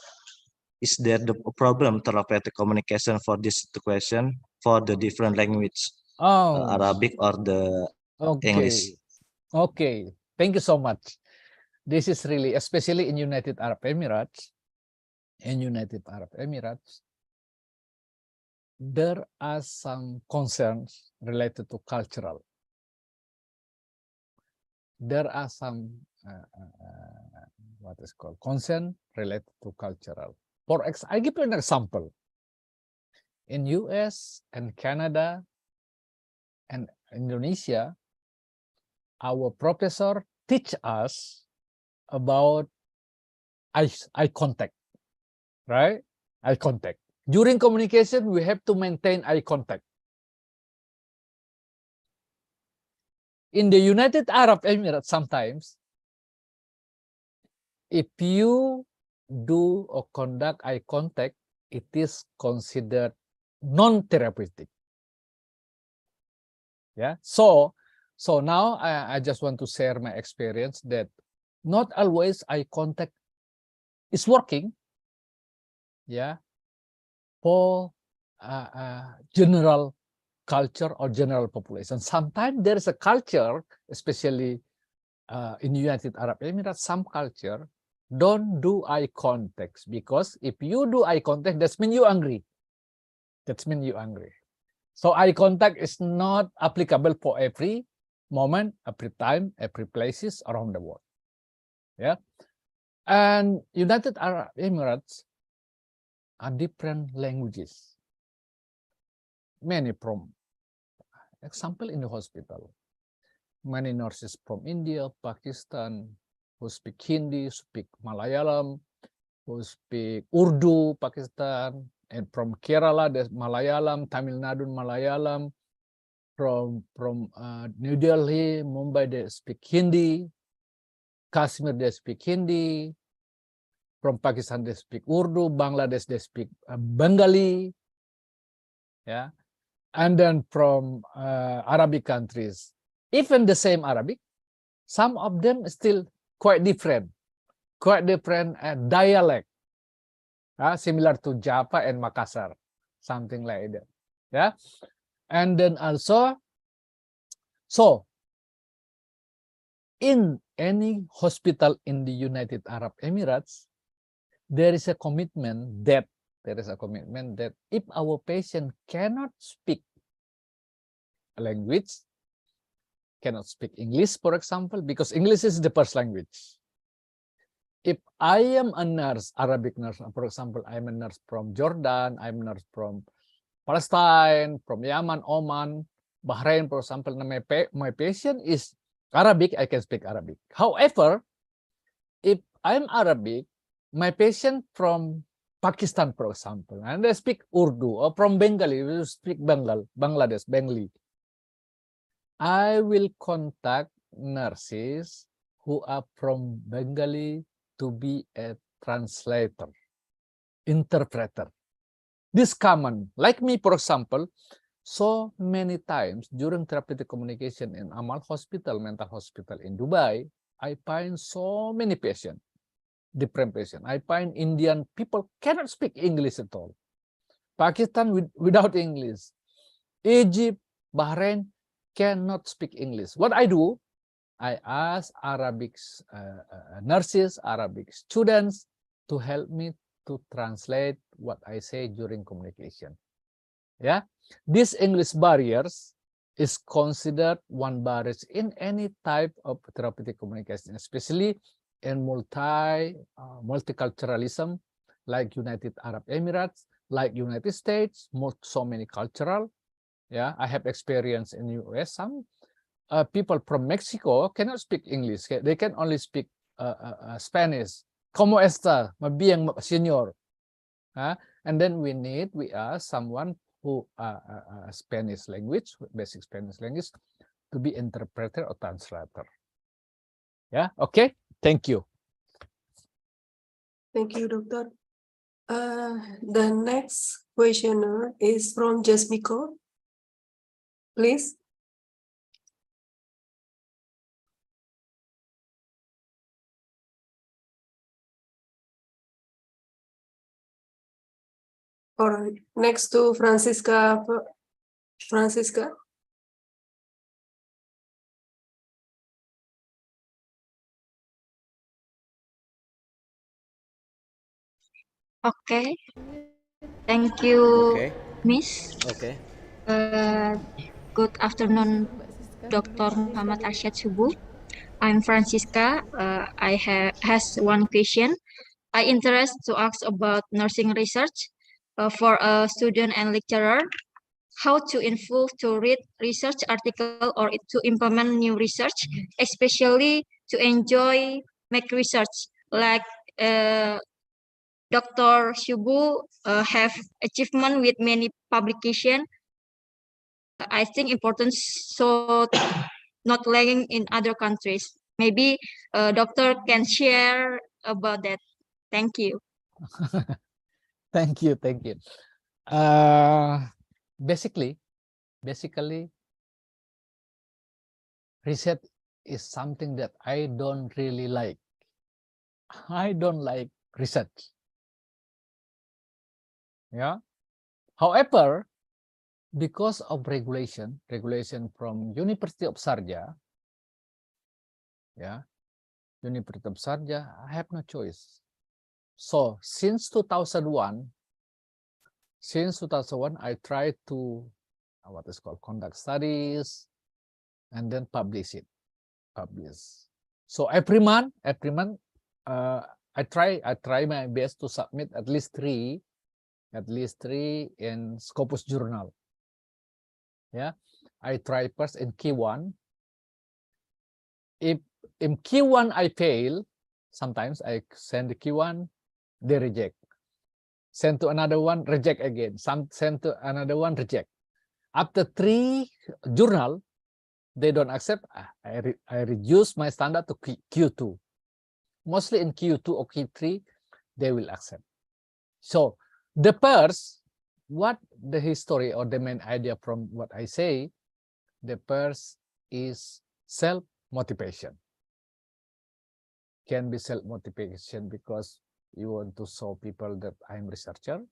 there the problem therapeutic communication for this question for the different language, Arabic or the English? Okay, thank you so much. This is really, especially in United Arab Emirates, there are some concerns related to cultural. There are some what is called concern related to cultural. I give you an example. In US and Canada and Indonesia, our professor teach us about eye contact, right? Eye contact. During communication, we have to maintain eye contact. In the United Arab Emirates, sometimes, if you do or conduct eye contact, it is considered non-therapeutic. Yeah. So now I just want to share my experience that not always eye contact is working. Yeah. For general culture or general population. Sometimes there is a culture, especially in United Arab Emirates, some culture don't do eye contact, because if you do eye contact, that means you're angry. That means you're angry. So eye contact is not applicable for every moment, every time, every places around the world. Yeah. And United Arab Emirates are different languages. Many from, example, in the hospital, many nurses from India, Pakistan, who speak Hindi, speak Malayalam, who speak Urdu, Pakistan, and from Kerala, there's Malayalam, Tamil Nadu, Malayalam, from New Delhi, Mumbai, they speak Hindi, Kashmir, they speak Hindi, from Pakistan, they speak Urdu, Bangladesh, they speak Bengali, yeah. And then from Arabic countries, even the same Arabic, some of them still quite different dialect, similar to Java and Makassar, something like that. Yeah. And then also, so in any hospital in the United Arab Emirates, there is a commitment that if our patient cannot speak a language, cannot speak English, for example, because English is the first language. If I am a nurse, Arabic nurse, for example, I'm a nurse from Jordan, I'm a nurse from Palestine, from Yemen, Oman, Bahrain, for example, my patient is Arabic, I can speak Arabic. However, if I'm Arabic, my patient from Pakistan, for example, and they speak Urdu, or from Bengali, we speak Bangladesh, Bengali. I will contact nurses who are from Bengali to be a translator, interpreter. This common, like me, for example, so many times during therapeutic communication in Amal Hospital, mental hospital in Dubai, I find so many patients, different patients. I find Indian people cannot speak English at all. Pakistan without English. Egypt, Bahrain cannot speak English. What I do, I ask Arabic nurses, Arabic students to help me to translate what I say during communication. Yeah, these English barriers is considered one barrier in any type of therapeutic communication, especially in multiculturalism, like United Arab Emirates, like United States, so many cultural. Yeah, I have experience in US. Some people from Mexico cannot speak English. They can only speak Spanish. ¿Cómo está? Bien, señor. And then we ask someone who Spanish language, basic Spanish language, to be interpreter or translator. Yeah, okay, thank you. Thank you, Doctor. The next questioner is from Jasmiko. Please. All right, next to Francisca. Francisca. Okay, thank you, Miss. Okay. Good afternoon, Dr. Muhammad Arshad Subu. I'm Francisca. I has one question. I interest to ask about nursing research for a student and lecturer. How to involve to read research article or to implement new research, especially to enjoy make research like Dr. Subu have achievement with many publication. I think important so not lagging in other countries. Maybe doctor can share about that. Thank you. Thank you, thank you. Basically, research is something that I don't really like. I don't like research. Yeah. However, because of regulation from University of Sharjah, yeah, University of Sharjah, I have no choice. So since 2001, I tried to what is called conduct studies and then publish it. So every month, I try my best to submit at least three in Scopus Journal. Yeah, I try first in Q1. If in Q1 I fail, sometimes I send the Q1, they reject. Send to another one, reject again. Send to another one, reject. After 3 journal, they don't accept. I reduce my standard to Q2. Mostly in Q2 or Q3, they will accept. So the first, what the history or the main idea from what I say, the first is self-motivation. Can be self-motivation because you want to show people that I'm researcher.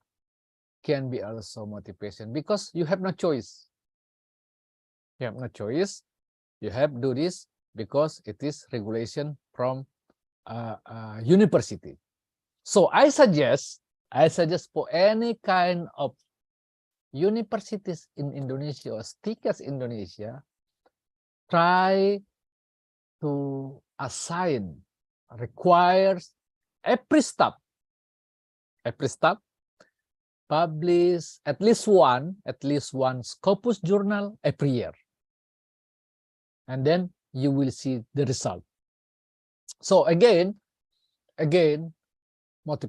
Can be also motivation because you have no choice. You have no choice. You have to do this because it is regulation from university. So I suggest for any kind of universities in Indonesia or stickers Indonesia, try to assign, requires every staff publish at least one Scopus journal every year, and then you will see the result. So again,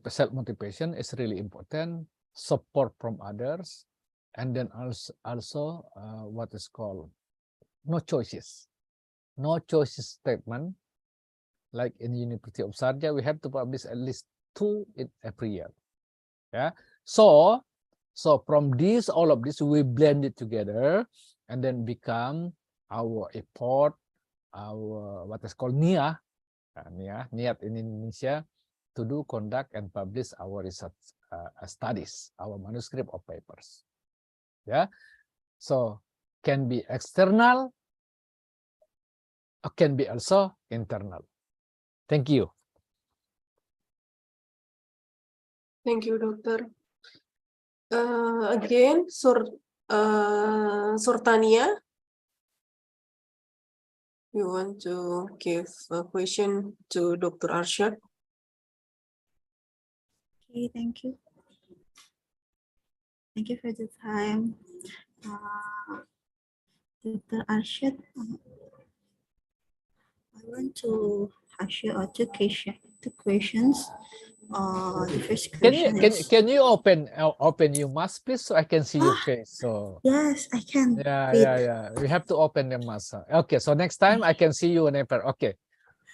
self-motivation is really important. Support from others, and then also what is called no choices statement. Like in University of Sharjah, we have to publish at least 2 in every year. Yeah. So from this, all of this, we blend it together and then become our effort, our what is called niat in Indonesia, to do, conduct, and publish our research studies, our manuscript or papers. Yeah. So can be external or can be also internal. Thank you. Thank you, Doctor. Again, Sortania, you want to give a question to Dr. Arshad? Okay, thank you. Thank you for the time. Dr. Arshad, I want to ask you two questions. The first question is. Can you open your mask, please, so I can see your face? So Yes, I can. yeah. We have to open the mask. Okay, so next time I can see you whenever. Okay,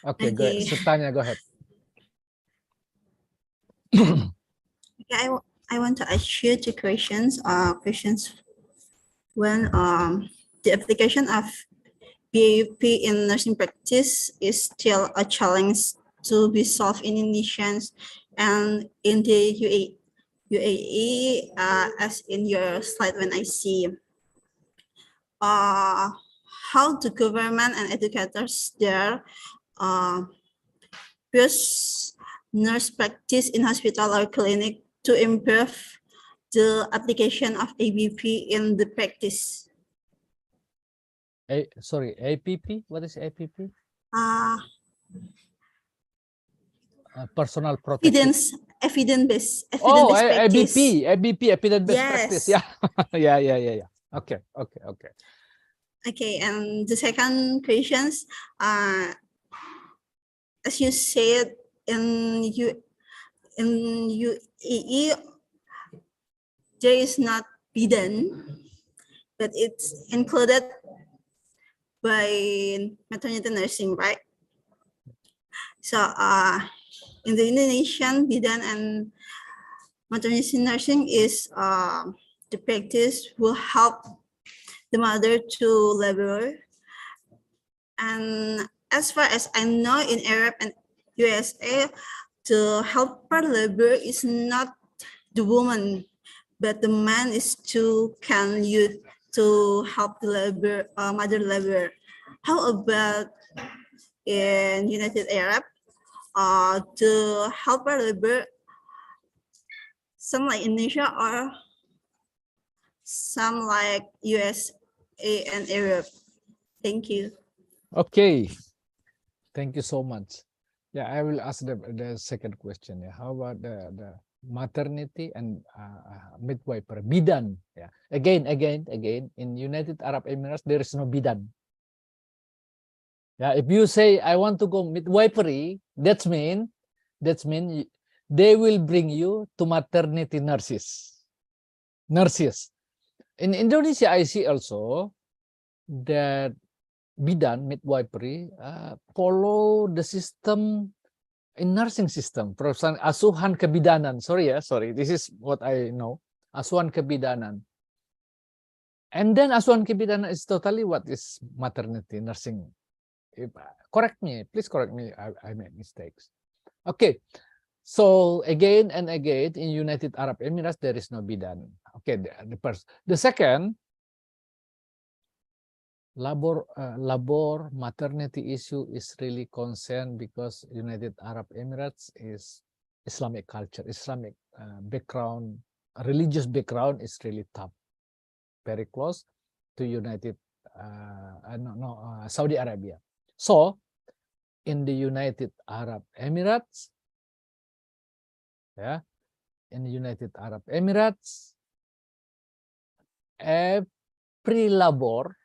go ahead. Okay. Sultania, go ahead. Okay, I want to ask you two questions. Questions when the application of BAP in nursing practice is still a challenge to be solved in Indonesia and in the UAE, as in your slide when I see how the government and educators there use nurse practice in hospital or clinic to improve the application of ABP in the practice. Sorry, APP? What is APP? Personal protection. Evidence-based ABP, practice. evidence-based practice. Yes. Yeah. Okay. Okay, and the second questions, as you said, in UAE, there is not bidan, but it's included by maternity nursing, right? So in the Indonesian, bidan and maternity nursing is the practice will help the mother to labor. And as far as I know, in Europe and USA, the helper labor is not the woman, but the man is can use to help the labor, mother labor. How about in United Arab? The helper labor, some like Indonesia or some like USA and Europe. Thank you. Okay. Thank you so much. Yeah, I will ask the second question. Yeah. How about the maternity and midwifery, bidan? Yeah. Again, in United Arab Emirates, there is no bidan. Yeah, if you say I want to go midwifery, that's mean they will bring you to maternity nurses. In Indonesia, I see also that bidan midwifery follow the system in nursing system. For example, asuhan kebidanan. Sorry, this is what I know. Asuhan kebidanan. And then asuhan kebidanan is totally what is maternity nursing. Please correct me. I made mistakes. Okay. So again and again in United Arab Emirates there is no bidan. Okay, the first. The second, labor maternity issue is really concerned because United Arab Emirates is Islamic culture, Islamic background, religious background is really tough, very close to Saudi Arabia. So in the United Arab Emirates, every labor,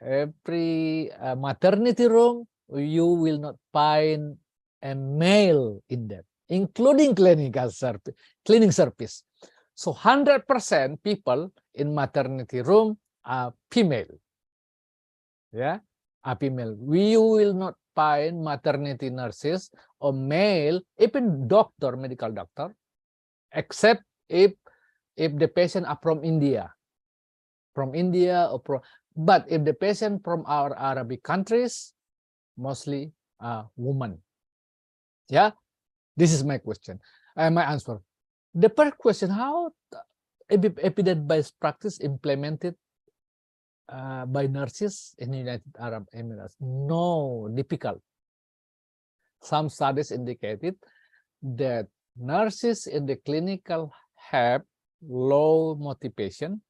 every maternity room, you will not find a male in that, including cleaning service. So 100% people in maternity room are female. Yeah, are female. We will not find maternity nurses or male, even medical doctor, except if the patient are from India, but if the patient from our Arabic countries, mostly women. Yeah, this is my question. My answer. The first question: how evidence-based practice implemented by nurses in the United Arab Emirates? No, difficult. Some studies indicated that nurses in the clinical have low motivation,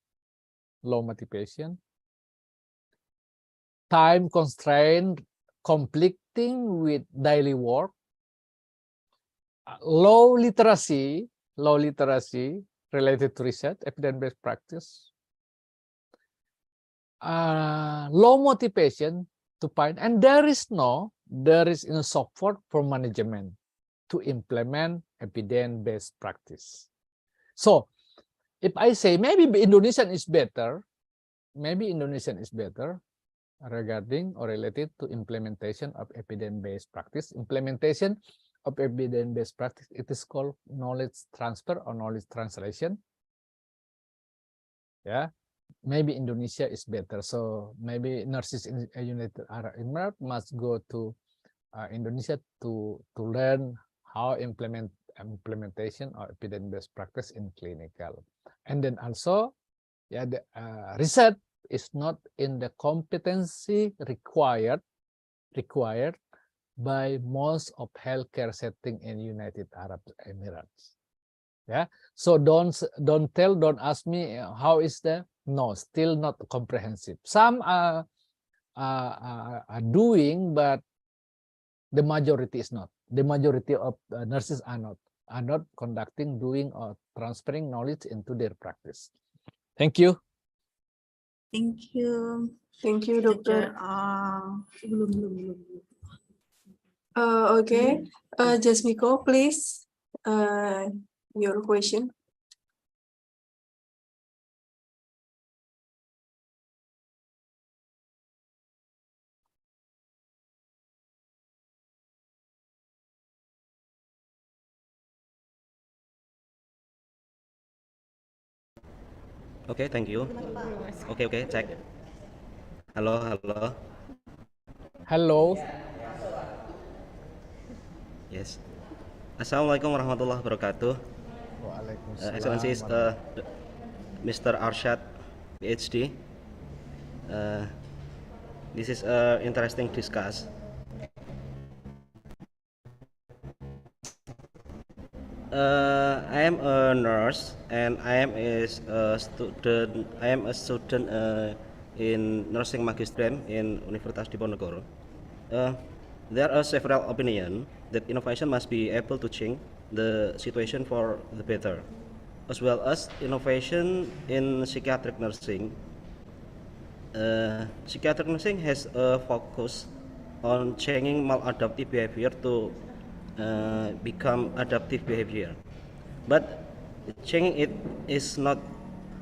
time constraint conflicting with daily work, low literacy related to research, evidence-based practice, low motivation to find, and there is no support for management. to implement evidence-based practice. So if I say maybe Indonesian is better, regarding or related to implementation of evidence-based practice. Implementation of evidence-based practice, it is called knowledge transfer or knowledge translation. Yeah, maybe Indonesia is better. So maybe nurses in United Arab Emirates must go to Indonesia to learn how implementation of evidence-based practice in clinical. And then also, yeah, the research is not in the competency required by most of healthcare setting in United Arab Emirates. Yeah, so don't ask me how is the, no, still not comprehensive. Some are doing, but the majority is not. The majority of nurses are not conducting, doing, or transferring knowledge into their practice. Thank you. Thank you. Thank you, Doctor. Okay, Jasmiko, please, your question. Okay, thank you. Okay, check. Hello. Hello. Yes. Assalamualaikum warahmatullahi wabarakatuh. Waalaikumsalam. Excellencies, Mr. Arshad, Ph.D. This is interesting discuss. I am a nurse and I am a student. I am a student in nursing magister in Universitas Diponegoro. There are several opinions that innovation must be able to change the situation for the better, as well as innovation in psychiatric nursing. Psychiatric nursing has a focus on changing maladaptive behavior to become adaptive behavior, but changing it is not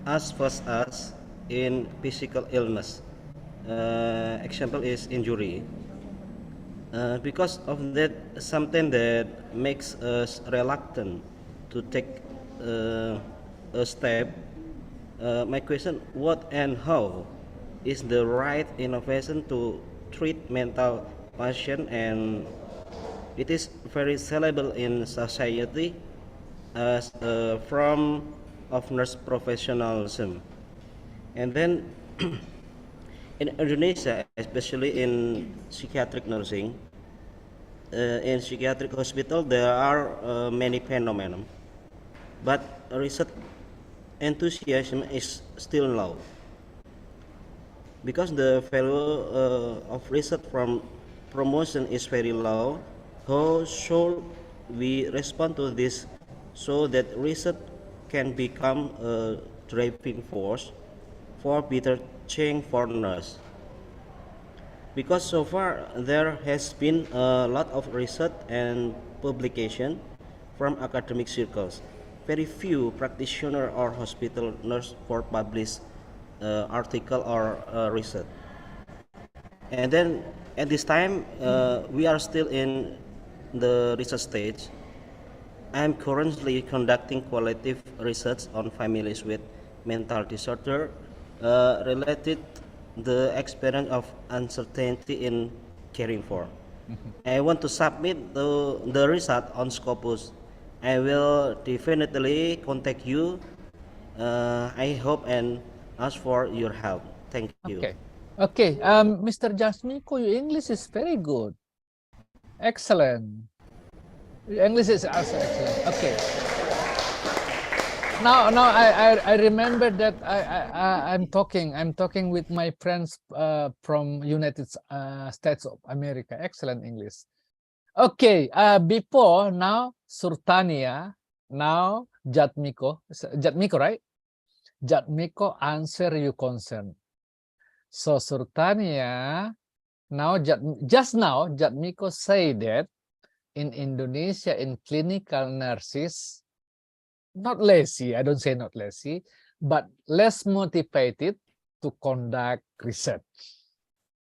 as fast as in physical illness. Example is injury. Because of that, something that makes us reluctant to take a step. My question: what and how is the right innovation to treat mental patient, and it is very sellable in society as a form of nurse professionalism. And then in Indonesia, especially in psychiatric nursing, in psychiatric hospital there are many phenomena, but research enthusiasm is still low because the value of research from promotion is very low. How should we respond to this so that research can become a driving force for better change for nurse? Because so far there has been a lot of research and publication from academic circles. Very few practitioner or hospital nurse for published article or research. And then at this time we are still in the research stage. I am currently conducting qualitative research on families with mental disorder related the experience of uncertainty in caring for. I want to submit the result on Scopus. I will definitely contact you. I hope and ask for your help. Thank you. Okay. Mr. Jasmiko, your English is very good. Excellent. Your English is also excellent. Okay. Now I remember that I'm talking with my friends from United States of America. Excellent English. Okay. Before now Surtania, now Jatmiko, right? Jatmiko answer your concern. So Surtania, now just now Jatmiko say that in Indonesia in clinical nurses, not lazy, I don't say not lazy, but less motivated to conduct research.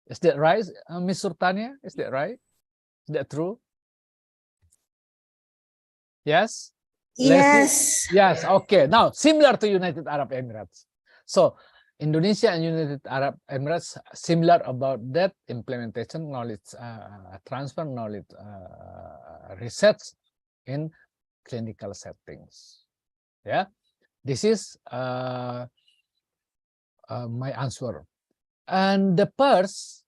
Is that right, Ms. Surtania? Is that right? Is that true? Yes? Yes. Yes, okay. Now, similar to United Arab Emirates. So, Indonesia and United Arab Emirates similar about that implementation knowledge, transfer knowledge, research in clinical settings. Yeah, this is my answer. And the first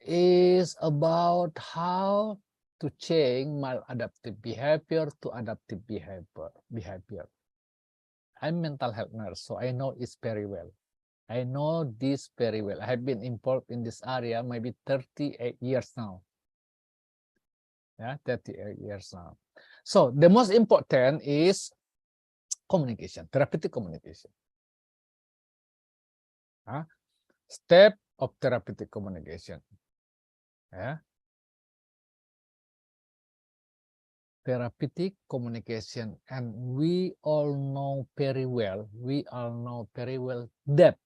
is about how to change maladaptive behavior to adaptive behavior. I'm mental health nurse, so I know it very well. I know this very well. I have been involved in this area maybe 38 years now. Yeah, 38 years now. So the most important is communication, therapeutic communication. Step of therapeutic communication. Yeah. Therapeutic communication, and we all know very well that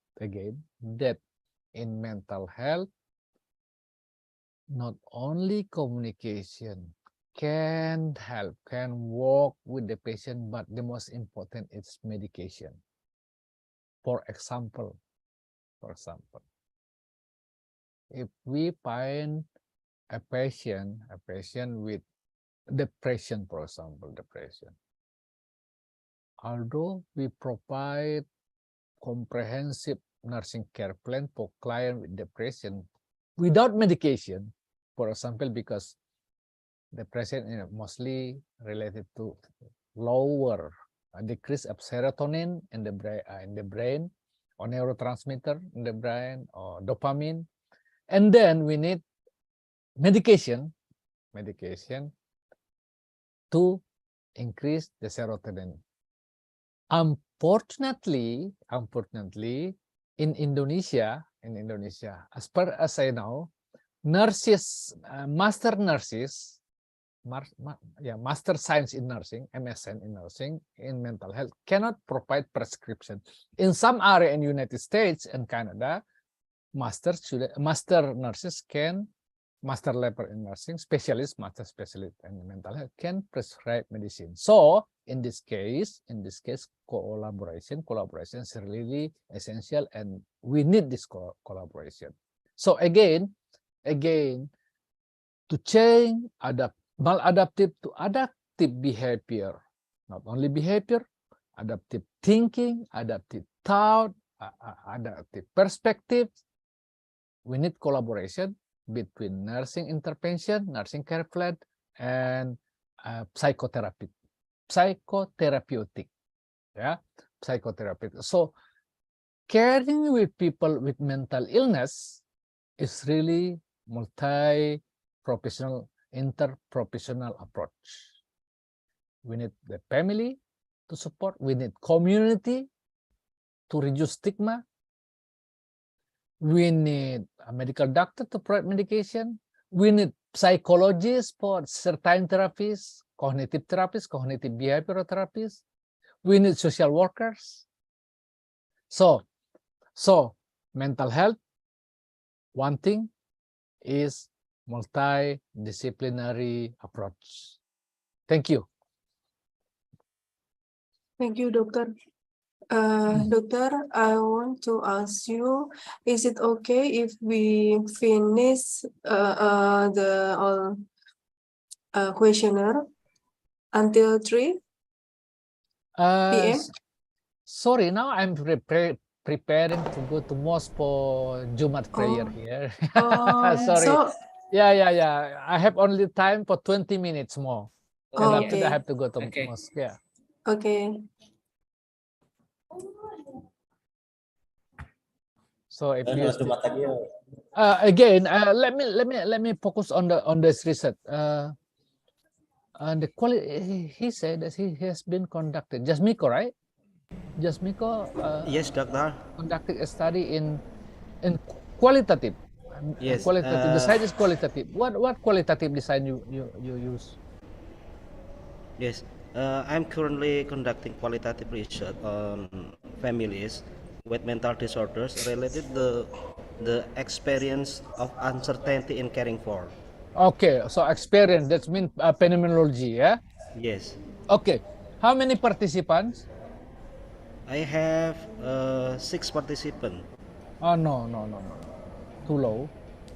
in mental health, not only communication can help, can work with the patient, but the most important is medication. For example, if we find a patient with depression, for example, although we provide comprehensive nursing care plan for client with depression without medication, for example, because depression is mostly related to lower decrease of serotonin in the brain, or neurotransmitter in the brain, or dopamine, and then we need medication to increase the serotonin. Unfortunately, in Indonesia, as far as I know, nurses, master science in nursing, MSN in nursing, in mental health, cannot provide prescription. In some area in United States and Canada, master nurses can, master level in nursing, master specialist in mental health can prescribe medicine. So in this case, collaboration is really essential, and we need this collaboration. So again, to change maladaptive to adaptive behavior, not only behavior, adaptive thinking, adaptive thought, adaptive perspective, we need collaboration between nursing intervention, nursing care plan, and psychotherapeutic. Yeah, psychotherapeutic. So caring with people with mental illness is really multi-professional, interprofessional approach. We need the family to support. We need community to reduce stigma. We need a medical doctor to provide medication. We need psychologists for certain therapies, cognitive behavioral therapies. We need social workers. So mental health, one thing is multidisciplinary approach. Thank you. Thank you, Doctor. Doctor, I want to ask you, is it okay if we finish the questionnaire until 3 p.m.? Sorry, now I'm preparing to go to mosque for Jumat prayer here. Sorry. So, yeah. I have only time for 20 minutes more. And after that, I have to go to mosque. Yeah. Okay. So if you again, let me focus on this research. And the quality, he said that he has been conducted. Jasmiko, right? Jasmiko. Yes, doctor. Conducted a study in qualitative. Yes. Qualitative. The side is qualitative. What qualitative design you use? Yes, I'm currently conducting qualitative research on families with mental disorders related to the experience of uncertainty in caring for. Okay, so experience, that means phenomenology, yeah? Yes, Okay, how many participants? I have 6 participants. Oh, no, no, no, no, no. Too low.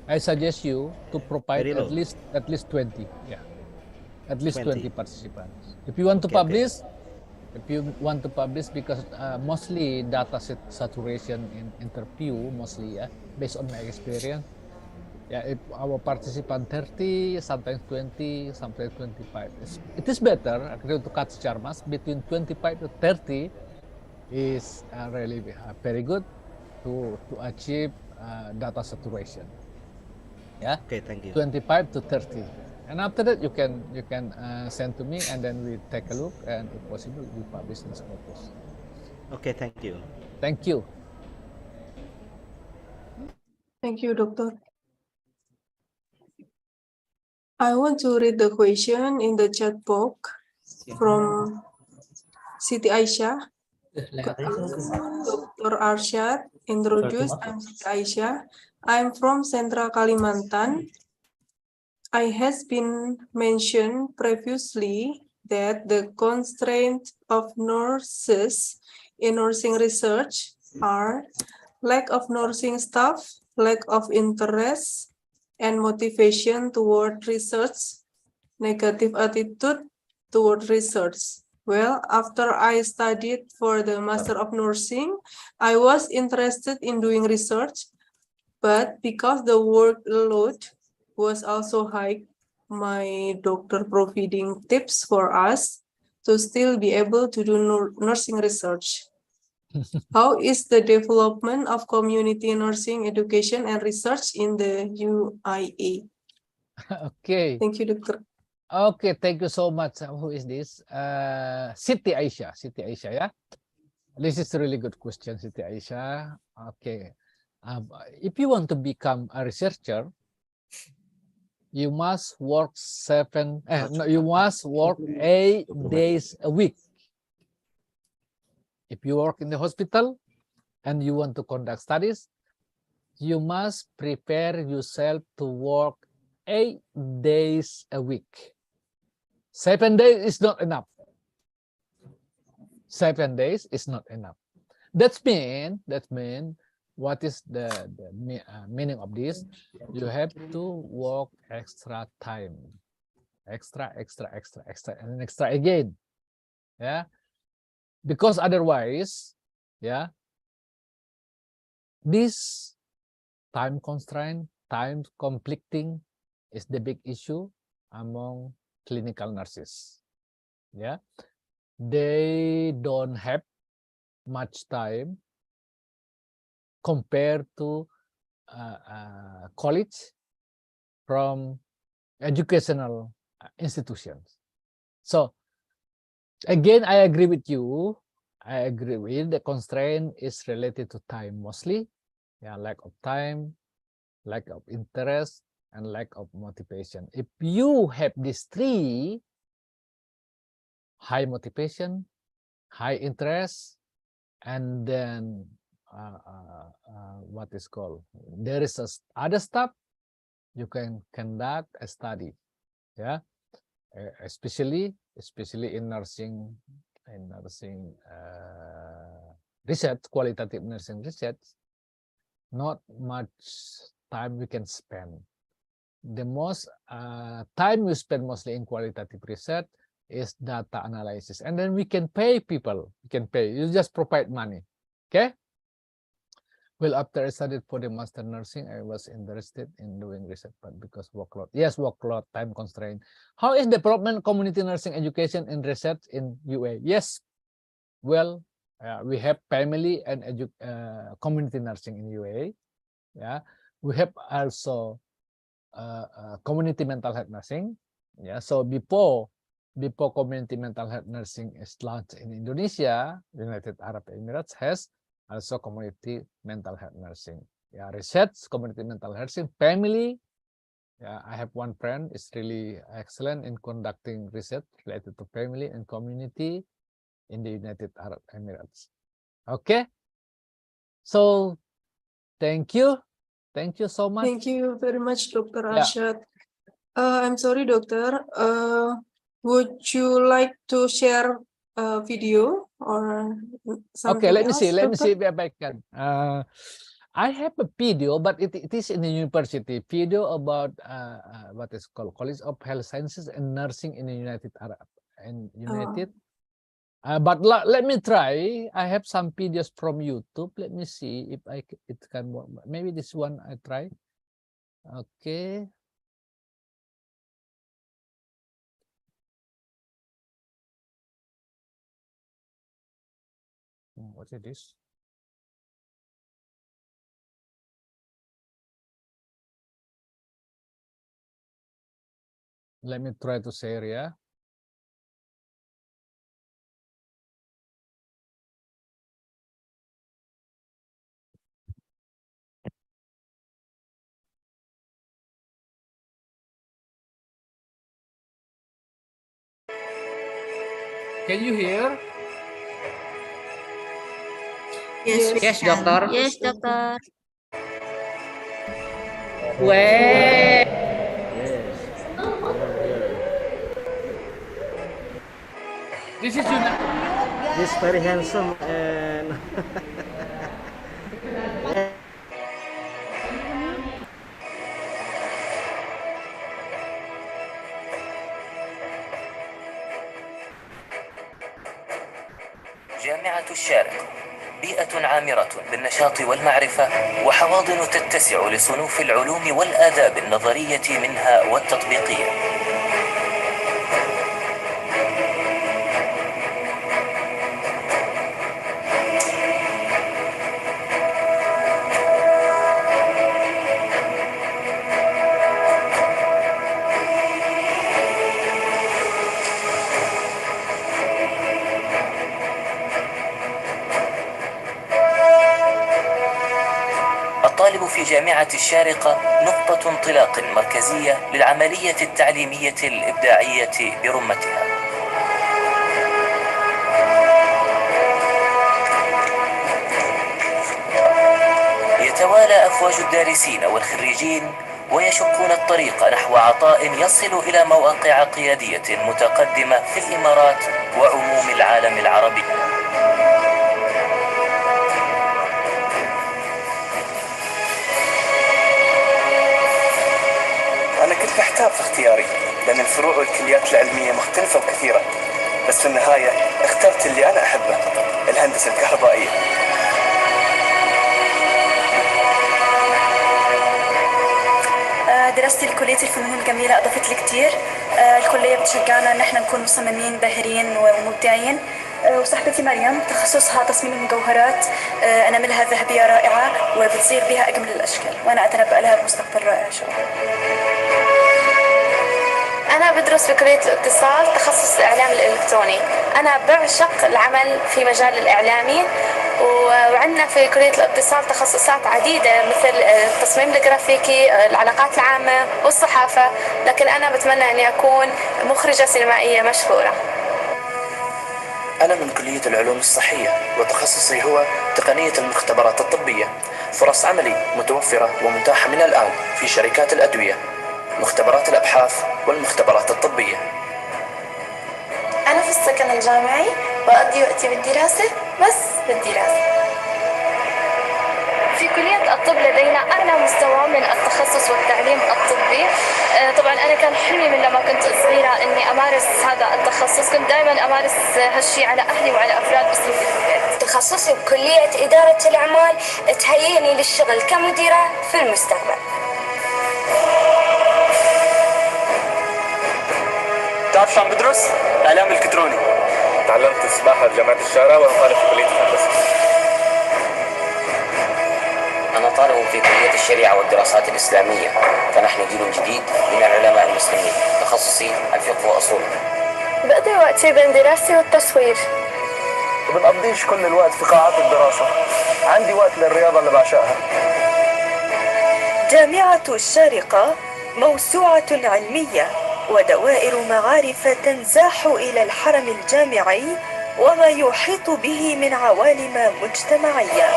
I suggest you to provide Very low. at least 20. Yeah. At least 20 20. participants. If you want to Okay, okay. publish, because mostly data saturation in interview, mostly, yeah, based on my experience. Yeah, if our participant 30, sometimes 20, sometimes 25. It is better, according to Kat Charmas, between 25 to 30 is really very good to achieve data saturation. Yeah, Okay, thank you. 25 to 30. And after that, you can send to me, and then we take a look, and if possible, we publish in Scopus. Okay, thank you. Thank you. Thank you, Doctor. I want to read the question in the chat box from Siti Aisyah. Dr. Arshad, introduce, I'm Siti Aisyah. I'm from Central Kalimantan. I has been mentioned previously that the constraints of nurses in nursing research are lack of nursing staff, lack of interest and motivation toward research, negative attitude toward research. Well, after I studied for the Master of Nursing, I was interested in doing research, but because the workload was also high, my doctor providing tips for us to still be able to do nursing research. How is the development of community nursing education and research in the UIA? Okay. Thank you, Doctor. Okay, thank you so much. Who is this? Siti Aisyah. Siti Aisyah, yeah? This is a really good question, Siti Aisyah. Okay. If you want to become a researcher, you must work you must work 8 days a week. If you work in the hospital and you want to conduct studies, you must prepare yourself to work 8 days a week. 7 days is not enough. 7 days is not enough. That's mean what is the meaning of this? You have to work extra time, extra, and extra again. Yeah, because otherwise, yeah, this time constraint, time conflicting is the big issue among clinical nurses. Yeah, they don't have much time compared to college from educational institutions. So again, I agree with you. I agree with the constraint is related to time mostly. Yeah, lack of time, lack of interest, and lack of motivation. If you have these three, high motivation, high interest, and then what is called, there is other stuff, you can conduct a study. Yeah, especially in nursing research, qualitative nursing research. Not much time we can spend. The most time we spend mostly in qualitative research is data analysis, and then we can pay people. You can pay. You just provide money. Okay. Well, after I studied for the master nursing, I was interested in doing research, but because workload. Yes, workload, time constraint. How is development community nursing education and research in UA? Yes. Well, we have family and community nursing in UA. Yeah, we have also community mental health nursing. Yeah, so before community mental health nursing is launched in Indonesia, United Arab Emirates has also community mental health nursing. Yeah, research, community mental health nursing, family, Yeah, I have one friend is really excellent in conducting research related to family and community in the United Arab Emirates. Okay, so thank you so much. Thank you very much, Dr. Yeah. Arshad. I'm sorry, Doctor. Would you like to share a video or something Okay, let me else, see. Let me Doctor? see if I can. I have a video, but it is in the university. Video about what is called College of Health Sciences and Nursing in the United Arab and United. But let me try. I have some videos from YouTube. Let me see if it can work. Maybe this one I try. Okay. What is this? Let me try to share, yeah. Can you hear? Yes, Yes, Doctor. Yes, Doctor. Weh. Yes. This is He's very handsome and جامعة الشارقة بيئة عامرة بالنشاط والمعرفة وحواضن تتسع لصنوف العلوم والآداب النظرية منها والتطبيقية. الطالب في جامعة الشارقة نقطة انطلاق مركزية للعملية التعليمية الإبداعية برمتها. يتوالى أفواج الدارسين والخريجين ويشقون الطريق نحو عطاء يصل إلى مواقع قيادية متقدمة في الإمارات وعموم العالم العربي. أنا كنت محتار في اختياري لأن الفروع والكليات العلمية مختلفة وكثيرة، بس في النهاية اخترت اللي أنا أحبه، الهندسة الكهربائية. دراستي لكلية الفنون الجميلة أضافت لي كتير. الكلية بتشجعنا إن احنا نكون مصممين باهرين ومبدعين. وصاحبتي مريم تخصصها تصميم المجوهرات، أناملها ذهبية رائعة وبتصير بها أجمل الأشكال، وأنا أتنبأ لها بمستقبل رائع إن شاء الله. أنا بدرس في كلية الاتصال تخصص الإعلام الإلكتروني. أنا بعشق العمل في مجال الإعلامي، وعندنا في كلية الاتصال تخصصات عديدة مثل التصميم الجرافيكي، العلاقات العامة والصحافة، لكن أنا بتمنى أني أكون مخرجة سينمائية مشهورة. أنا من كلية العلوم الصحية وتخصصي هو تقنية المختبرات الطبية. فرص عملي متوفرة ومتاحة من الآن في شركات الأدوية، مختبرات الأبحاث والمختبرات الطبية. أنا في السكن الجامعي بقضي وقتي بالدراسة، بس بالدراسة. في كلية الطب لدينا أعلى مستوى من التخصص والتعليم الطبي. طبعا أنا كان حلمي من لما كنت صغيرة إني أمارس هذا التخصص، كنت دائما أمارس هالشي على أهلي وعلى أفراد أسرتي في البيت. تخصصي بكلية إدارة الأعمال تهيئني للشغل كمديرة في المستقبل. تعرف شو عم بدرس؟ إعلام إلكتروني. تعلمت السباحة بجامعة الشارقة وأنا طالب في كلية الهندسة. أنا طالب في كلية الشريعة والدراسات الإسلامية، فنحن جيل جديد من العلماء المسلمين. تخصصي الفقه وأصوله. بقضي وقتي بين دراستي والتصوير. وبنقضيش كل الوقت في قاعات الدراسة، عندي وقت للرياضة اللي بعشقها. جامعة الشارقة موسوعة علمية ودوائر معارف تنزاح إلى الحرم الجامعي وما يحيط به من عوالم مجتمعية.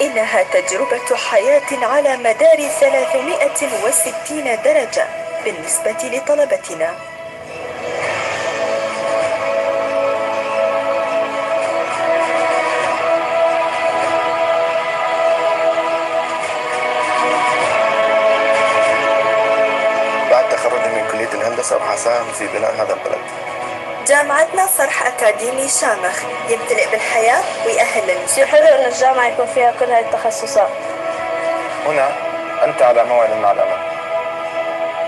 إنها تجربة حياة على مدار 360 درجة بالنسبة لطلبتنا. بعد تخرجي من كلية الهندسة راح أساهم في بناء هذا البلد. جامعتنا صرح أكاديمي شامخ يمتلئ بالحياة ويأهل للمستقبل. يحلو أن الجامعة يكون فيها كل هذه التخصصات. هنا أنت على موعد مع الأمل.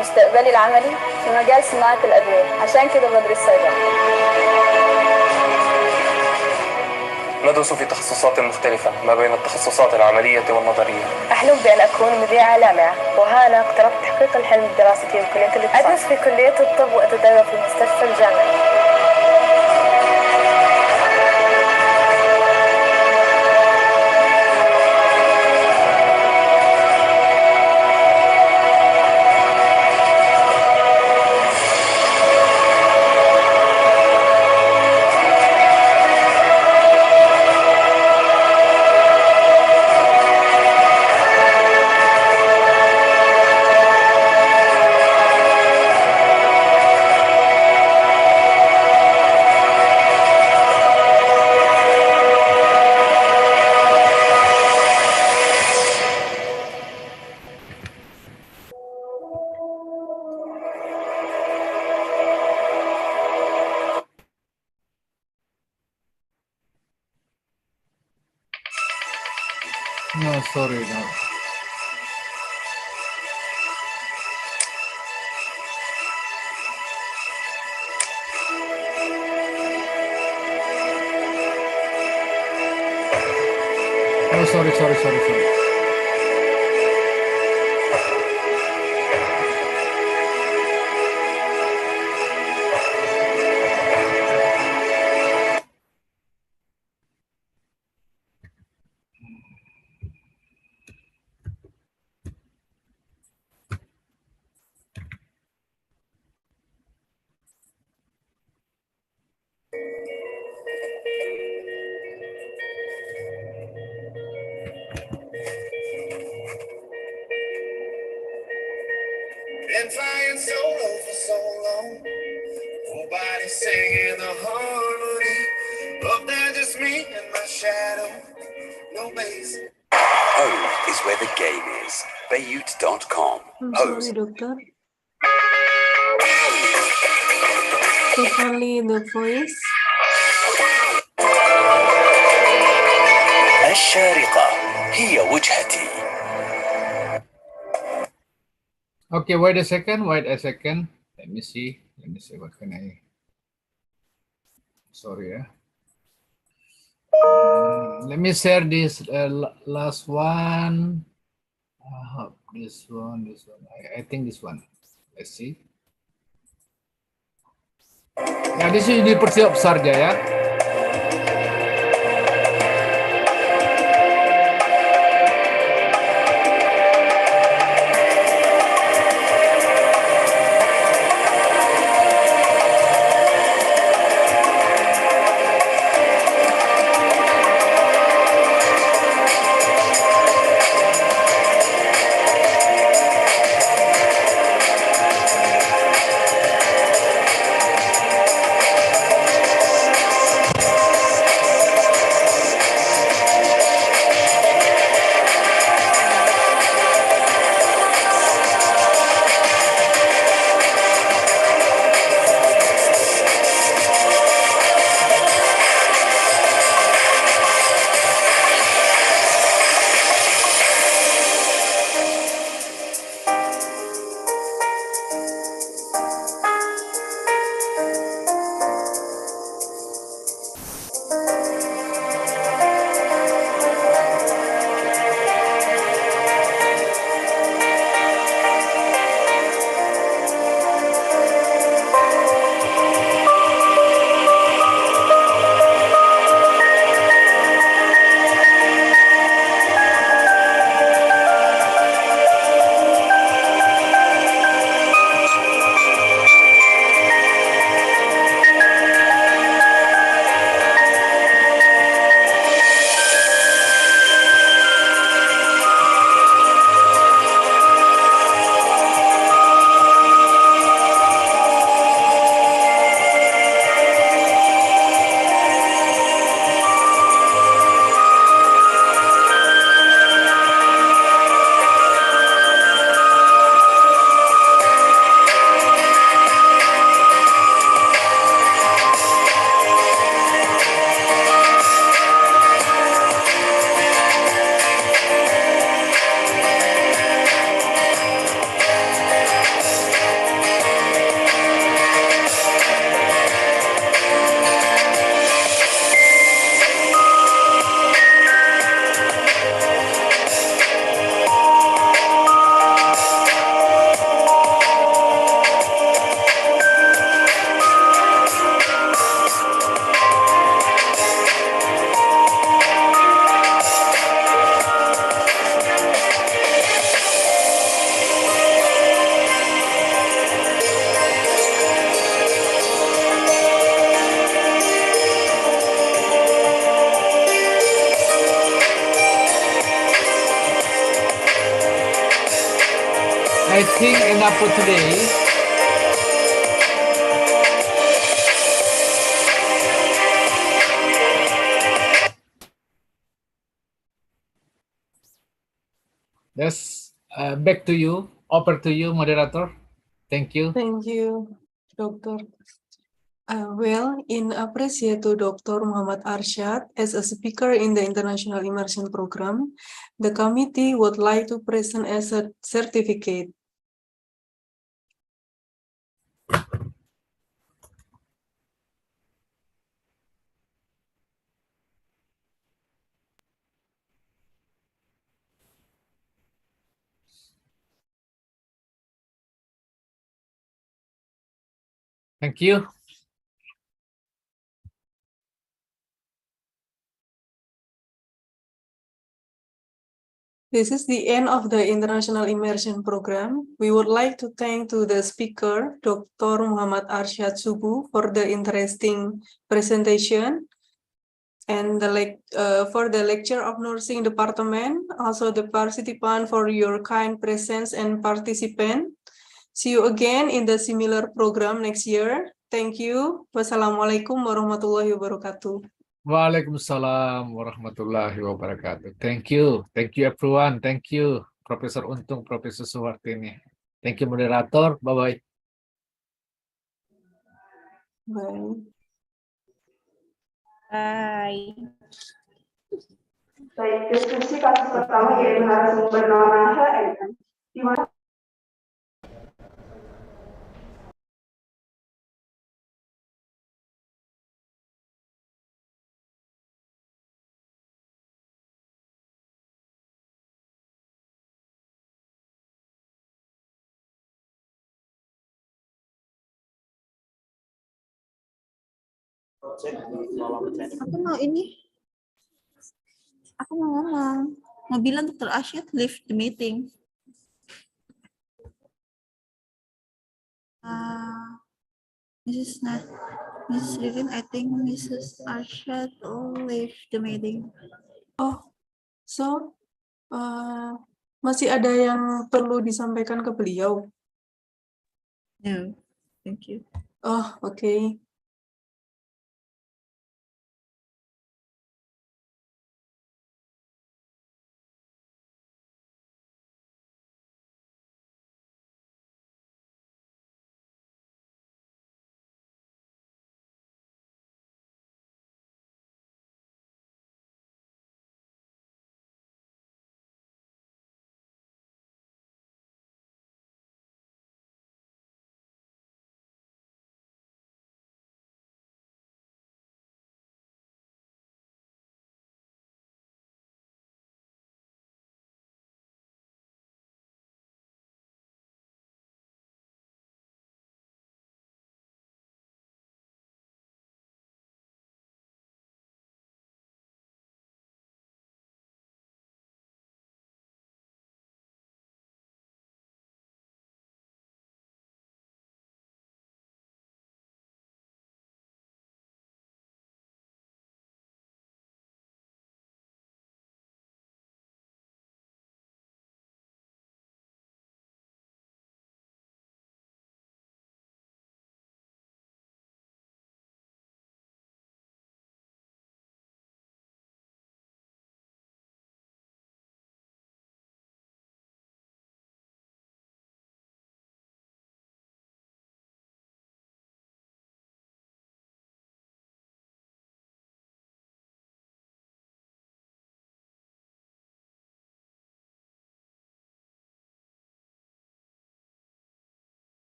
مستقبلي العملي في مجال صناعة الأدوية، عشان كده بدرس صيدلة. ندرس في تخصصات مختلفة ما بين التخصصات العملية والنظرية. أحلم بأن أكون مذيعة لامعة، وهنا اقتربت تحقيق الحلم الدراسي في كلية الاتصال. أدرس في كلية الطب وأتدرب في المستشفى الجامعي. No, sorry, no. Oh, sorry. Been flying solo for so long. Nobody singing the harmony. Up there, just me and my shadow. No bass. Home is where the game is. Bayut.com. I'm sorry, doctor. Put only the voice. الشارقة هي وجهتي. Okay, wait a second. Let me see what can I. Sorry, yeah. Let me share this last one. This one. I think this one. Let's see. Nah, di sini University Sarja ya. I think enough for today. Yes, back to you. Over to you, moderator. Thank you. Thank you, Doctor. Well, in appreciate to Dr. Muhammad Arshad as a speaker in the International Immersion Program, the committee would like to present as a certificate. Thank you. This is the end of the International Immersion Program. We would like to thank to the speaker, Dr. Muhammad Arshad Subu, for the interesting presentation, and for the lecture of nursing department, also the participant for your kind presence and participant. See you again in the similar program next year. Thank you. Wassalamualaikum warahmatullahi wabarakatuh. Waalaikumsalam warahmatullahi wabarakatuh. Thank you everyone. Thank you Profesor Untung, Profesor Suwartini. Thank you moderator. Bye-bye. Bye. Bye. Baik, diskusi kasus pertama yaitu narasumber nama HNN. Di mana Aku mau ini. Aku mau ngomong. Mau bilang Dr. Arshad leave the meeting. Mrs. Ririn, I think Mrs. Arshad will leave the meeting. Oh, so masih ada yang perlu disampaikan ke beliau? No, thank you. Oh, okay.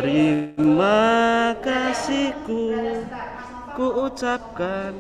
Terima kasihku ku ucapkan